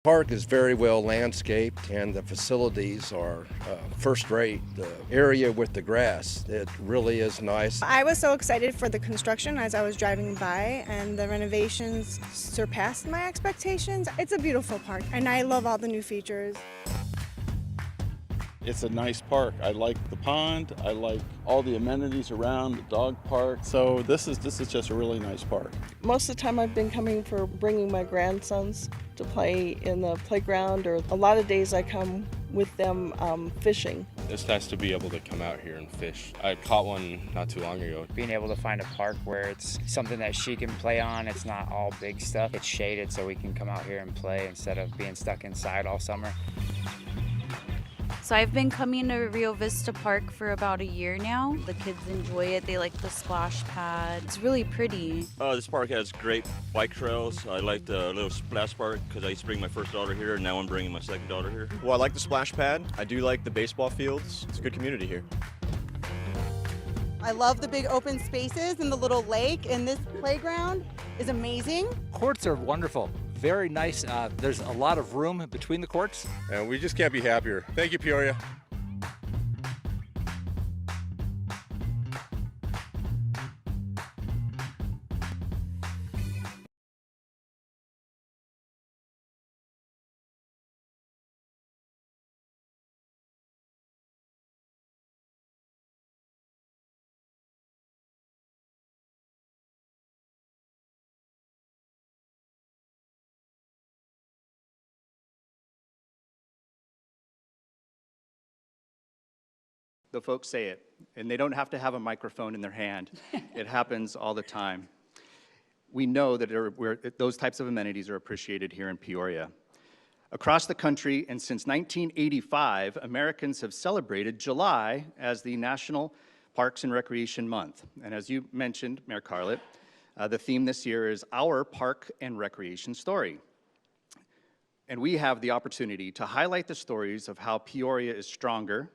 Park is very well landscaped and the facilities are first rate. The area with the grass, it really is nice. I was so excited for the construction as I was driving by, and the renovations surpassed my expectations. It's a beautiful park and I love all the new features. It's a nice park. I like the pond. I like all the amenities around the dog park. So this is just a really nice park. Most of the time I've been coming for bringing my grandsons to play in the playground, or a lot of days I come with them fishing. It's nice to be able to come out here and fish. I caught one not too long ago. Being able to find a park where it's something that she can play on, it's not all big stuff. It's shaded so we can come out here and play instead of being stuck inside all summer. So I've been coming to Rio Vista Park for about a year now. The kids enjoy it. They like the splash pad. It's really pretty. This park has great bike trails. I like the little splash park because I used to bring my first daughter here, and now I'm bringing my second daughter here. Well, I like the splash pad. I do like the baseball fields. It's a good community here. I love the big open spaces and the little lake, and this playground is amazing. Courts are wonderful. Very nice. There's a lot of room between the courts. And we just can't be happier. Thank you, Peoria. The folks say it, and they don't have to have a microphone in their hand. It happens all the time. We know that those types of amenities are appreciated here in Peoria. Across the country, and since 1985, Americans have celebrated July as the National Parks and Recreation Month. And as you mentioned, Mayor Carlett, the theme this year is Our Park and Recreation Story. And we have the opportunity to highlight the stories of how Peoria is stronger,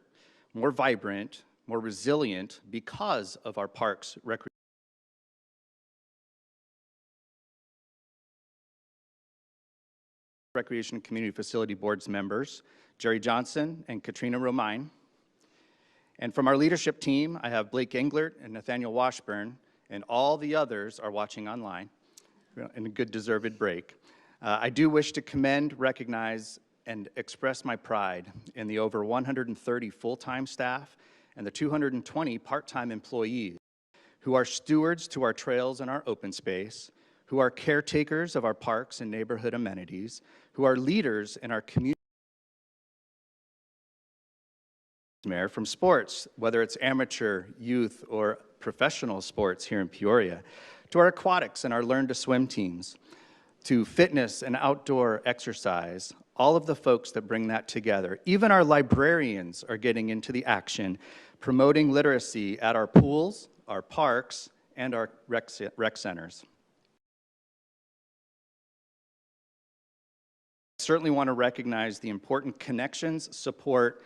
more vibrant, more resilient because of our parks, Recreation and Community Facility Board's members, Jerry Johnson and Katrina Romine. And from our leadership team, I have Blake Englert and Nathaniel Washburn, and all the others are watching online in a good deserved break. I do wish to commend, recognize, and express my pride in the over 130 full-time staff and the 220 part-time employees who are stewards to our trails and our open space, who are caretakers of our parks and neighborhood amenities, who are leaders in our community. Mayor, from sports, whether it's amateur, youth, or professional sports here in Peoria, to our aquatics and our Learn to Swim teams, to fitness and outdoor exercise, all of the folks that bring that together. Even our librarians are getting into the action, promoting literacy at our pools, our parks, and our rec centers. I certainly want to recognize the important connections, support,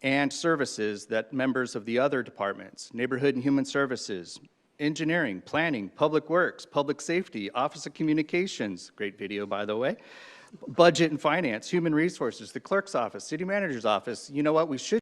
and services that members of the other departments, Neighborhood and Human Services, Engineering, Planning, Public Works, Public Safety, Office of Communications, great video by the way, Budget and Finance, Human Resources, the Clerk's Office, City Manager's Office. You know what, we should,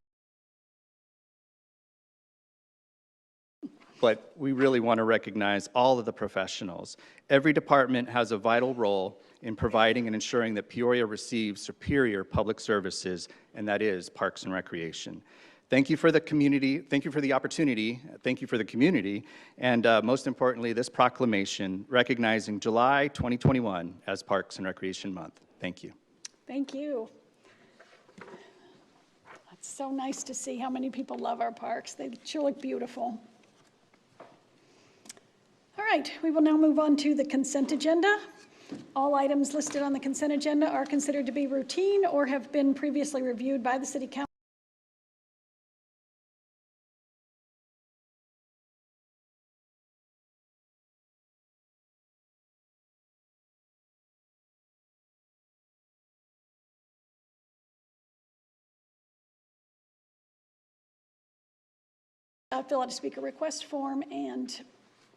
but we really want to recognize all of the professionals. Every department has a vital role in providing and ensuring that Peoria receives superior public services, and that is parks and recreation. Thank you for the community, thank you for the opportunity, thank you for the community, and most importantly, this proclamation recognizing July 2021 as Parks and Recreation Month. Thank you. Thank you. It's so nice to see how many people love our parks. They sure look beautiful. All right, we will now move on to the consent agenda. All items listed on the consent agenda are considered to be routine or have been previously reviewed by the City Council. Fill out a speaker request form and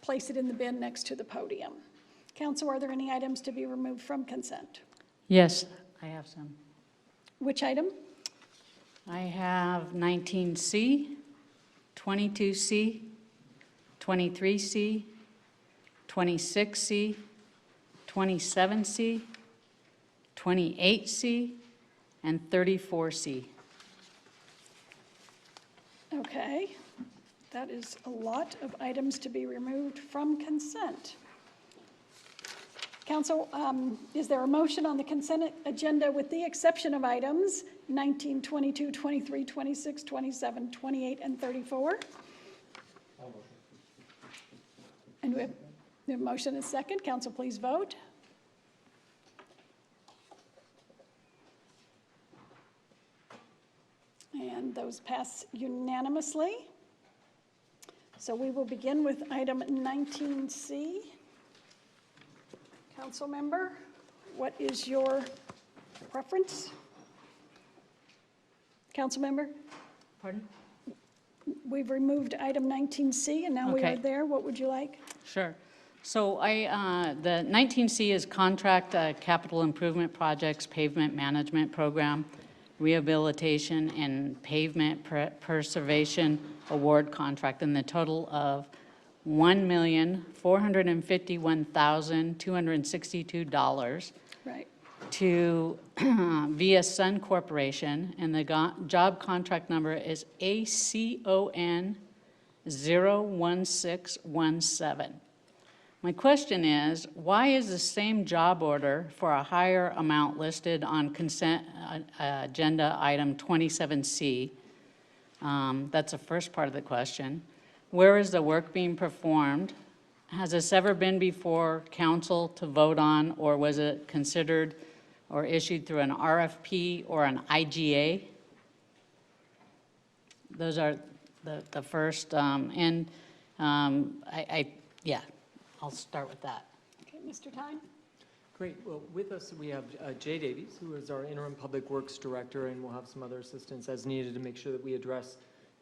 place it in the bin next to the podium. Council, are there any items to be removed from consent? Yes, I have some. Which item? I have 19C, 22C, 23C, 26C, 27C, 28C, and 34C. Okay. That is a lot of items to be removed from consent. Council, is there a motion on the consent agenda with the exception of items 19, 22, 23, 26, 27, 28, and 34? And we have a motion and a second. Council, please vote. And those pass unanimously. So we will begin with item 19C. Council member, what is your preference? Council member? Pardon? We've removed item 19C and now we are Okay. there. What would you like? Sure. So the 19C is contract capital improvement projects, pavement management program, rehabilitation and pavement preservation award contract in the total of $1,451,262 Right. to via Sun Corporation, and the job contract number is ACON 01617. My question is, why is the same job order for a higher amount listed on consent agenda item 27C? That's the first part of the question. Where is the work being performed? Has this ever been before council to vote on, or was it considered or issued through an RFP or an IGA? Those are the first, yeah, I'll start with that. Okay, Mr. Tyne? Great. Well, with us we have Jay Davies, who is our interim public works director, and we'll have some other assistance as needed to make sure that we address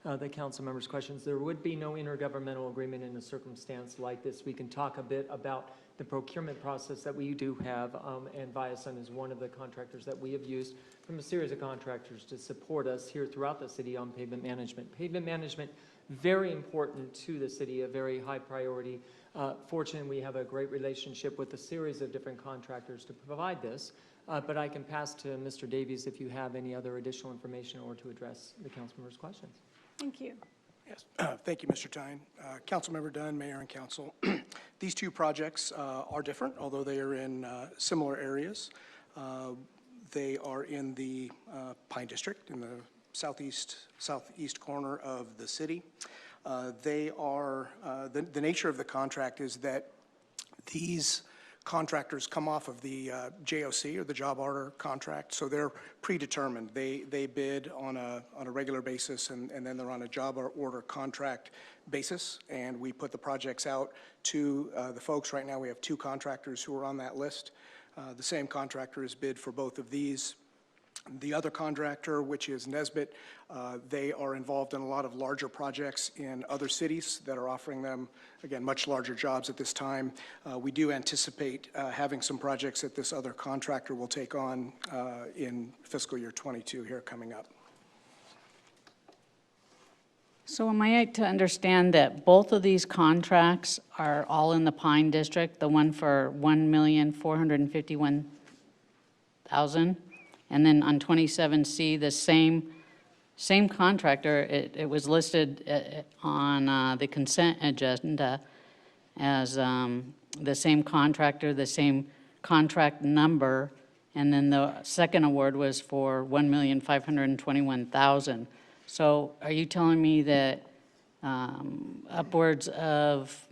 the council members' questions. There would be no intergovernmental agreement in a circumstance like this. We can talk a bit about the procurement process that we do have, and Viasun is one of the contractors that we have used from a series of contractors to support us here throughout the city on pavement management. Pavement management, very important to the city, a very high priority. Fortunately, we have a great relationship with a series of different contractors to provide this, but I can pass to Mr. Davies if you have any other additional information or to address the council members' questions. Thank you. Yes, thank you, Mr. Tyne. Councilmember Dunn, Mayor and Council. These two projects are different, although they are in similar areas. They are in the Pine District, in the southeast corner of the city. They are, the nature of the contract is that these contractors come off of the JOC, or the job order contract, so they're predetermined. They bid on a regular basis, and then they're on a job order contract basis, and we put the projects out to the folks. Right now we have 2 contractors who are on that list. The same contractor is bid for both of these. The other contractor, which is Nesbitt, they are involved in a lot of larger projects in other cities that are offering them, again, much larger jobs at this time. We do anticipate having some projects that this other contractor will take on in fiscal year 22 here coming up. So am I to understand that both of these contracts are all in the Pine District, the one for $1,451,000? And then on 27C, the same contractor, it was listed on the consent agenda as the same contractor, the same contract number, and then the second award was for $1,521,000. So are you telling me that upwards of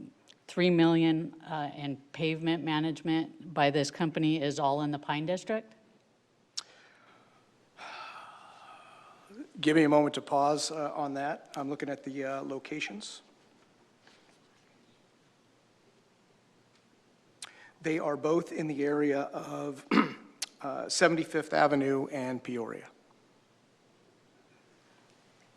$3 million in pavement management by this company is all in the Pine District? Give me a moment to pause on that. I'm looking at the locations. They are both in the area of 75th Avenue and Peoria.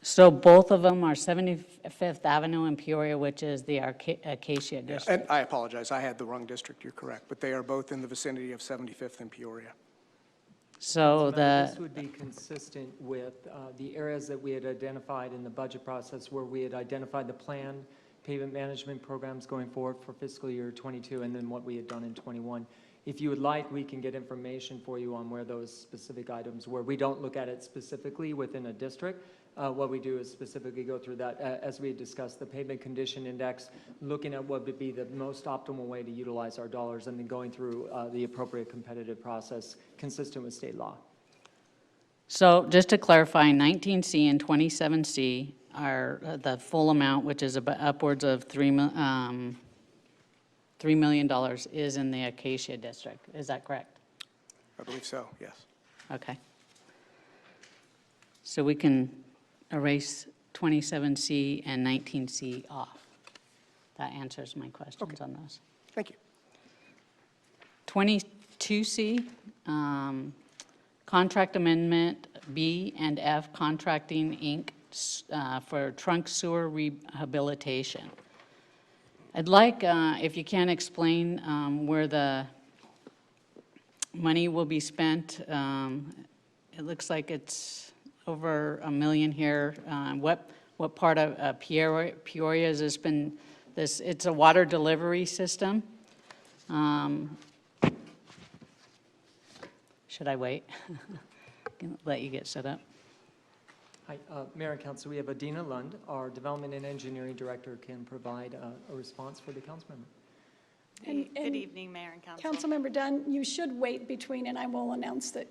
So both of them are 75th Avenue and Peoria, which is the Acacia District. And I apologize, I had the wrong district, you're correct, but they are both in the vicinity of 75th and Peoria. So This would be consistent with the areas that we had identified in the budget process, where we had identified the planned pavement management programs going forward for fiscal year 22, and then what we had done in 21. If you would like, we can get information for you on where those specific items were. We don't look at it specifically within a district. What we do is specifically go through that, as we discussed, the pavement condition index, looking at what would be the most optimal way to utilize our dollars, and then going through the appropriate competitive process consistent with state law. So just to clarify, 19C and 27C are the full amount, which is upwards of $3 million is in the Acacia District. Is that correct? I believe so, yes. Okay. So we can erase 27C and 19C off. That answers my questions on those. Thank you. 22C, contract amendment B and F, Contracting Inc. For trunk sewer rehabilitation. I'd like, if you can explain where the money will be spent. It looks like it's over $1 million here. What part of Peoria has this been? It's a water delivery system. Should I wait? Let you get set up. Hi, Mayor and Council, we have Adina Lund, our Development and Engineering Director, can provide a response for the council member. Good evening, Mayor and Council. Councilmember Dunn, you should wait between, and I will announce that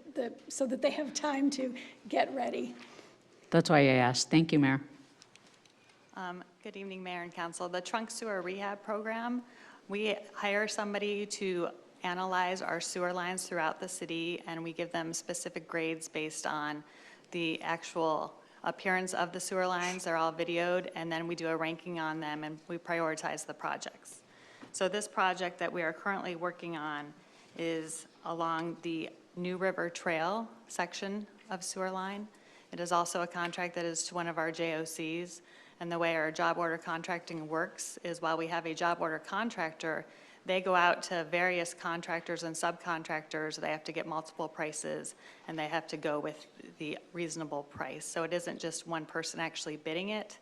so that they have time to get ready. That's why I asked. Thank you, Mayor. Good evening, Mayor and Council. The trunk sewer rehab program, we hire somebody to analyze our sewer lines throughout the city, and we give them specific grades based on the actual appearance of the sewer lines. They're all videoed, and then we do a ranking on them, and we prioritize the projects. So this project that we are currently working on is along the New River Trail section of sewer line. It is also a contract that is to one of our JOCs, and the way our job order contracting works is while we have a job order contractor, they go out to various contractors and subcontractors. They have to get multiple prices, and they have to go with the reasonable price. So it isn't just one person actually bidding it.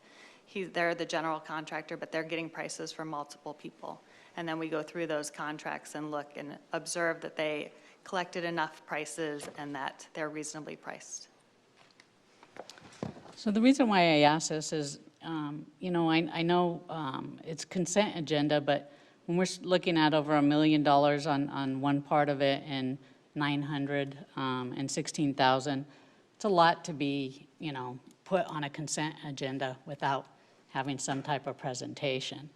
They're the general contractor, but they're getting prices from multiple people. And then we go through those contracts and look and observe that they collected enough prices and that they're reasonably priced. So the reason why I ask this is, you know, I know it's consent agenda, but when we're looking at over $1 million on one part of it and 900 and 16,000, it's a lot to be, you know, put on a consent agenda without having some type of presentation.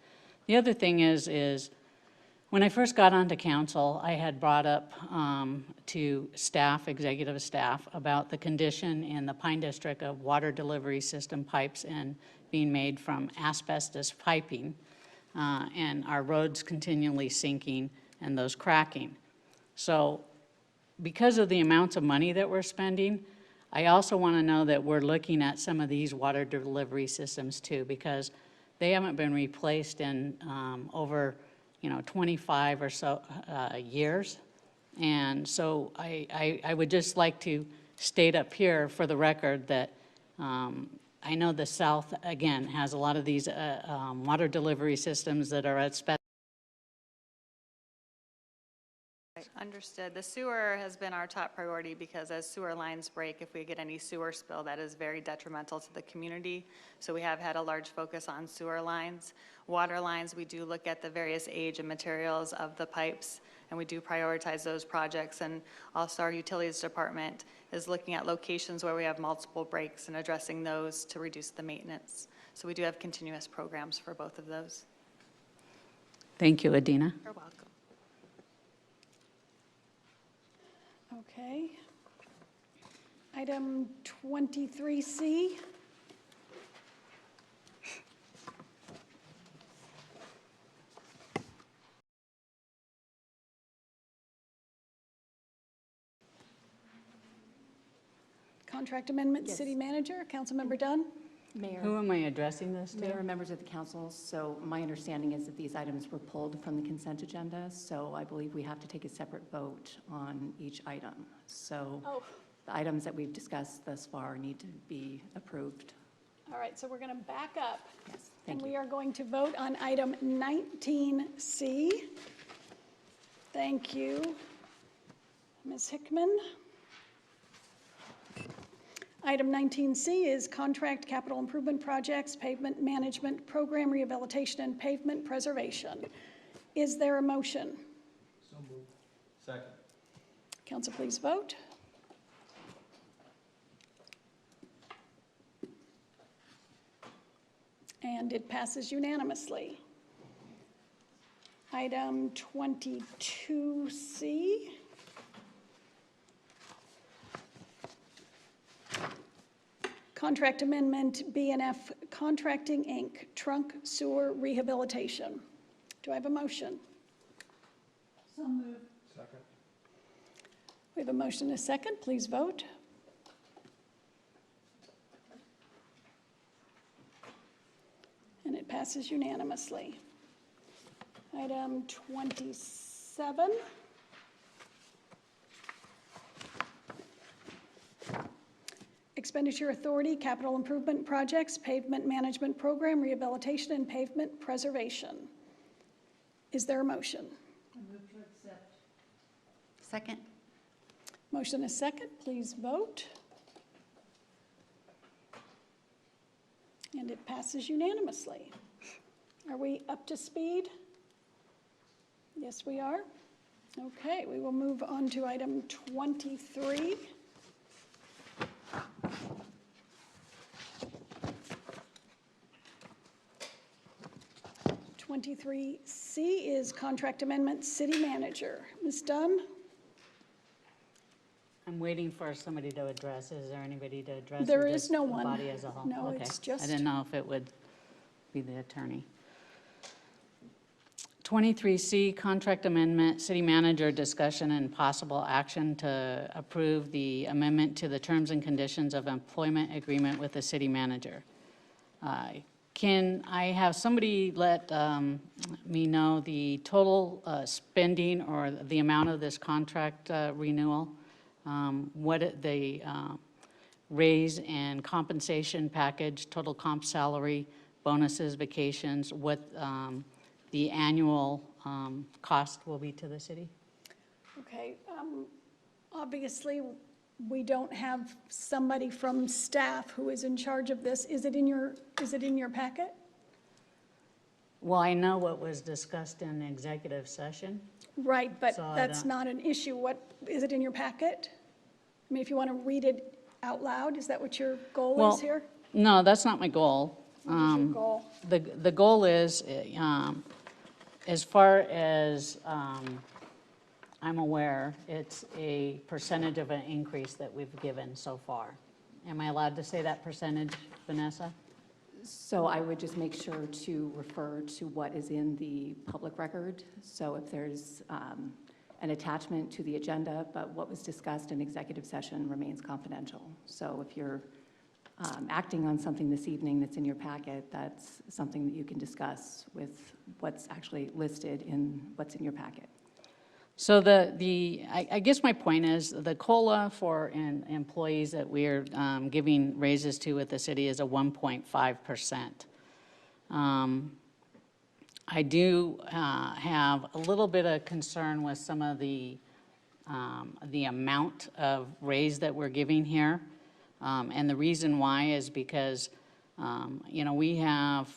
The other thing is when I first got onto council, I had brought up to staff, executive staff, about the condition in the Pine District of water delivery system pipes and being made from asbestos piping, and our roads continually sinking and those cracking. So because of the amounts of money that we're spending, I also want to know that we're looking at some of these water delivery systems too, because they haven't been replaced in over 25 or so years. And so I would just like to state up here for the record that I know the South, again, has a lot of these water delivery systems that are at special. Understood. The sewer has been our top priority because as sewer lines break, if we get any sewer spill, that is very detrimental to the community. So we have had a large focus on sewer lines. Water lines, we do look at the various age and materials of the pipes, and we do prioritize those projects. And also our utilities department is looking at locations where we have multiple breaks and addressing those to reduce the maintenance. So we do have continuous programs for both of those. Thank you, Adina. You're welcome. Okay. Item 23C. Contract amendment, Yes. City Manager, Councilmember Dunn. Mayor. Who am I addressing this to? Mayor and members of the council, so my understanding is that these items were pulled from the consent agenda, so I believe we have to take a separate vote on each item. So the items that we've discussed thus far need to be approved. All right, so we're going to back up. Yes, And thank we you. are going to vote on item 19C. Thank you, Ms. Hickman. Item 19C is contract capital improvement projects, pavement management, program rehabilitation, and pavement preservation. Is there a motion? So moved. Second. Council, please vote. And it passes unanimously. Item 22C. Contract Amendment, BNF Contracting, Inc., Trunk Sewer Rehabilitation. Do I have a motion? So moved. Second. We have a motion and a second. Please vote. And it passes unanimously. Item 27. Expenditure Authority, Capital Improvement Projects, Pavement Management Program, Rehabilitation and Pavement Preservation. Is there a motion? I move to accept. Second. Motion is second. Please vote. And it passes unanimously. Are we up to speed? Yes, we are. Okay, we will move on to item 23. C is Contract Amendment City Manager. Ms. Dunn? I'm waiting for somebody to address. Is there anybody to address? There or is just no the one. Body as a whole? No, Okay. it's just- I didn't know if it would be the attorney. 23C, Contract Amendment, City Manager Discussion and Possible Action to approve the amendment to the terms and conditions of employment agreement with the city manager. Can I have somebody let me know the total spending or the amount of this contract renewal? What the raise and compensation package, total comp salary, bonuses, vacations, what the annual cost will be to the city? Okay, obviously, we don't have somebody from staff who is in charge of this. Is it in your packet? Well, I know what was discussed in executive session. Right, but So I that's don't- not an issue. What, is it in your packet? I mean, if you want to read it out loud, is that what your goal Well, is here? no, that's not my goal. What is your goal? The goal is, as far as I'm aware, it's a percentage of an increase that we've given so far. Am I allowed to say that percentage, Vanessa? So I would just make sure to refer to what is in the public record. So if there's an attachment to the agenda, but what was discussed in executive session remains confidential. So if you're acting on something this evening that's in your packet, that's something that you can discuss with what's actually listed in what's in your packet. So I guess my point is the COLA for employees that we're giving raises to at the city is a 1.5%. I do have a little bit of concern with some of the amount of raise that we're giving here. And the reason why is because, we have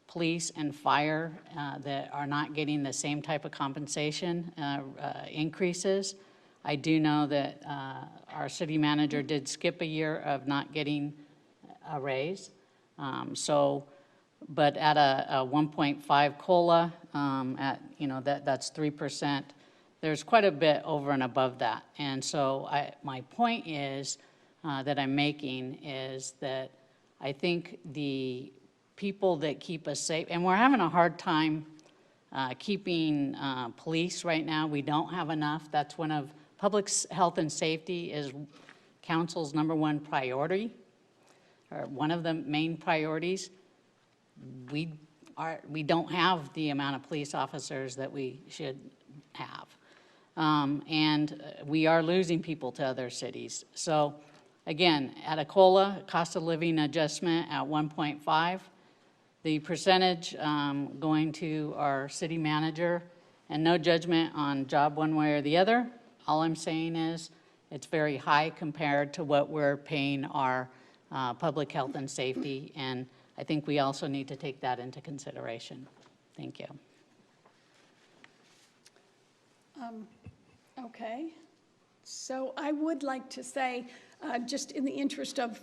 police and fire that are not getting the same type of compensation increases. I do know that our city manager did skip a year of not getting a raise. But at a 1.5 COLA, that's 3%. There's quite a bit over and above that. And so my point is that I'm making is that I think the people that keep us safe, and we're having a hard time keeping police right now. We don't have enough. That's one of public health and safety is council's #1 priority, or one of the main priorities. We don't have the amount of police officers that we should have. And we are losing people to other cities. So again, at a COLA, cost of living adjustment at 1.5, the percentage going to our city manager, and no judgment on job one way or the other. All I'm saying is it's very high compared to what we're paying our public health and safety, and I think we also need to take that into consideration. Thank you. Okay. So I would like to say, just in the interest of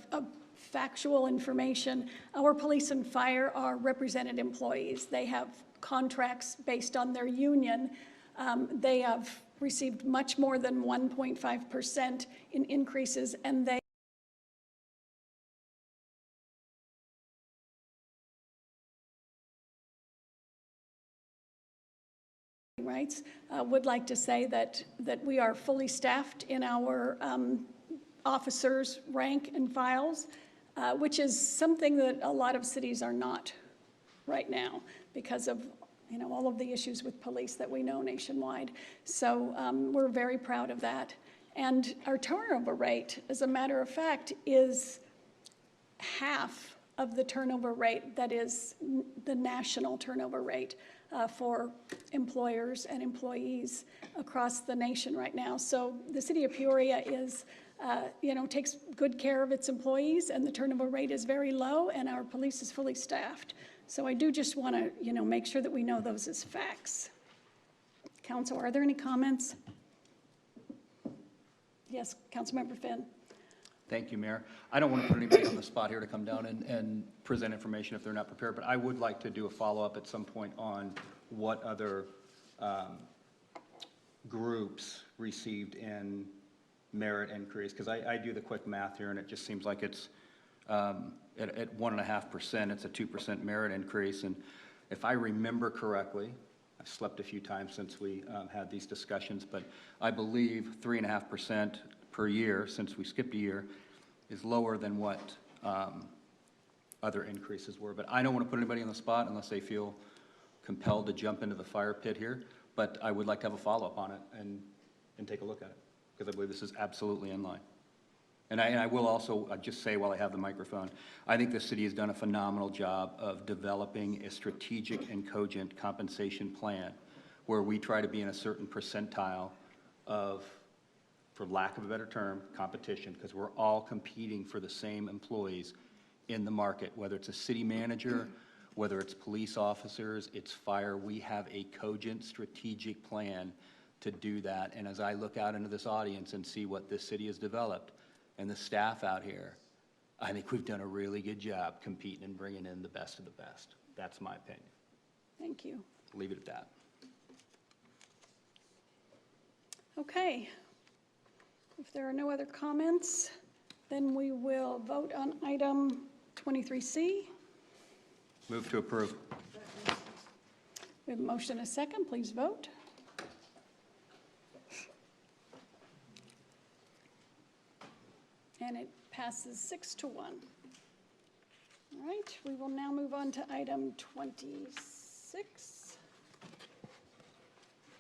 factual information, our police and fire are represented employees. They have contracts based on their union. They have received much more than 1.5% in increases, and they rights, would like to say that we are fully staffed in our officers' rank and files, which is something that a lot of cities are not right now because of all of the issues with police that we know nationwide. So we're very proud of that. And our turnover rate, as a matter of fact, is half of the turnover rate that is the national turnover rate for employers and employees across the nation right now. So the city of Peoria is, takes good care of its employees, and the turnover rate is very low, and our police is fully staffed. So I do just want to, make sure that we know those as facts. Council, are there any comments? Yes, Councilmember Finn. Thank you, Mayor. I don't want to put anybody on the spot here to come down and present information if they're not prepared, but I would like to do a follow-up at some point on what other groups received in merit increase, because I do the quick math here, and it just seems like it's at 1.5%, it's a 2% merit increase. And if I remember correctly, I've slept a few times since we had these discussions, but I believe 3.5% per year, since we skipped a year, is lower than what other increases were. But I don't want to put anybody on the spot unless they feel compelled to jump into the fire pit here. But I would like to have a follow-up on it and take a look at it, because I believe this is absolutely in line. And I will also just say, while I have the microphone, I think the city has done a phenomenal job of developing a strategic and cogent compensation plan where we try to be in a certain percentile of, for lack of a better term, competition, because we're all competing for the same employees in the market, whether it's a city manager, whether it's police officers, it's fire. We have a cogent strategic plan to do that. And as I look out into this audience and see what this city has developed and the staff out here, I think we've done a really good job competing and bringing in the best of the best. That's my opinion. Thank you. Leave it at that. Okay. If there are no other comments, then we will vote on item 23C. Move to approve. We have a motion and a second. Please vote. And it passes 6-1. All right, we will now move on to item 26.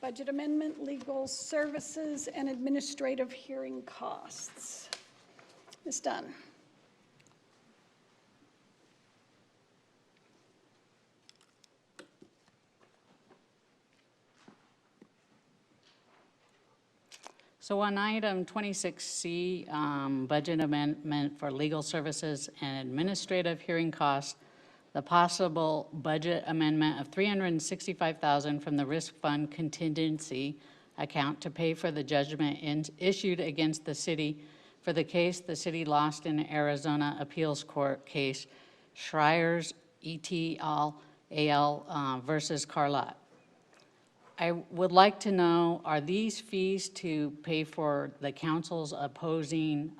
Budget amendment, legal services, and administrative hearing costs. Ms. Dunn. So on item 26C, budget amendment for legal services and administrative hearing costs, the possible budget amendment of $365,000 from the risk fund contingency account to pay for the judgment issued against the city for the case the city lost in the Arizona Appeals Court case, Schreiers et al. Versus Carlott. I would like to know, are these fees to pay for the council's opposing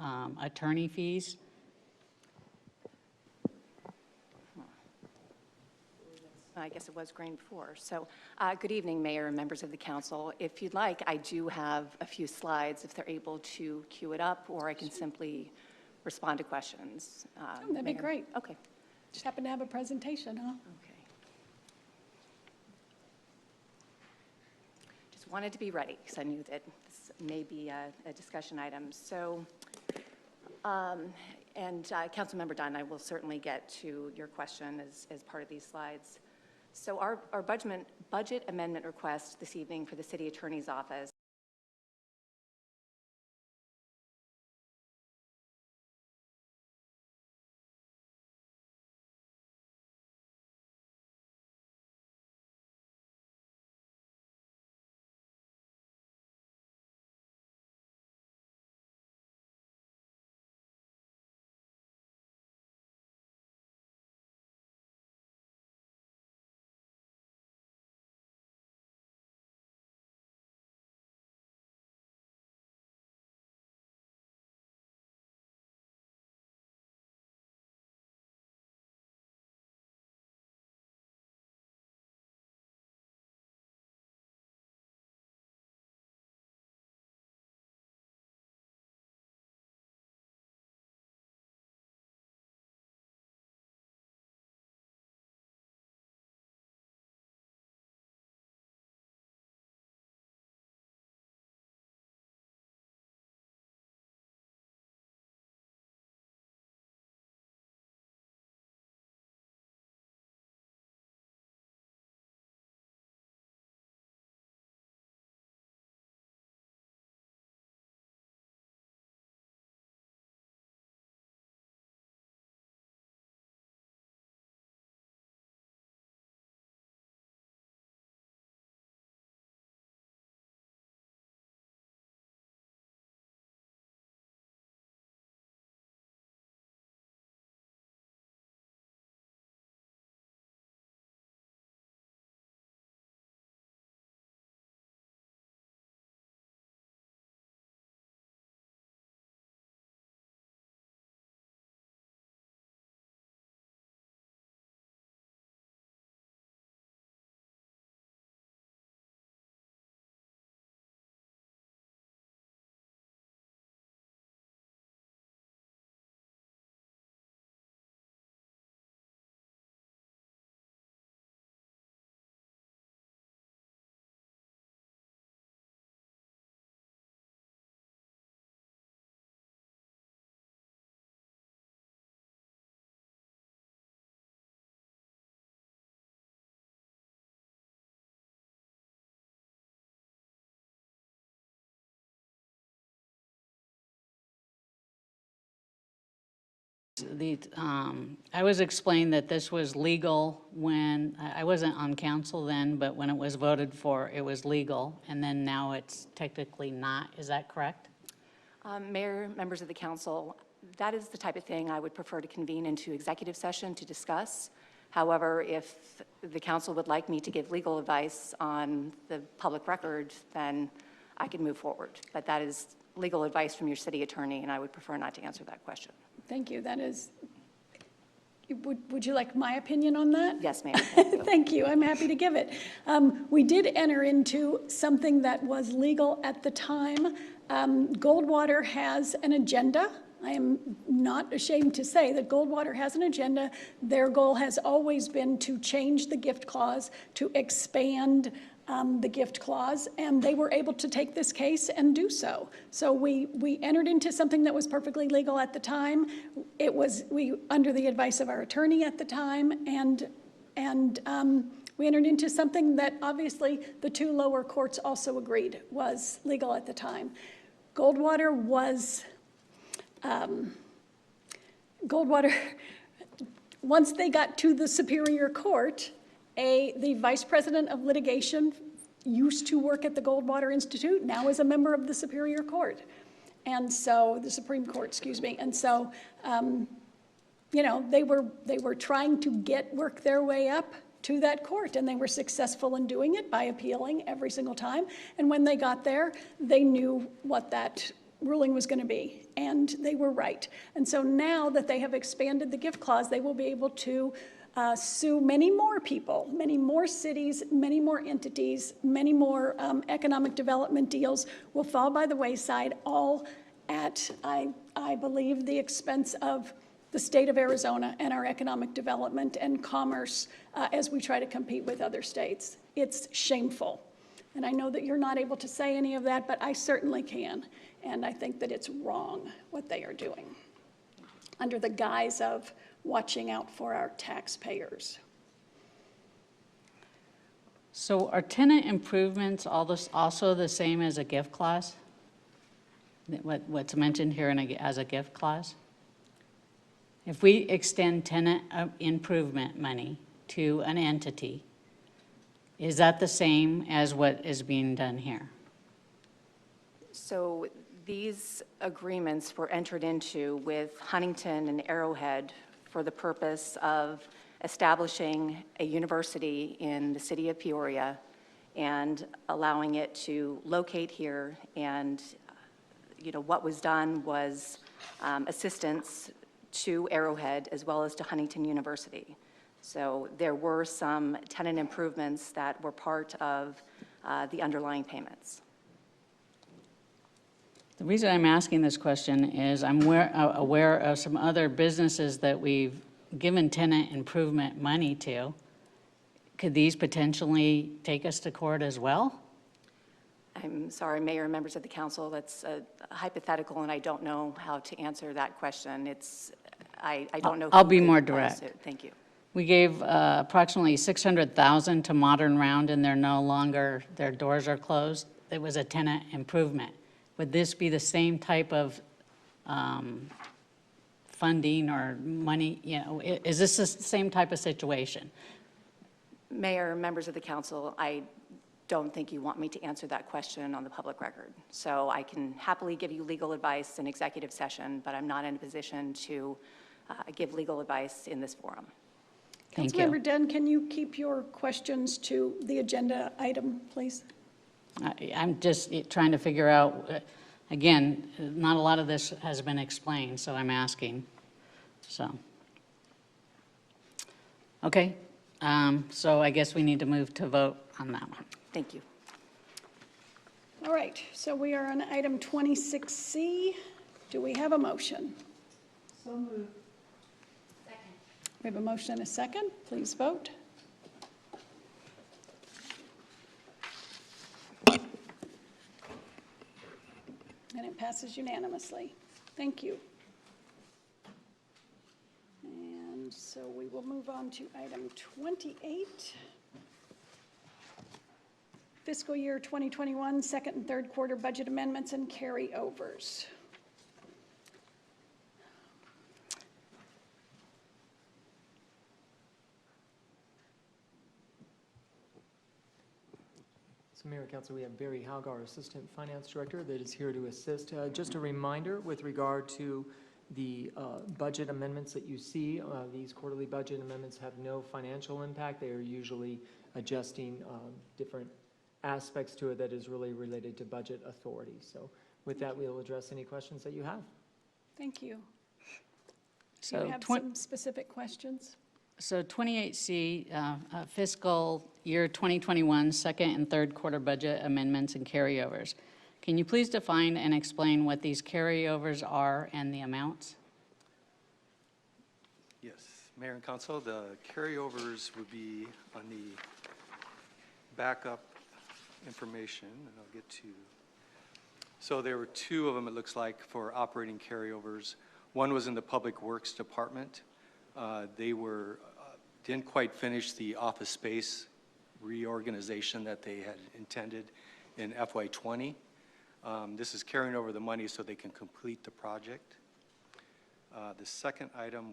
attorney fees? I guess it was green before. So good evening, Mayor and members of the council. If you'd like, I do have a few slides if they're able to queue it up, or I can simply respond to questions. That'd be Mayor. great. Okay. Just happen to have a presentation, huh? Okay. Just wanted to be ready because I knew that this may be a discussion item. So, Councilmember Dunn, I will certainly get to your question as part of these slides. So our budget amendment request this evening for the City Attorney's Office I was explained that this was legal when, I wasn't on council then, but when it was voted for, it was legal, and then now it's technically not. Is that correct? Mayor, members of the council, that is the type of thing I would prefer to convene into executive session to discuss. However, if the council would like me to give legal advice on the public record, then I can move forward. But that is legal advice from your city attorney, and I would prefer not to answer that question. Thank you. That is, would you like my opinion on that? Yes, ma'am. Thank you. Thank you. I'm happy to give it. We did enter into something that was legal at the time. Goldwater has an agenda. I am not ashamed to say that Goldwater has an agenda. Their goal has always been to change the gift clause, to expand the gift clause, and they were able to take this case and do so. So we entered into something that was perfectly legal at the time. It was under the advice of our attorney at the time, and we entered into something that obviously the two lower courts also agreed was legal at the time. Goldwater was, once they got to the Superior Court, the vice president of litigation used to work at the Goldwater Institute, now is a member of the Superior Court. And so, the Supreme Court, excuse me. And so, you know, they were trying to work their way up to that court, and they were successful in doing it by appealing every single time. And when they got there, they knew what that ruling was going to be, and they were right. And so now that they have expanded the gift clause, they will be able to sue many more people, many more cities, many more entities, many more economic development deals will fall by the wayside, all at, I believe, the expense of the state of Arizona and our economic development and commerce as we try to compete with other states. It's shameful. And I know that you're not able to say any of that, but I certainly can. And I think that it's wrong what they are doing under the guise of watching out for our taxpayers. So are tenant improvements also the same as a gift clause? What's mentioned here as a gift clause? If we extend tenant improvement money to an entity, is that the same as what is being done here? So these agreements were entered into with Huntington and Arrowhead for the purpose of establishing a university in the city of Peoria and allowing it to locate here. And, you know, what was done was assistance to Arrowhead as well as to Huntington University. So there were some tenant improvements that were part of the underlying payments. The reason I'm asking this question is I'm aware of some other businesses that we've given tenant improvement money to. Could these potentially take us to court as well? I'm sorry, Mayor and members of the council, that's hypothetical, and I don't know how to answer that question. I don't know. I'll be more direct. Thank you. We gave approximately $600,000 to Modern Round, and their doors are closed. It was a tenant improvement. Would this be the same type of funding or money? You know, is this the same type of situation? Mayor, members of the council, I don't think you want me to answer that question on the public record. So I can happily give you legal advice in executive session, but I'm not in a position to give legal advice in this forum. Thank you. Councilmember Dunn, can you keep your questions to the agenda item, please? I'm just trying to figure out, again, not a lot of this has been explained, so I'm asking. So, okay, so I guess we need to move to vote on that one. Thank you. All right, so we are on item 26C. Do we have a motion? So moved. Second. We have a motion and a second. Please vote. And it passes unanimously. Thank you. And so we will move on to item 28. Fiscal year 2021, second and third quarter budget amendments and carryovers. So Mayor and Council, we have Barry Hauger, our Assistant Finance Director, that is here to assist. Just a reminder with regard to the budget amendments that you see, these quarterly budget amendments have no financial impact. They are usually adjusting different aspects to it that is really related to budget authority. So with that, we'll address any questions that you have. Thank you. So Do you have some specific questions? So 28C, fiscal year 2021, second and third quarter budget amendments and carryovers. Can you please define and explain what these carryovers are and the amounts? Yes, Mayor and Council, the carryovers would be on the backup information, and I'll get to. So there were two of them, it looks like, for operating carryovers. One was in the Public Works Department. They didn't quite finish the office space reorganization that they had intended in FY20. This is carrying over the money so they can complete the project. The second item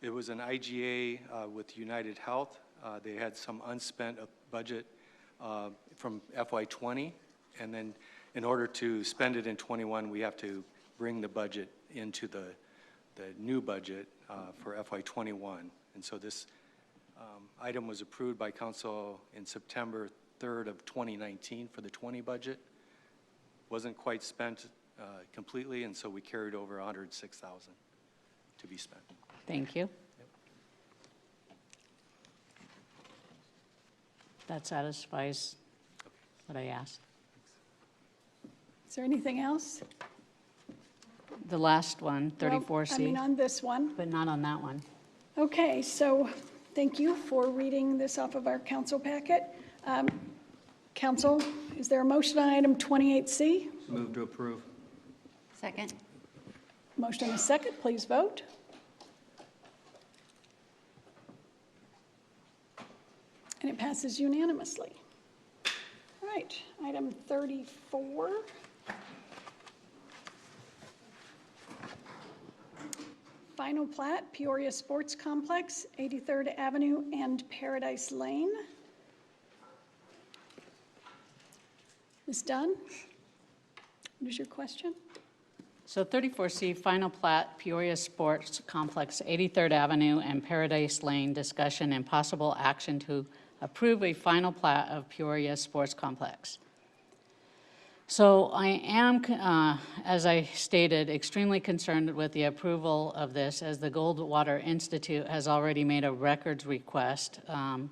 it was an IGA with United Health. They had some unspent budget from FY20, and then in order to spend it in 21, we have to bring the budget into the new budget for FY21. And so this item was approved by Council in September 3rd of 2019 for the 20 budget. Wasn't quite spent completely, and so we carried over $106,000 to be spent. Thank you. That satisfies what I asked. Is there anything else? The last one, 34C. Well, I mean, on this one. But not on that one. Okay, so thank you for reading this off of our council packet. Council, is there a motion on item 28C? Move to approve. Second. Motion and a second, please vote. And it passes unanimously. All right, item 34. Final plat, Peoria Sports Complex, 83rd Avenue and Paradise Lane. Ms. Dunn, what is your question? So 34C, final plat, Peoria Sports Complex, 83rd Avenue and Paradise Lane, discussion and possible action to approve a final plat of Peoria Sports Complex. So I am, as I stated, extremely concerned with the approval of this, as the Goldwater Institute has already made a records request. And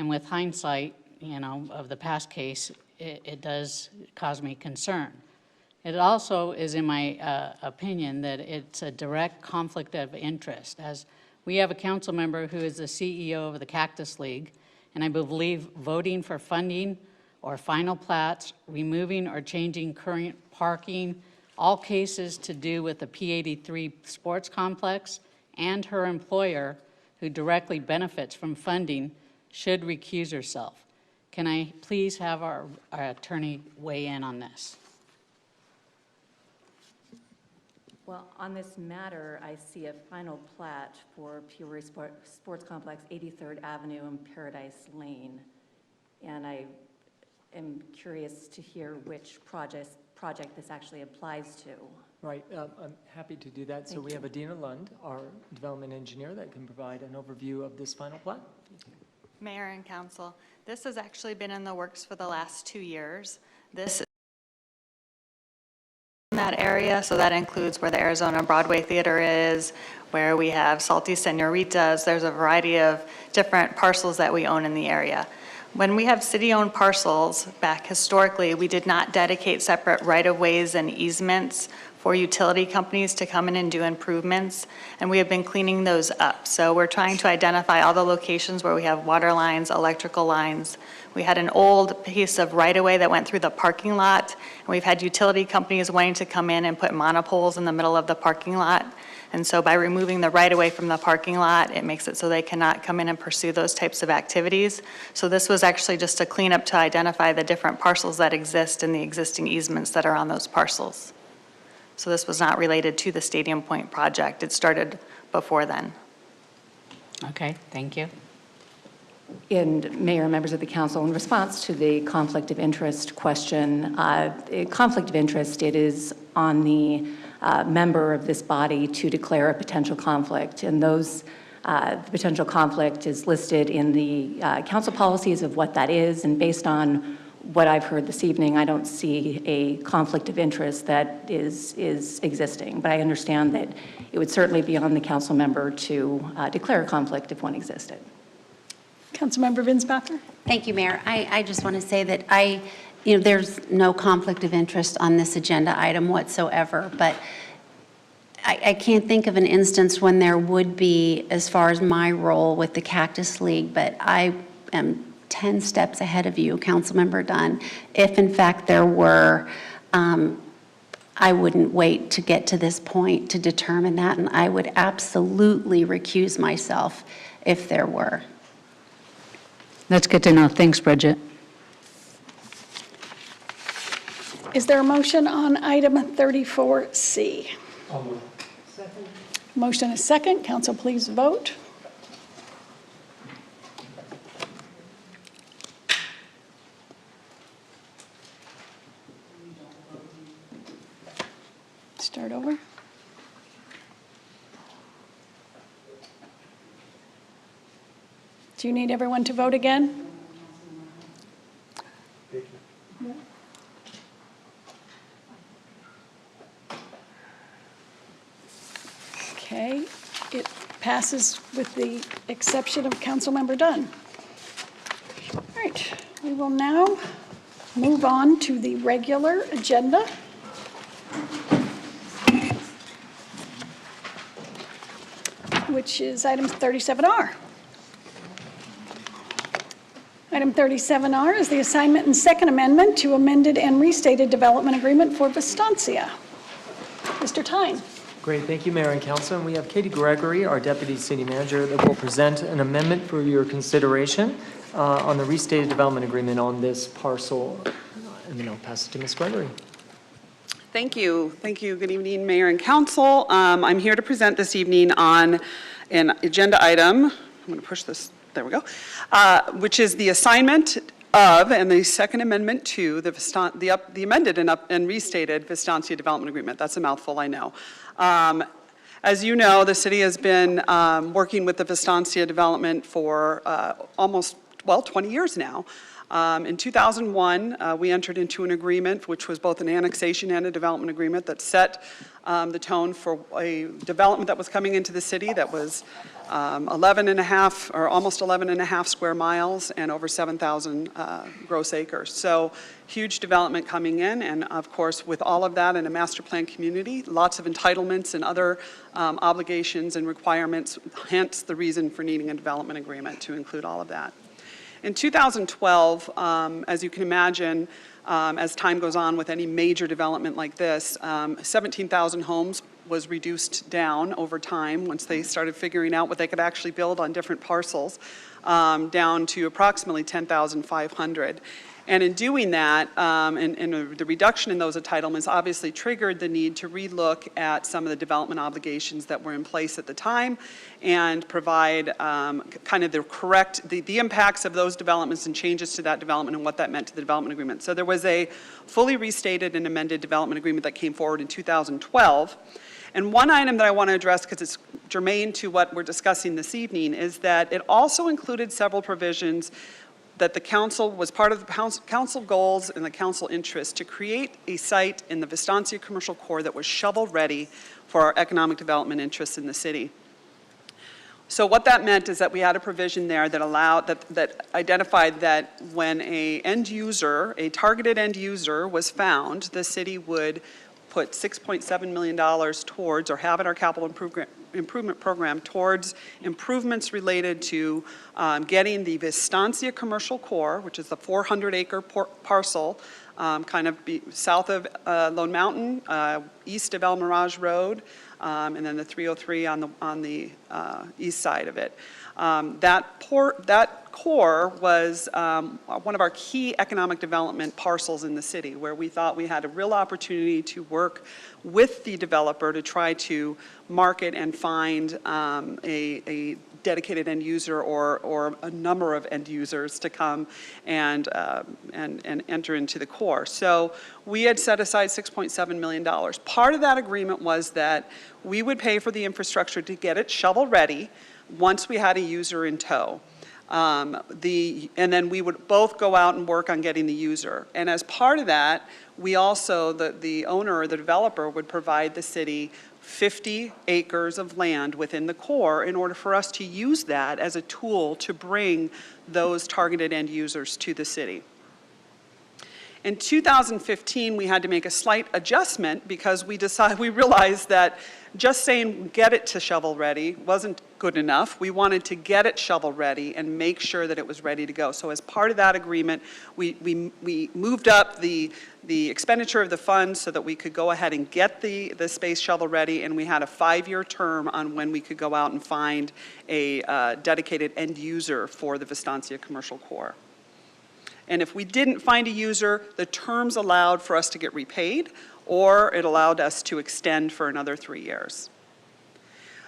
with hindsight, of the past case, it does cause me concern. It also is, in my opinion, that it's a direct conflict of interest, as we have a council member who is the CEO of the Cactus League, and I believe voting for funding or final plats, removing or changing current parking, all cases to do with the P83 sports complex and her employer, who directly benefits from funding, should recuse herself. Can I please have our attorney weigh in on this? Well, on this matter, I see a final plat for Peoria Sports Complex, 83rd Avenue and Paradise Lane. And I am curious to hear which project this actually applies to. Right, I'm happy to do that. So we have Adina Lund, our development engineer, that can provide an overview of this final plat. Mayor and Council, this has actually been in the works for the last 2 years. This is in that area, so that includes where the Arizona Broadway Theater is, where we have Salty Senoritas. There's a variety of different parcels that we own in the area. When we have city-owned parcels, back historically, we did not dedicate separate right-of-ways and easements for utility companies to come in and do improvements, and we have been cleaning those up. So we're trying to identify all the locations where we have water lines, electrical lines. We had an old piece of right-of-way that went through the parking lot, and we've had utility companies wanting to come in and put monopoles in the middle of the parking lot. And so by removing the right-of-way from the parking lot, it makes it so they cannot come in and pursue those types of activities. So this was actually just a cleanup to identify the different parcels that exist and the existing easements that are on those parcels. So this was not related to the Stadium Point project. It started before then. Okay, thank you. And Mayor and members of the council, in response to the conflict of interest question, conflict of interest, it is on the member of this body to declare a potential conflict. And those the potential conflict is listed in the council policies of what that is. And based on what I've heard this evening, I don't see a conflict of interest that is existing. But I understand that it would certainly be on the council member to declare a conflict if one existed. Councilmember Vinsbacher. Thank you, Mayor. I just want to say that there's no conflict of interest on this agenda item whatsoever, but I can't think of an instance when there would be as far as my role with the Cactus League, but I am 10 steps ahead of you, Councilmember Dunn. If in fact there were, I wouldn't wait to get to this point to determine that, and I would absolutely recuse myself if there were. That's good to know. Thanks, Bridget. Is there a motion on item 34C? Motion is second. Council, please vote. Start over. Do you need everyone to vote again? Okay, it passes with the exception of Councilmember Dunn. All right, we will now move on to the regular agenda. Which is items 37R. Item 37R is the assignment and second amendment to amended and restated development agreement for Vistancia. Mr. Tyne. Great, thank you, Mayor and Council. And we have Katie Gregory, our Deputy City Manager, that will present an amendment for your consideration on the restated development agreement on this parcel. And then I'll pass it to Ms. Gregory. Thank you. Thank you. Good evening, Mayor and Council. I'm here to present this evening on an agenda item. I'm going to push this. There we go. Which is the assignment of and the second amendment to the amended and restated Vistancia Development Agreement. That's a mouthful, I know. As you know, the city has been working with the Vistancia development for almost 20 years now. In 2001, we entered into an agreement which was both an annexation and a development agreement that set the tone for a development that was coming into the city that was 11 and a half or almost 11 and a half square miles and over 7,000 gross acres. So huge development coming in, and of course with all of that in a master plan community, lots of entitlements and other obligations and requirements, hence the reason for needing a development agreement to include all of that. In 2012, as you can imagine, as time goes on with any major development like this, 17,000 homes was reduced down over time once they started figuring out what they could actually build on different parcels, down to approximately 10,500. And in doing that, and the reduction in those entitlements obviously triggered the need to relook at some of the development obligations that were in place at the time and provide kind of the impacts of those developments and changes to that development and what that meant to the development agreement. So there was a fully restated and amended development agreement that came forward in 2012. And one item that I want to address, because it's germane to what we're discussing this evening, is that it also included several provisions that the council was part of the council goals and the council interest to create a site in the Vistancia commercial core that was shovel ready for our economic development interests in the city. So what that meant is that we had a provision there that that identified that when a targeted end user was found, the city would put $6.7 million towards, or have in our capital improvement program towards improvements related to getting the Vistancia commercial core, which is the 400-acre parcel, kind of south of Lone Mountain, east of El Mirage Road, and then the 303 on the east side of it. That core was one of our key economic development parcels in the city, where we thought we had a real opportunity to work with the developer to try to market and find a dedicated end user or a number of end users to come and enter into the core. So we had set aside $6.7 million. Part of that agreement was that we would pay for the infrastructure to get it shovel-ready once we had a user in tow. And then we would both go out and work on getting the user. And as part of that, we also, the owner or the developer would provide the city 50 acres of land within the core in order for us to use that as a tool to bring those targeted end users to the city. In 2015, we had to make a slight adjustment because we realized that just saying get it to shovel ready wasn't good enough. We wanted to get it shovel ready and make sure that it was ready to go. So as part of that agreement, we moved up the expenditure of the funds so that we could go ahead and get the space shovel ready, and we had a 5-year term on when we could go out and find a dedicated end user for the Vistancia Commercial Core. And if we didn't find a user, the terms allowed for us to get repaid, or it allowed us to extend for another 3 years.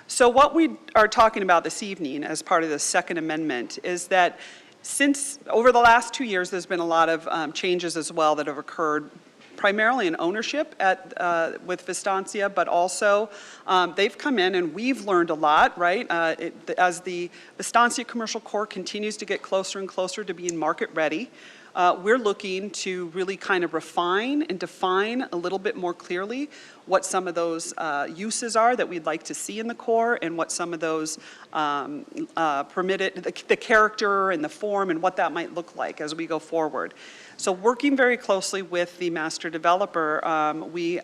So what we are talking about this evening as part of the Second Amendment is that since over the last 2 years, there's been a lot of changes as well that have occurred, primarily in ownership with Vistancia, but also they've come in and we've learned a lot, right? As the Vistancia Commercial Core continues to get closer and closer to being market ready, we're looking to really kind of refine and define a little bit more clearly what some of those uses are that we'd like to see in the core, and what some of those permitted, the character and the form and what that might look like as we go forward. So working very closely with the master developer, we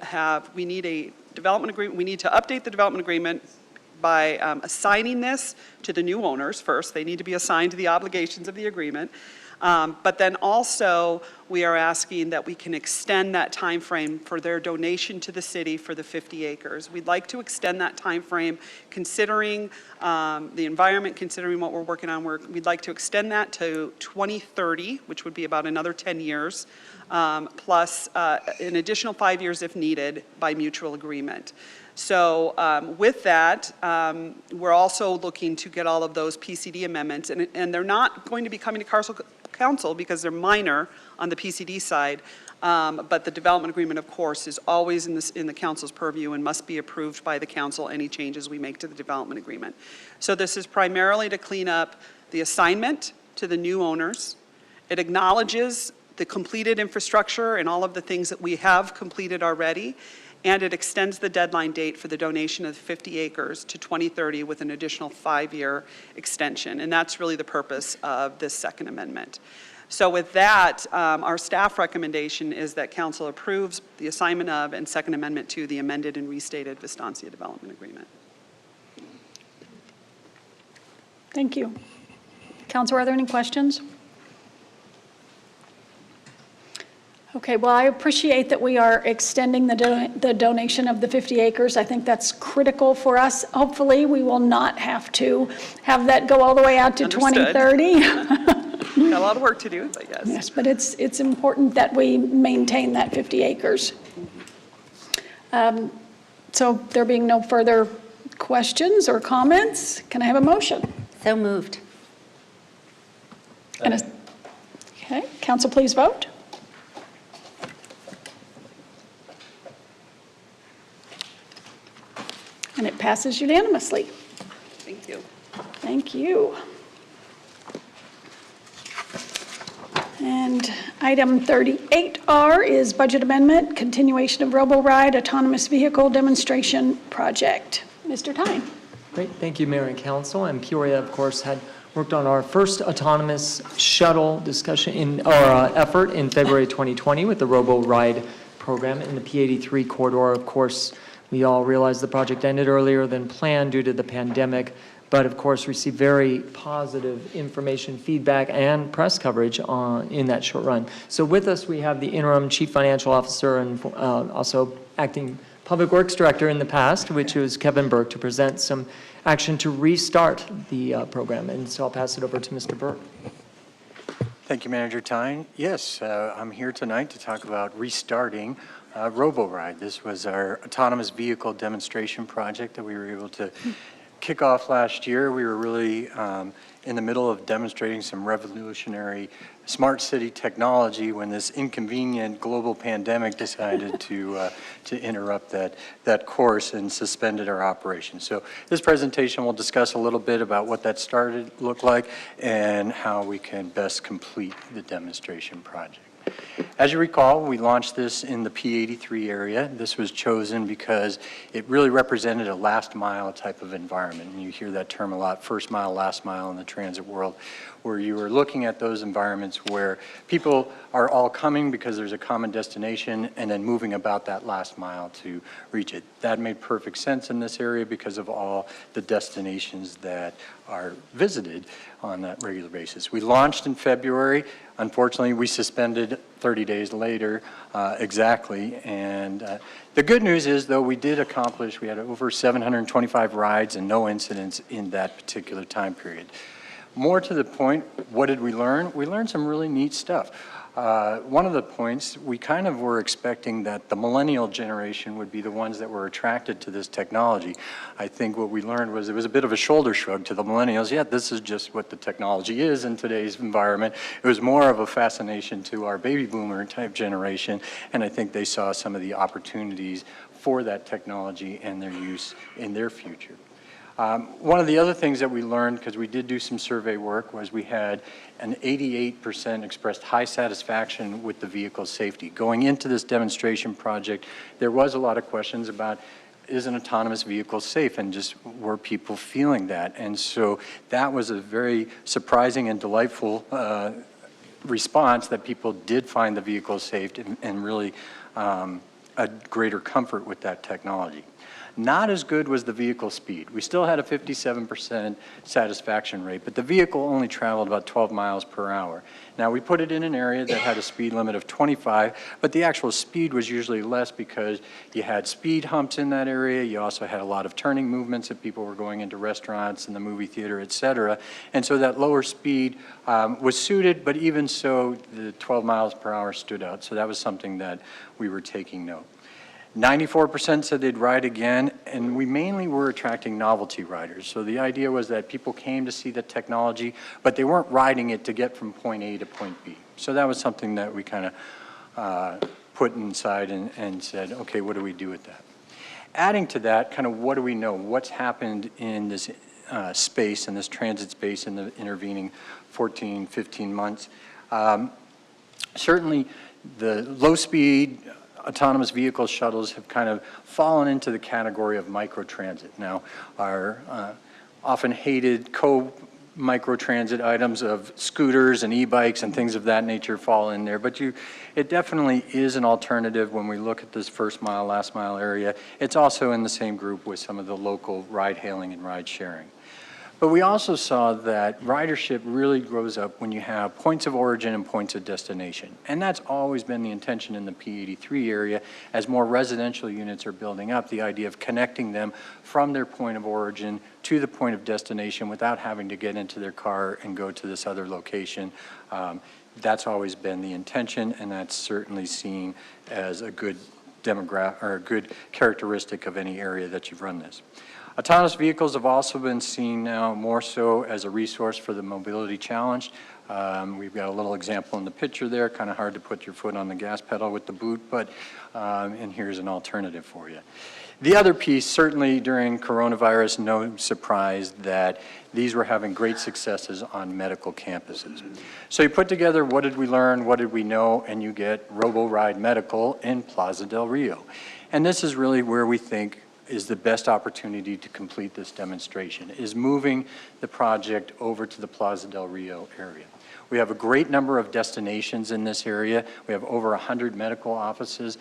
need a development agreement. We need to update the development agreement by assigning this to the new owners first. They need to be assigned to the obligations of the agreement. But then also, we are asking that we can extend that time frame for their donation to the city for the 50 acres. We'd like to extend that time frame, considering the environment, considering what we're working on. We'd like to extend that to 2030, which would be about another 10 years, plus an additional 5 years if needed by mutual agreement. So with that, we're also looking to get all of those PCD amendments, and they're not going to be coming to Council because they're minor on the PCD side, but the development agreement, of course, is always in the Council's purview and must be approved by the Council, any changes we make to the development agreement. So this is primarily to clean up the assignment to the new owners. It acknowledges the completed infrastructure and all of the things that we have completed already, and it extends the deadline date for the donation of 50 acres to 2030 with an additional 5-year extension. And that's really the purpose of this Second Amendment. So with that, our staff recommendation is that Council approves the assignment of and Second Amendment to the amended and restated Vistancia Development Agreement. Thank you. Council, are there any questions? Okay, well, I appreciate that we are extending the donation of the 50 acres. I think that's critical for us. Hopefully, we will not have to have that go all the way out to 2030. Got a lot of work to do, but yes. Yes, but it's important that we maintain that 50 acres. So there being no further questions or comments, can I have a motion? So moved. Okay, Council, please vote. And it passes unanimously. Thank you. Thank you. And item 38R is budget amendment, continuation of RoboRide autonomous vehicle demonstration project. Mr. Tyne. Great, thank you, Mayor and Council. And Peoria, of course, had worked on our first autonomous shuttle discussion effort in February 2020 with the RoboRide program in the P83 corridor. Of course, we all realize the project ended earlier than planned due to the pandemic, but of course received very positive information, feedback, and press coverage in that short run. So with us, we have the interim chief financial officer and also acting public works director in the past, which was Kevin Burke, to present some action to restart the program. And so I'll pass it over to Mr. Burke. Thank you, Manager Tyne. Yes, I'm here tonight to talk about restarting RoboRide. This was our autonomous vehicle demonstration project that we were able to kick off last year. We were really in the middle of demonstrating some revolutionary smart city technology when this inconvenient global pandemic decided to interrupt that course and suspended our operation. So this presentation will discuss a little bit about what that looked like and how we can best complete the demonstration project. As you recall, we launched this in the P83 area. This was chosen because it really represented a last mile type of environment. And you hear that term a lot, first mile, last mile in the transit world, where you were looking at those environments where people are all coming because there's a common destination and then moving about that last mile to reach it. That made perfect sense in this area because of all the destinations that are visited on that regular basis. We launched in February. Unfortunately, we suspended 30 days later exactly. And the good news is, though, we did accomplish, we had over 725 rides and no incidents in that particular time period. More to the point, what did we learn? We learned some really neat stuff. One of the points, we kind of were expecting that the millennial generation would be the ones that were attracted to this technology. I think what we learned was it was a bit of a shoulder shrug to the millennials. Yeah, this is just what the technology is in today's environment. It was more of a fascination to our baby boomer type generation, and I think they saw some of the opportunities for that technology and their use in their future. One of the other things that we learned, because we did do some survey work, was we had an 88% expressed high satisfaction with the vehicle's safety. Going into this demonstration project, there was a lot of questions about, is an autonomous vehicle safe, and just were people feeling that? And so that was a very surprising and delightful response, that people did find the vehicle safe and really a greater comfort with that technology. Not as good was the vehicle speed. We still had a 57% satisfaction rate, but the vehicle only traveled about 12 miles per hour. Now, we put it in an area that had a speed limit of 25, but the actual speed was usually less because you had speed humps in that area. You also had a lot of turning movements if people were going into restaurants and the movie theater, et cetera. And so that lower speed was suited, but even so, the 12 miles per hour stood out. So that was something that we were taking note. 94% said they'd ride again, and we mainly were attracting novelty riders. So the idea was that people came to see the technology, but they weren't riding it to get from point A to point B. So that was something that we kind of put inside and said, okay, what do we do with that? Adding to that, kind of what do we know? What's happened in this space, in this transit space in the intervening 14, 15 months? Certainly the low-speed autonomous vehicle shuttles have kind of fallen into the category of microtransit. Now, our often hated microtransit items of scooters and e-bikes and things of that nature fall in there, but it definitely is an alternative when we look at this first mile, last mile area. It's also in the same group with some of the local ride hailing and ride sharing. But we also saw that ridership really grows up when you have points of origin and points of destination. And that's always been the intention in the P83 area. As more residential units are building up, the idea of connecting them from their point of origin to the point of destination without having to get into their car and go to this other location. That's always been the intention, and that's certainly seen as a good demographic or a good characteristic of any area that you've run this. Autonomous vehicles have also been seen now more so as a resource for the mobility challenged. We've got a little example in the picture there, kind of hard to put your foot on the gas pedal with the boot, but and here's an alternative for you. The other piece, certainly during coronavirus, no surprise that these were having great successes on medical campuses. So you put together what did we learn, what did we know, and you get RoboRide Medical in Plaza del Rio. And this is really where we think is the best opportunity to complete this demonstration, is moving the project over to the Plaza del Rio area. We have a great number of destinations in this area. We have over 100 medical offices,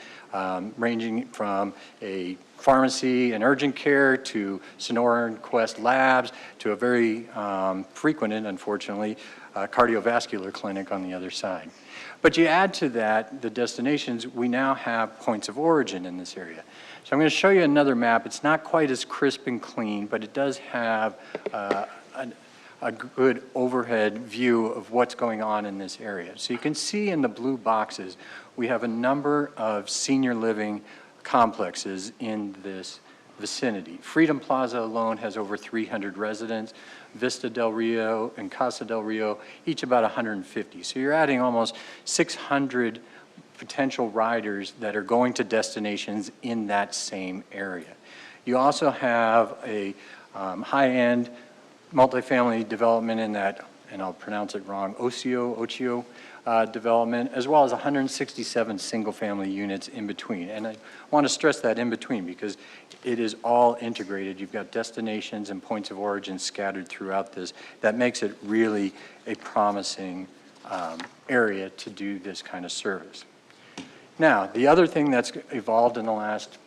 ranging from a pharmacy and urgent care to Sonora and Quest Labs to a very frequented, unfortunately, cardiovascular clinic on the other side. But you add to that the destinations, we now have points of origin in this area. So I'm going to show you another map. It's not quite as crisp and clean, but it does have a good overhead view of what's going on in this area. So you can see in the blue boxes, we have a number of senior living complexes in this vicinity. Freedom Plaza alone has over 300 residents. Vista del Rio and Casa del Rio, each about 150. So you're adding almost 600 potential riders that are going to destinations in that same area. You also have a high-end multifamily development in that, and I'll pronounce it wrong, Ocio development, as well as 167 single-family units in between. And I want to stress that in between because it is all integrated. You've got destinations and points of origin scattered throughout this. That makes it really a promising area to do this kind of service. Now, the other thing that's evolved in the last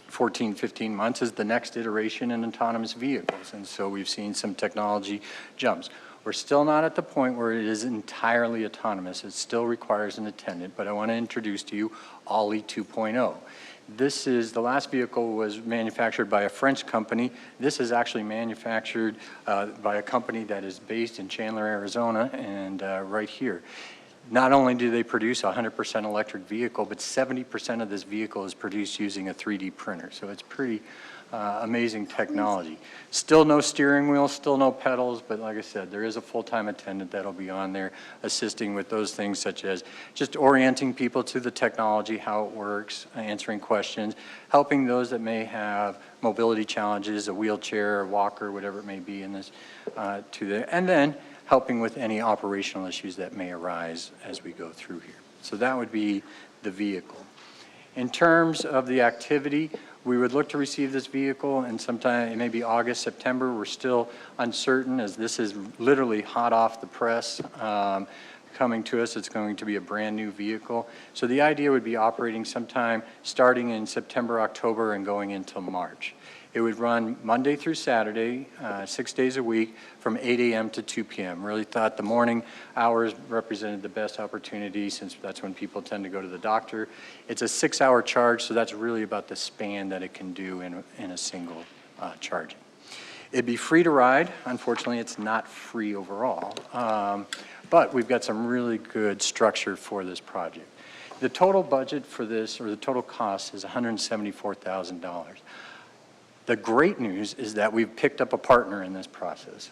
14, 15 months is the next iteration in autonomous vehicles. And so we've seen some technology jumps. We're still not at the point where it is entirely autonomous. It still requires an attendant, but I want to introduce to you Ollie 2.0. This is, the last vehicle was manufactured by a French company. This is actually manufactured by a company that is based in Chandler, Arizona, and right here. Not only do they produce a 100% electric vehicle, but 70% of this vehicle is produced using a 3D printer. So it's pretty amazing technology. Still no steering wheel, still no pedals, but like I said, there is a full-time attendant that'll be on there assisting with those things such as just orienting people to the technology, how it works, answering questions, helping those that may have mobility challenges, a wheelchair, a walker, whatever it may be in this, and then helping with any operational issues that may arise as we go through here. So that would be the vehicle. In terms of the activity, we would look to receive this vehicle and sometime, it may be August, September. We're still uncertain as this is literally hot off the press coming to us. It's going to be a brand new vehicle. So the idea would be operating sometime starting in September, October, and going until March. It would run Monday through Saturday, 6 days a week from 8 a.m. to 2 p.m. Really thought the morning hours represented the best opportunity since that's when people tend to go to the doctor. It's a 6-hour charge, so that's really about the span that it can do in a single charging. It'd be free to ride. Unfortunately, it's not free overall, but we've got some really good structure for this project. The total budget for this, or the total cost, is $174,000. The great news is that we've picked up a partner in this process.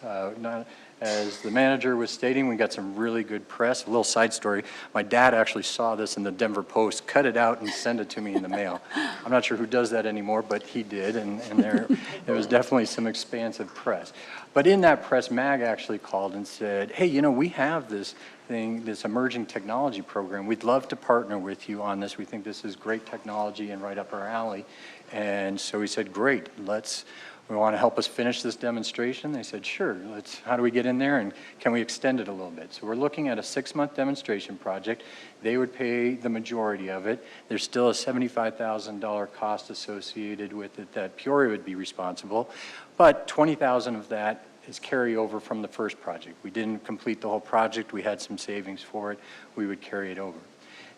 As the manager was stating, we got some really good press. A little side story, my dad actually saw this in the Denver Post, cut it out and sent it to me in the mail. I'm not sure who does that anymore, but he did, and there was definitely some expansive press. But in that press, MAG actually called and said, hey, you know, we have this thing, this emerging technology program. We'd love to partner with you on this. We think this is great technology and right up our alley. And so we said, great, we want to help us finish this demonstration. They said, sure, how do we get in there and can we extend it a little bit? So we're looking at a 6-month demonstration project. They would pay the majority of it. There's still a $75,000 cost associated with it that Peoria would be responsible, but $20,000 of that is carryover from the first project. We didn't complete the whole project. We had some savings for it. We would carry it over.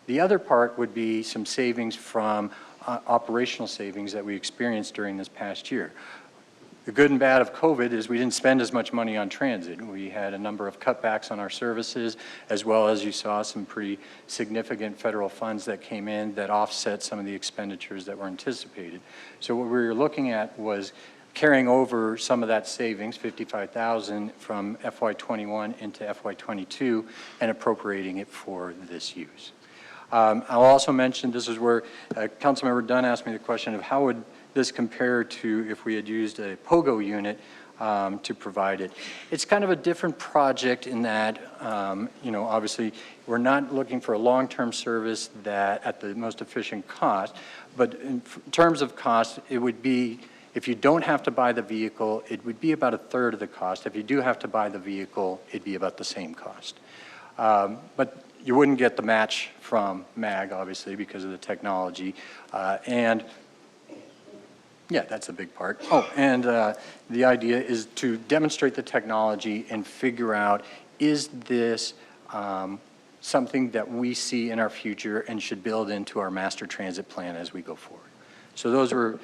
The other part would be some savings from operational savings that we experienced during this past year. The good and bad of COVID is we didn't spend as much money on transit. We had a number of cutbacks on our services, as well as you saw some pretty significant federal funds that came in that offset some of the expenditures that were anticipated. So what we were looking at was carrying over some of that savings, $55,000 from FY21 into FY22, and appropriating it for this use. I'll also mention, this is where Councilmember Dunn asked me the question of how would this compare to if we had used a POGO unit to provide it. It's kind of a different project in that, you know, obviously we're not looking for a long-term service that at the most efficient cost, but in terms of cost, it would be, if you don't have to buy the vehicle, it would be about 1/3 of the cost. If you do have to buy the vehicle, it'd be about the same cost. But you wouldn't get the match from MAG, obviously, because of the technology. And yeah, that's a big part. Oh, and the idea is to demonstrate the technology and figure out, is this something that we see in our future and should build into our master transit plan as we go forward. So those were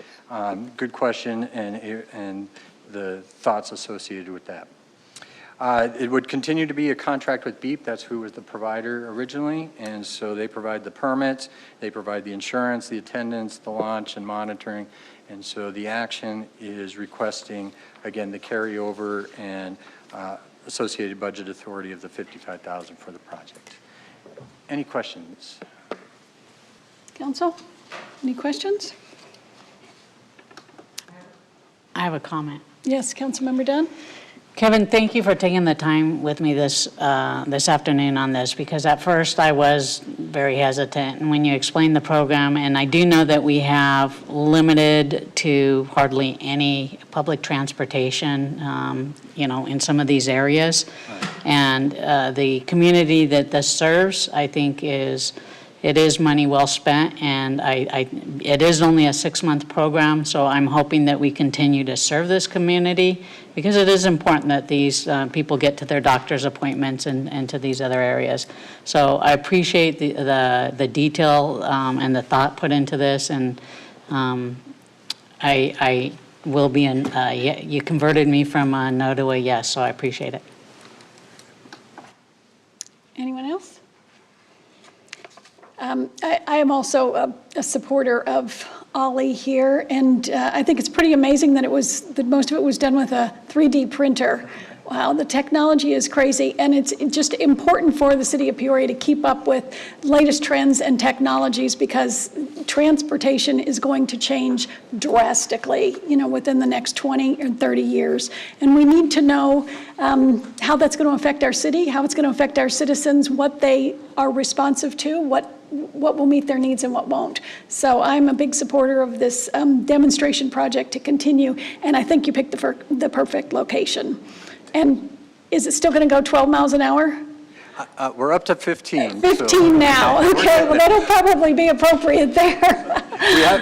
good question and the thoughts associated with that. It would continue to be a contract with BEEP. That's who was the provider originally. And so they provide the permits, they provide the insurance, the attendance, the launch and monitoring. And so the action is requesting, again, the carryover and associated budget authority of the $55,000 for the project. Any questions? Council, any questions? I have a comment. Yes, Councilmember Dunn? Kevin, thank you for taking the time with me this afternoon on this, because at first I was very hesitant and when you explained the program, and I do know that we have limited to hardly any public transportation, in some of these areas. And the community that this serves, I think it is money well spent, and it is only a 6-month program, so I'm hoping that we continue to serve this community, because it is important that these people get to their doctor's appointments and to these other areas. So I appreciate the detail and the thought put into this, and I will be you converted me from a no to a yes, so I appreciate it. Anyone else? I am also a supporter of Ollie here, and I think it's pretty amazing that most of it was done with a 3D printer. Wow, the technology is crazy, and it's just important for the city of Peoria to keep up with latest trends and technologies, because transportation is going to change drastically, within the next 20 or 30 years. And we need to know how that's going to affect our city, how it's going to affect our citizens, what they are responsive to, what will meet their needs and what won't. So I'm a big supporter of this demonstration project to continue, and I think you picked the perfect location. And is it still going to go 12 miles an hour? We're up to 15. 15 now. Okay, well, that'll probably be appropriate there.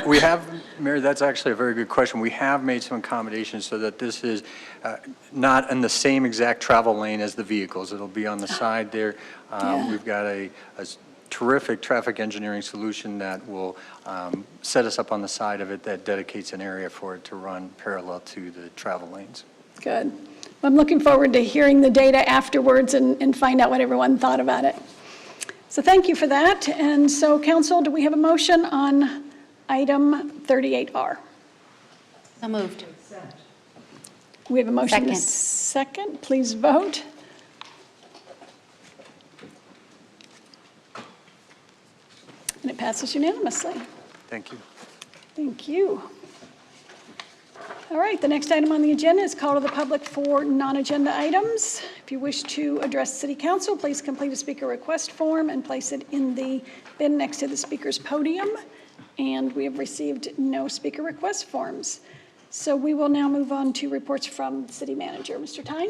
We have, Mayor, that's actually a very good question. We have made some accommodations so that this is not in the same exact travel lane as the vehicles. It'll be on the side there. We've got a terrific traffic engineering solution that will set us up on the side of it that dedicates an area for it to run parallel to the travel lanes. Good. I'm looking forward to hearing the data afterwards and find out what everyone thought about it. So thank you for that. And so, Council, do we have a motion on item 38R? So moved. We have a motion. Second. Please vote. And it passes unanimously. Thank you. Thank you. All right, the next item on the agenda is call to the public for non-agenda items. If you wish to address City Council, please complete a speaker request form and place it in the bin next to the speaker's podium. And we have received no speaker request forms. So we will now move on to reports from the City Manager. Mr. Tyne?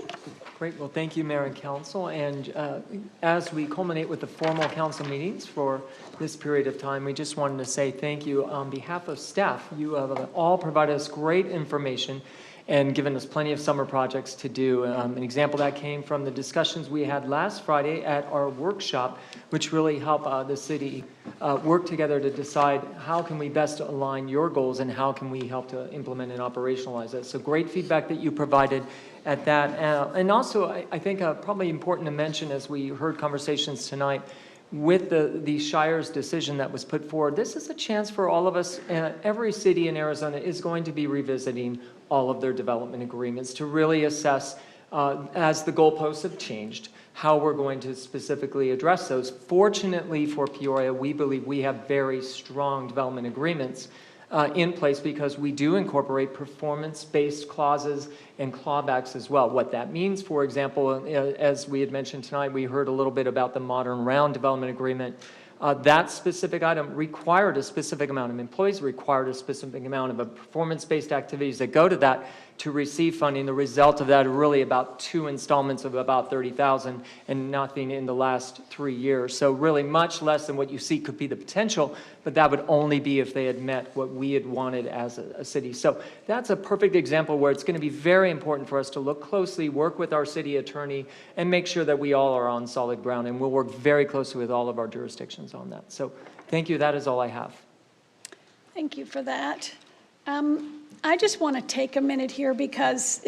Great. Well, thank you, Mayor and Council. And as we culminate with the formal council meetings for this period of time, we just wanted to say thank you on behalf of staff. You have all provided us great information and given us plenty of summer projects to do. An example that came from the discussions we had last Friday at our workshop, which really help the city work together to decide how can we best align your goals and how can we help to implement and operationalize it. So great feedback that you provided at that. And also, I think probably important to mention, as we heard conversations tonight, with the Shire's decision that was put forward, this is a chance for all of us. Every city in Arizona is going to be revisiting all of their development agreements to really assess, as the goalposts have changed, how we're going to specifically address those. Fortunately for Peoria, we believe we have very strong development agreements in place because we do incorporate performance-based clauses and clawbacks as well. What that means, for example, as we had mentioned tonight, we heard a little bit about the Modern Round Development Agreement. That specific item required a specific amount of employees, required a specific amount of performance-based activities that go to that to receive funding. The result of that are really about 2 installments of about $30,000 and nothing in the last 3 years. So really much less than what you see could be the potential, but that would only be if they had met what we had wanted as a city. So that's a perfect example where it's going to be very important for us to look closely, work with our city attorney, and make sure that we all are on solid ground. And we'll work very closely with all of our jurisdictions on that. So thank you. That is all I have. Thank you for that. I just want to take a minute here because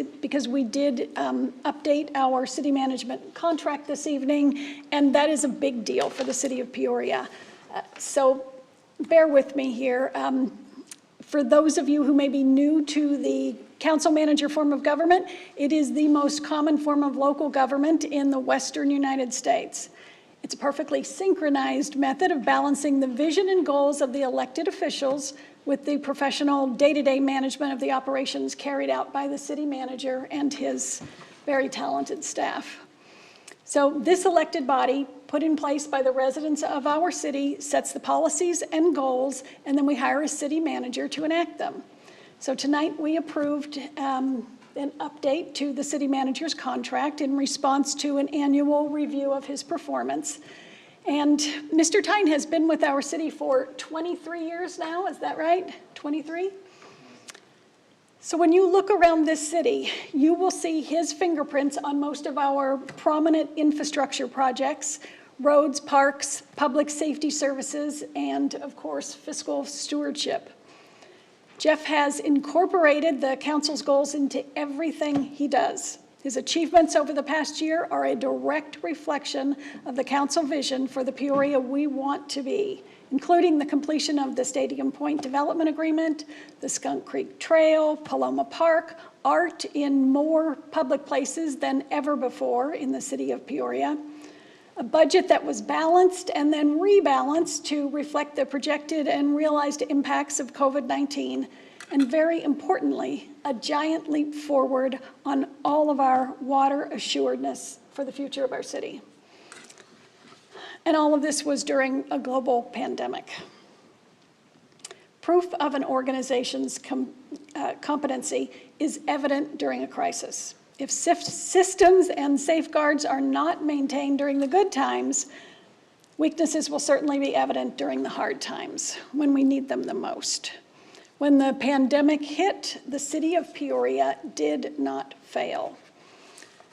we did update our city management contract this evening, and that is a big deal for the city of Peoria. So bear with me here. For those of you who may be new to the council manager form of government, it is the most common form of local government in the Western United States. It's a perfectly synchronized method of balancing the vision and goals of the elected officials with the professional day-to-day management of the operations carried out by the city manager and his very talented staff. So this elected body, put in place by the residents of our city, sets the policies and goals, and then we hire a city manager to enact them. So tonight we approved an update to the city manager's contract in response to an annual review of his performance. And Mr. Tyne has been with our city for 23 years now, is that right? 23? So when you look around this city, you will see his fingerprints on most of our prominent infrastructure projects, roads, parks, public safety services, and of course, fiscal stewardship. Jeff has incorporated the council's goals into everything he does. His achievements over the past year are a direct reflection of the council vision for the Peoria we want to be, including the completion of the Stadium Point Development Agreement, the Skunk Creek Trail, Paloma Park, art in more public places than ever before in the city of Peoria, a budget that was balanced and then rebalanced to reflect the projected and realized impacts of COVID-19, and very importantly, a giant leap forward on all of our water assuredness for the future of our city. And all of this was during a global pandemic. Proof of an organization's competency is evident during a crisis. If systems and safeguards are not maintained during the good times, weaknesses will certainly be evident during the hard times when we need them the most. When the pandemic hit, the city of Peoria did not fail.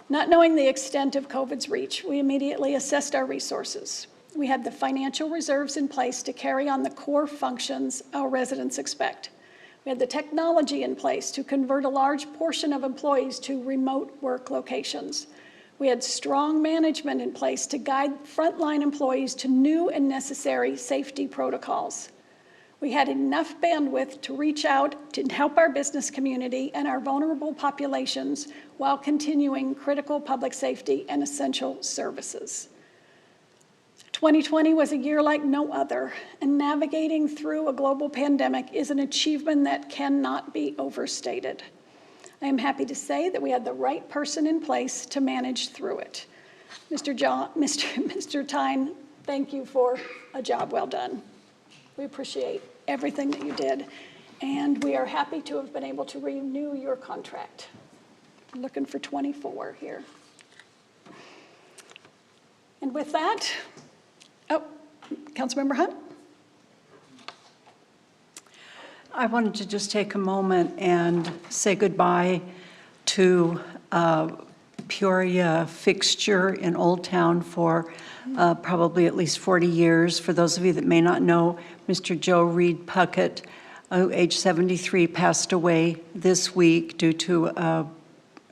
Not knowing the extent of COVID's reach, we immediately assessed our resources. We had the financial reserves in place to carry on the core functions our residents expect. We had the technology in place to convert a large portion of employees to remote work locations. We had strong management in place to guide frontline employees to new and necessary safety protocols. We had enough bandwidth to reach out to help our business community and our vulnerable populations while continuing critical public safety and essential services. 2020 was a year like no other, and navigating through a global pandemic is an achievement that cannot be overstated. I am happy to say that we had the right person in place to manage through it. Mr. Tyne, thank you for a job well done. We appreciate everything that you did, and we are happy to have been able to renew your contract. Looking for 24 here. And with that, Councilmember Hunt. I wanted to just take a moment and say goodbye to Peoria fixture in Old Town for probably at least 40 years. For those of you that may not know, Mr. Joe Reed Puckett, age 73, passed away this week due to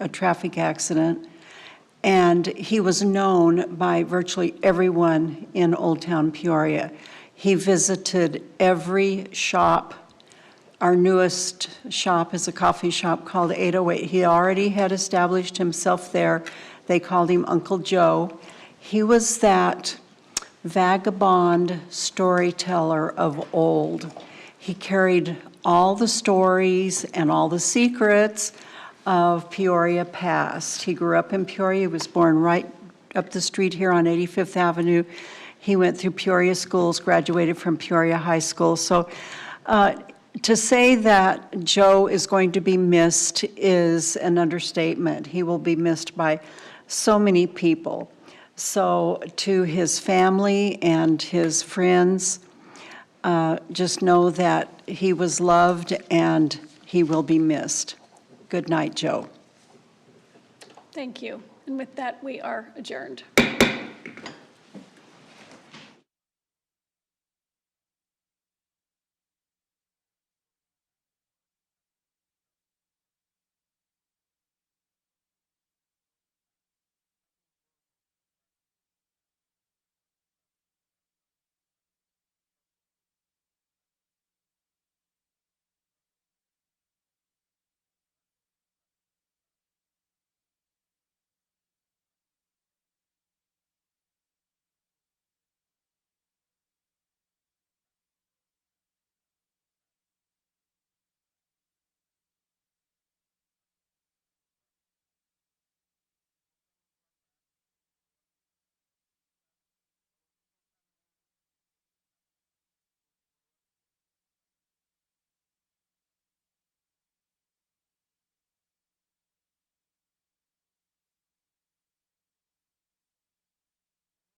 a traffic accident. And he was known by virtually everyone in Old Town Peoria. He visited every shop. Our newest shop is a coffee shop called 808. He already had established himself there. They called him Uncle Joe. He was that vagabond storyteller of old. He carried all the stories and all the secrets of Peoria past. He grew up in Peoria. He was born right up the street here on 85th Avenue He went through Peoria schools, graduated from Peoria High School. So to say that Joe is going to be missed is an understatement. He will be missed by so many people. So to his family and his friends, just know that he was loved and he will be missed. Good night, Joe. Thank you. And with that, we are adjourned.